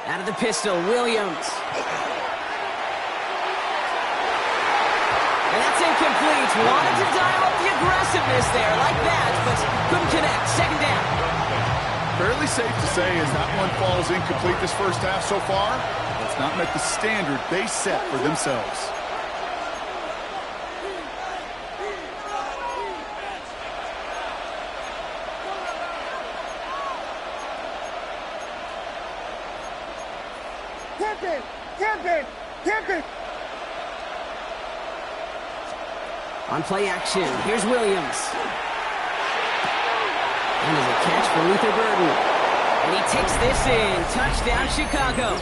Out of the pistol, Williams. And that's incomplete. Wanted to dial up the aggressiveness there like that, but couldn't connect. Second down. Fairly safe to say as that one falls incomplete this first half so far, it's not met the standard they set for themselves. On play action, here's Williams. And there's a catch for Luther Burden. And he takes this in. Touchdown, Chicago.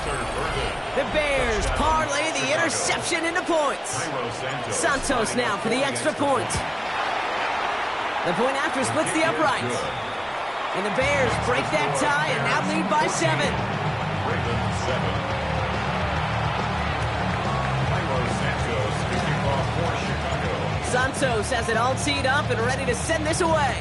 The Bears parlay the interception into points. Santos now for the extra point. The point after splits the upright. And the Bears break that tie and now lead by 7. Ravens 7. Santos has it all teed up and ready to send this away.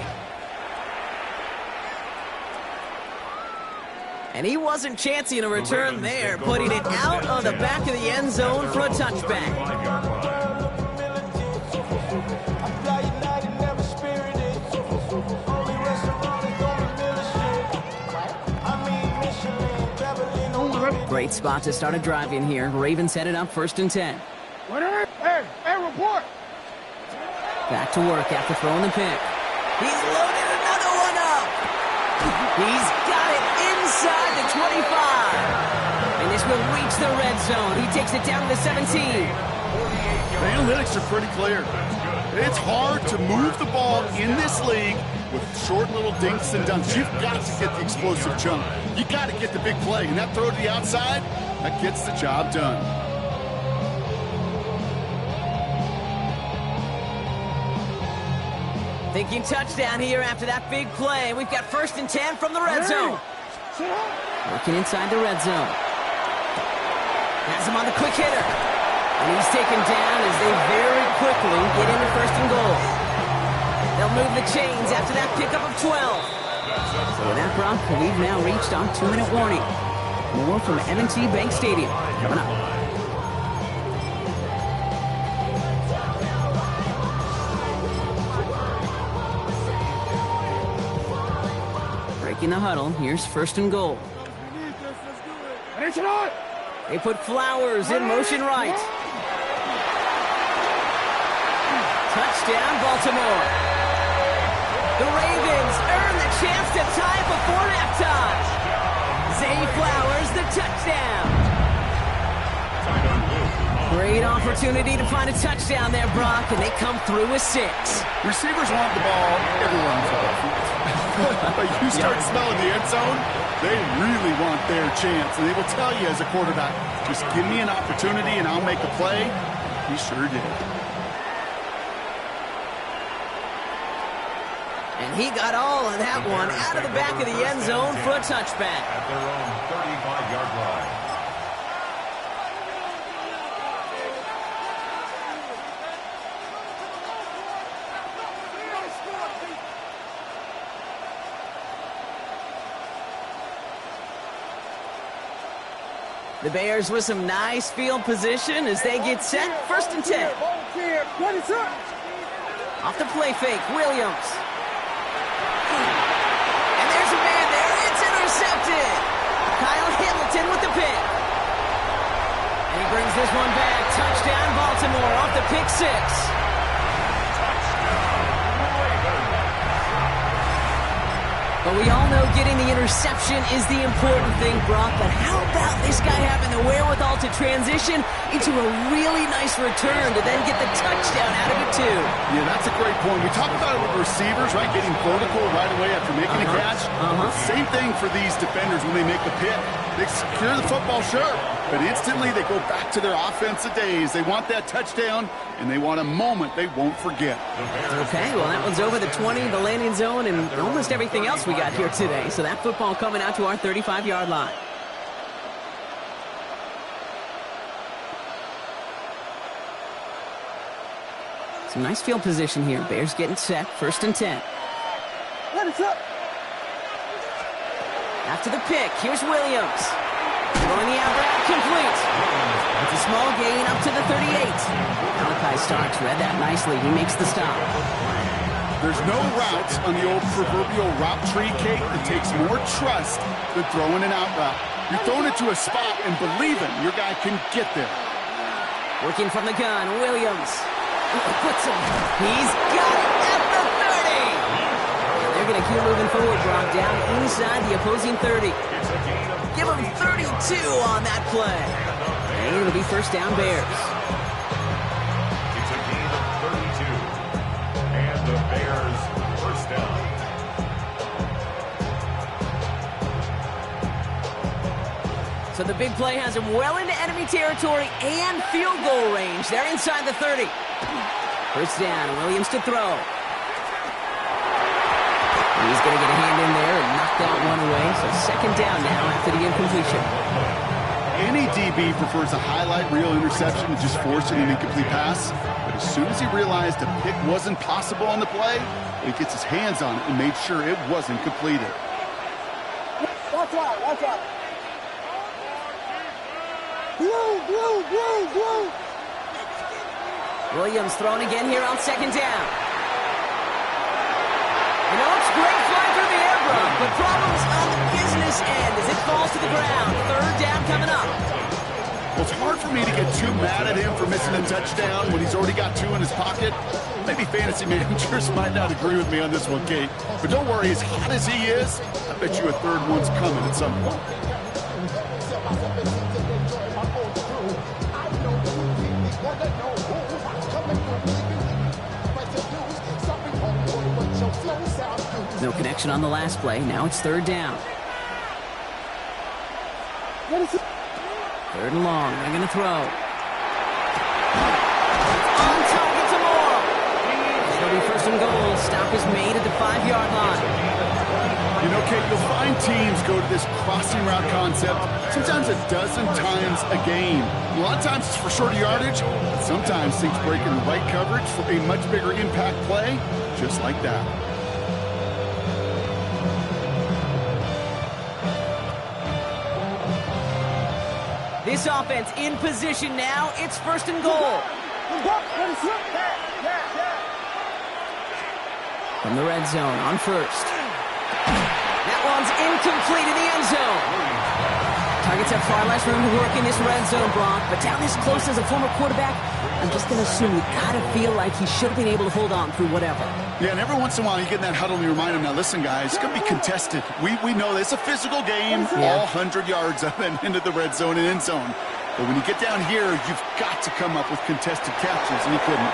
And he wasn't chancing a return there, putting it out on the back of the end zone for a touchback. Great spot to start a drive in here. Ravens headed up 1st and 10. Hey, report! Back to work after throwing the pick. He's loaded another one up. He's got it inside the 25. And this will reach the red zone. He takes it down to the 17. The analytics are pretty clear. It's hard to move the ball in this league with short little dinks and dunks. You've got to get the explosive chunk. You got to get the big play. And that throw to the outside, that gets the job done. Thinking touchdown here after that big play. We've got 1st and 10 from the red zone. Working inside the red zone. Has him on the quick hitter. And he's taken down as they very quickly get into 1st and goal. They'll move the chains after that pickup of 12. So with that, Brock, we've now reached our 2-minute warning. More from M&T Bank Stadium coming up. In the huddle, here's 1st and goal. They put Flowers in motion right. Touchdown, Baltimore. The Ravens earn the chance to tie before halftime. Zay Flowers, the touchdown. Great opportunity to find a touchdown there, Brock, and they come through with 6. Receivers want the ball everywhere on the football field. But you start smelling the end zone, they really want their chance. And they will tell you as a quarterback, just give me an opportunity and I'll make a play. He sure did. And he got all of that one out of the back of the end zone for a touchback. At their own 35-yard line. The Bears with some nice field position as they get set. 1st and 10. Off the play fake, Williams. And there's a man there. It's intercepted. Kyle Hamilton with the pick. And he brings this one back. Touchdown, Baltimore off the pick 6. Well, we all know getting the interception is the important thing, Brock, but how about this guy having the wherewithal to transition into a really nice return to then get the touchdown out of it, too? Yeah, that's a great point. We talk about it with receivers, right, getting vertical right away after making a catch. Same thing for these defenders when they make the pick. They secure the football, sure, but instantly they go back to their offensive days. They want that touchdown, and they want a moment they won't forget. Okay, well, that one's over the 20, the landing zone, and almost everything else we got here today. So that football coming out to our 35-yard line. Some nice field position here. Bears getting set. 1st and 10. After the pick, here's Williams. Throwing the out route complete. It's a small gain up to the 38. Malachi Starks read that nicely. He makes the stop. There's no routes on the old proverbial route tree, Kate, that takes more trust than throwing an out route. You're throwing it to a spot and believing your guy can get there. Working from the gun, Williams. Puts him. He's got it at the 30. And they're going to keep moving forward, Brock, down inside the opposing 30. Give him 32 on that play. And it'll be 1st down, Bears. It's a gain of 32. And the Bears 1st down. So the big play has him well into enemy territory and field goal range. They're inside the 30. 1st down, Williams to throw. He's going to get a hand in there and knock that one away. So 2nd down now after the incompletion. Any DB prefers a highlight reel interception to just forcing an incomplete pass. But as soon as he realized a pick wasn't possible on the play, he gets his hands on it and made sure it wasn't completed. Watch out. Blue. Williams throwing again here on 2nd down. You know, it's great flying through the air, Brock, but problems on the business end as it falls to the ground. 3rd down coming up. Well, it's hard for me to get too mad at him for missing a touchdown when he's already got 2 in his pocket. Maybe fantasy managers might not agree with me on this one, Kate. But don't worry, as hot as he is, I bet you a 3rd one's coming at some point. No connection on the last play. Now it's 3rd down. 3rd and long. They're going to throw. On target to Moore. It'll be 1st and goal. Stop is made at the 5-yard line. You know, Kate, you'll find teams go to this crossing route concept sometimes a dozen times a game. A lot of times it's for shorter yardage, but sometimes things break in the right coverage for a much bigger impact play, just like that. This offense in position now. It's 1st and goal. From the red zone on 1st. That one's incomplete in the end zone. Targets have far less room to work in this red zone, Brock, but down this close as a former quarterback, I'm just going to assume you got to feel like he should have been able to hold on through whatever. Yeah, and every once in a while you get in that huddle and you remind him, now listen, guys, it's going to be contested. We know this. It's a physical game, all 100 yards up and into the red zone and end zone. But when you get down here, you've got to come up with contested catches, and he couldn't.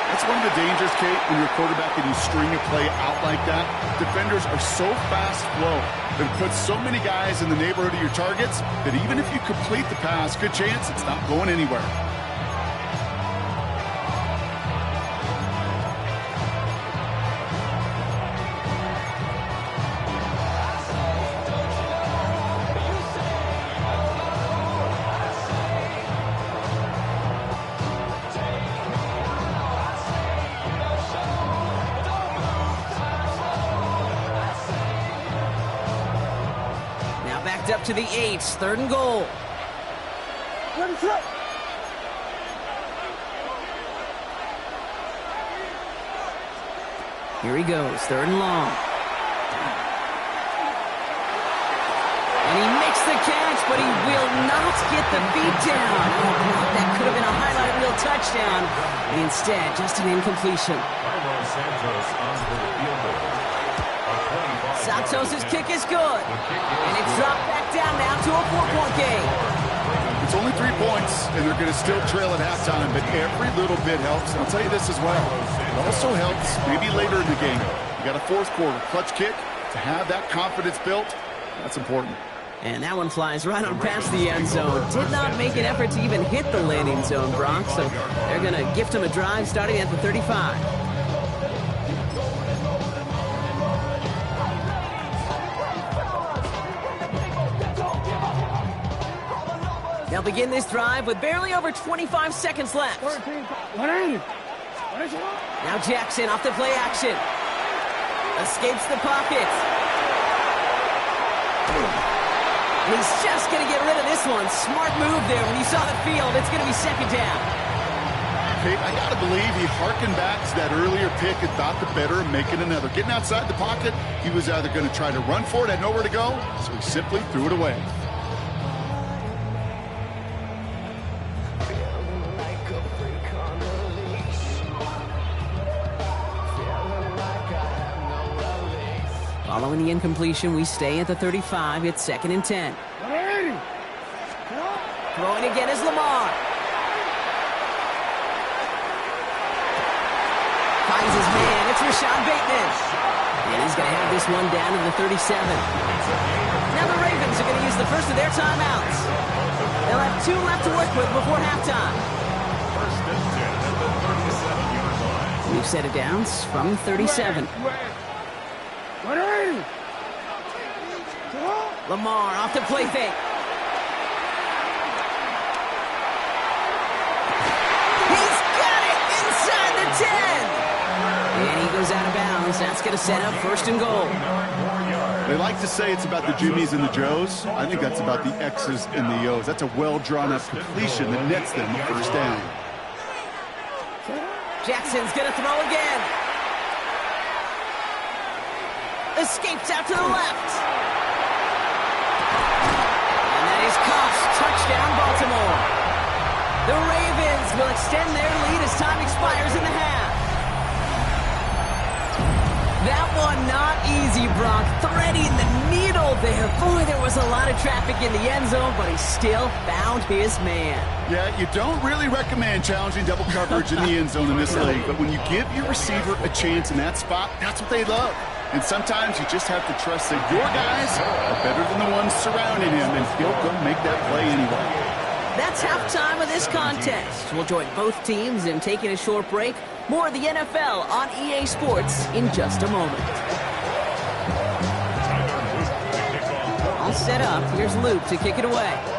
That's one of the dangers, Kate, when you're a quarterback and you string a play out like that. Defenders are so fast flow that it puts so many guys in the neighborhood of your targets that even if you complete the pass, good chance it's not going anywhere. Up to the 8, 3rd and goal. Here he goes, 3rd and long. And he makes the catch, but he will not get the beat down. Oh, that could have been a highlight reel downfield touchdown. Instead, just an incompletion. Carlos Santos onto the field goal. Santos' kick is good. And it's dropped back down now to a 4-point game. It's only 3 points, and they're going to still trail at halftime, but every little bit helps. And I'll tell you this as well. It also helps maybe later in the game. You got a fourth quarter clutch kick. To have that confidence built, that's important. And that one flies right on past the end zone. Did not make an effort to even hit the landing zone, Brock. So they're going to gift him a drive starting at the 35. They'll begin this drive with barely over 25 seconds left. Now Jackson off the play action. Escapes the pocket. And he's just going to get rid of this one. Smart move there. When you saw the field, it's going to be second down. Hey, I got to believe he harkened back to that earlier pick and thought the better of making another. Getting outside the pocket, he was either going to try to run for it, had nowhere to go, so he simply threw it away. Following the incompletion, we stay at the 35. It's 2nd and 10. Throwing again is Lamar. Finds his man. It's Rashad Bateman. And he's going to have this one down to the 37. Now the Ravens are going to use the first of their timeouts. They'll have 2 left to work with before halftime. We've set it down from 37. Lamar off the play fake. He's got it inside the 10. And he goes out of bounds. That's going to set up 1st and goal. They like to say it's about the Jimmies and the Joes. I think that's about the X's and the O's. That's a well-drawn-up completion that nets them the 1st down. Jackson's going to throw again. Escapes out to the left. And that is Koss. Touchdown, Baltimore. The Ravens will extend their lead as time expires in the half. That one not easy, Brock. Threading the needle there. Boy, there was a lot of traffic in the end zone, but he still found his man. Yeah, you don't really recommend challenging double coverage in the end zone in this league, but when you give your receiver a chance in that spot, that's what they love. And sometimes you just have to trust that your guys are better than the ones surrounding him, and he'll go make that play anyway. That's halftime of this contest. We'll join both teams in taking a short break. More of the NFL on EA Sports in just a moment. All set up. Here's Luke to kick it away.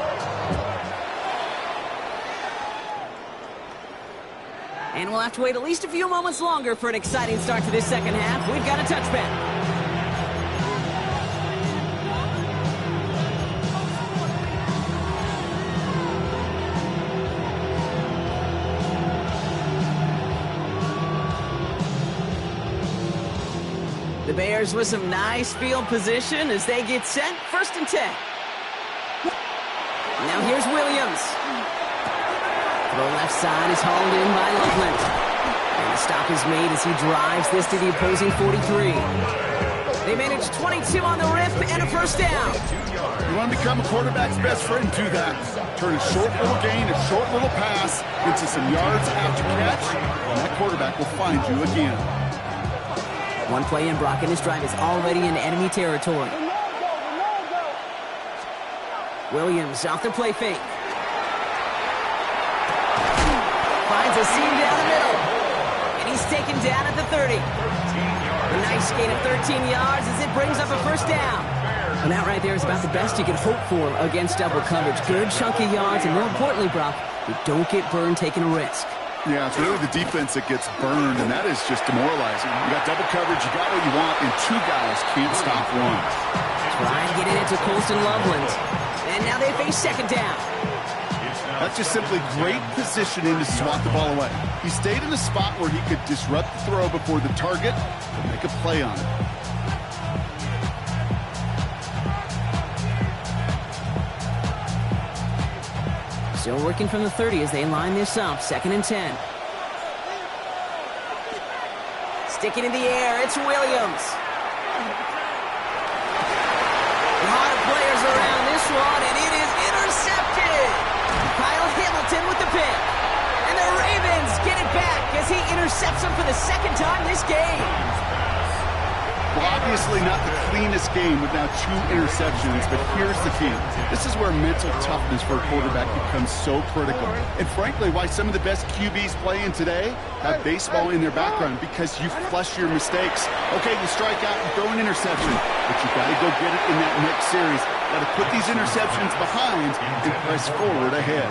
And we'll have to wait at least a few moments longer for an exciting start to this second half. We've got a touchback. The Bears with some nice field position as they get set. 1st and 10. Now here's Williams. Throw left side is hauled in by Loveland. And the stop is made as he drives this to the opposing 43. They manage 22 on the rip and a 1st down. You want to become a quarterback's best friend, do that. Turn a short little gain, a short little pass into some yards after catch, and that quarterback will find you again. One play in, Brock, and this drive is already in enemy territory. Williams off the play fake. Finds a seam down the middle. And he's taken down at the 30. A nice gain of 13 yards as it brings up a 1st down. And that right there is about the best you can hope for against double coverage. Good chunky yards, and more importantly, Brock, you don't get burned taking a risk. Yeah, it's really the defense that gets burned, and that is just demoralizing. You got double coverage, you got what you want, and 2 guys can't stop one. Trying to get it into Colston Loveland. And now they face 2nd down. That's just simply great positioning to swat the ball away. He stayed in a spot where he could disrupt the throw before the target and make a play on it. Still working from the 30 as they line this up. 2nd and 10. Stick it in the air. It's Williams. A lot of players around this one, and it is intercepted. Kyle Hamilton with the pick. And the Ravens get it back as he intercepts them for the 2nd time this game. Well, obviously not the cleanest game with now 2 interceptions, but here's the key. This is where mental toughness for a quarterback becomes so critical. And frankly, why some of the best QBs playing today have baseball in their background, because you flush your mistakes. Okay, you strike out and throw an interception, but you got to go get it in that next series. Got to put these interceptions behind and press forward ahead.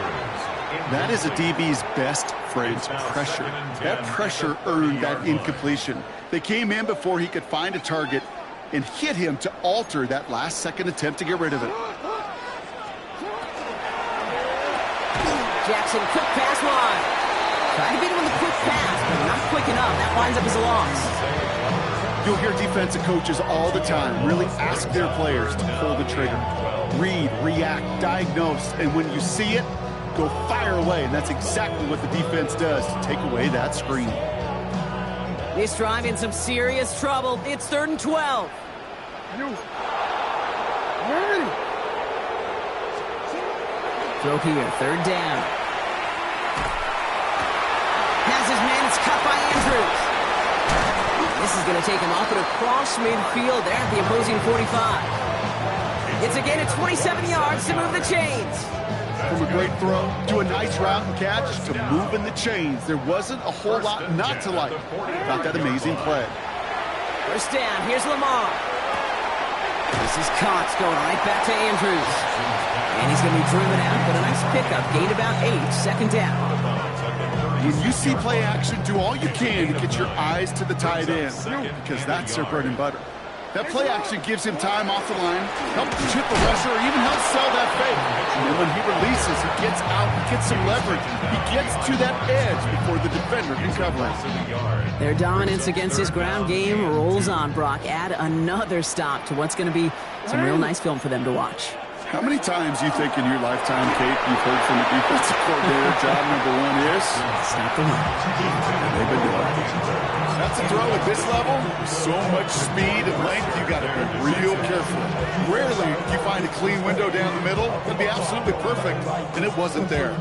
That is a DB's best friend, pressure. That pressure earned that incompletion. They came in before he could find a target and hit him to alter that last-second attempt to get rid of it. Jackson, quick pass line. Trying to beat him with a quick pass, but not quick enough. That winds up as a loss. You'll hear defensive coaches all the time really ask their players to pull the trigger. Read, react, diagnose, and when you see it, go fire away. And that's exactly what the defense does to take away that screen. This drive in some serious trouble. It's 3rd and 12. Throw here, 3rd down. Has his man, it's cut by Andrews. This is going to take him off and across midfield there at the opposing 45. It's again at 27 yards to move the chains. From a great throw to a nice route and catch to moving the chains. There wasn't a whole lot not to like about that amazing play. 1st down, here's Lamar. This is Cox going right back to Andrews. And he's going to be driven out, but a nice pickup. Gained about 8, 2nd down. When you see play action, do all you can to get your eyes to the tight end, because that's their bread and butter. That play action gives him time off the line, helps chip a rusher, or even helps sell that fake. And then when he releases, he gets out, he gets some leverage. He gets to that edge before the defender can cover him. Their dominance against his ground game rolls on, Brock. Add another stop to what's going to be some real nice film for them to watch. How many times you think in your lifetime, Kate, you've heard from the defensive coordinator, job number 1 is? Stop the run. They've been doing it. That's a throw at this level. So much speed and length, you got to be real careful. Rarely do you find a clean window down the middle. It'd be absolutely perfect, and it wasn't there.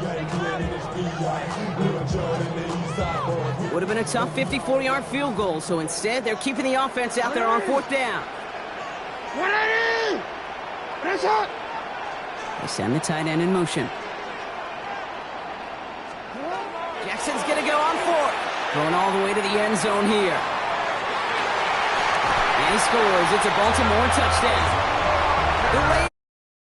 Would have been a tough 54-yard field goal, so instead they're keeping the offense out there on 4th down. They send the tight end in motion. Jackson's going to go on 4th. Going all the way to the end zone here. And he scores. It's a Baltimore touchdown. The Ravens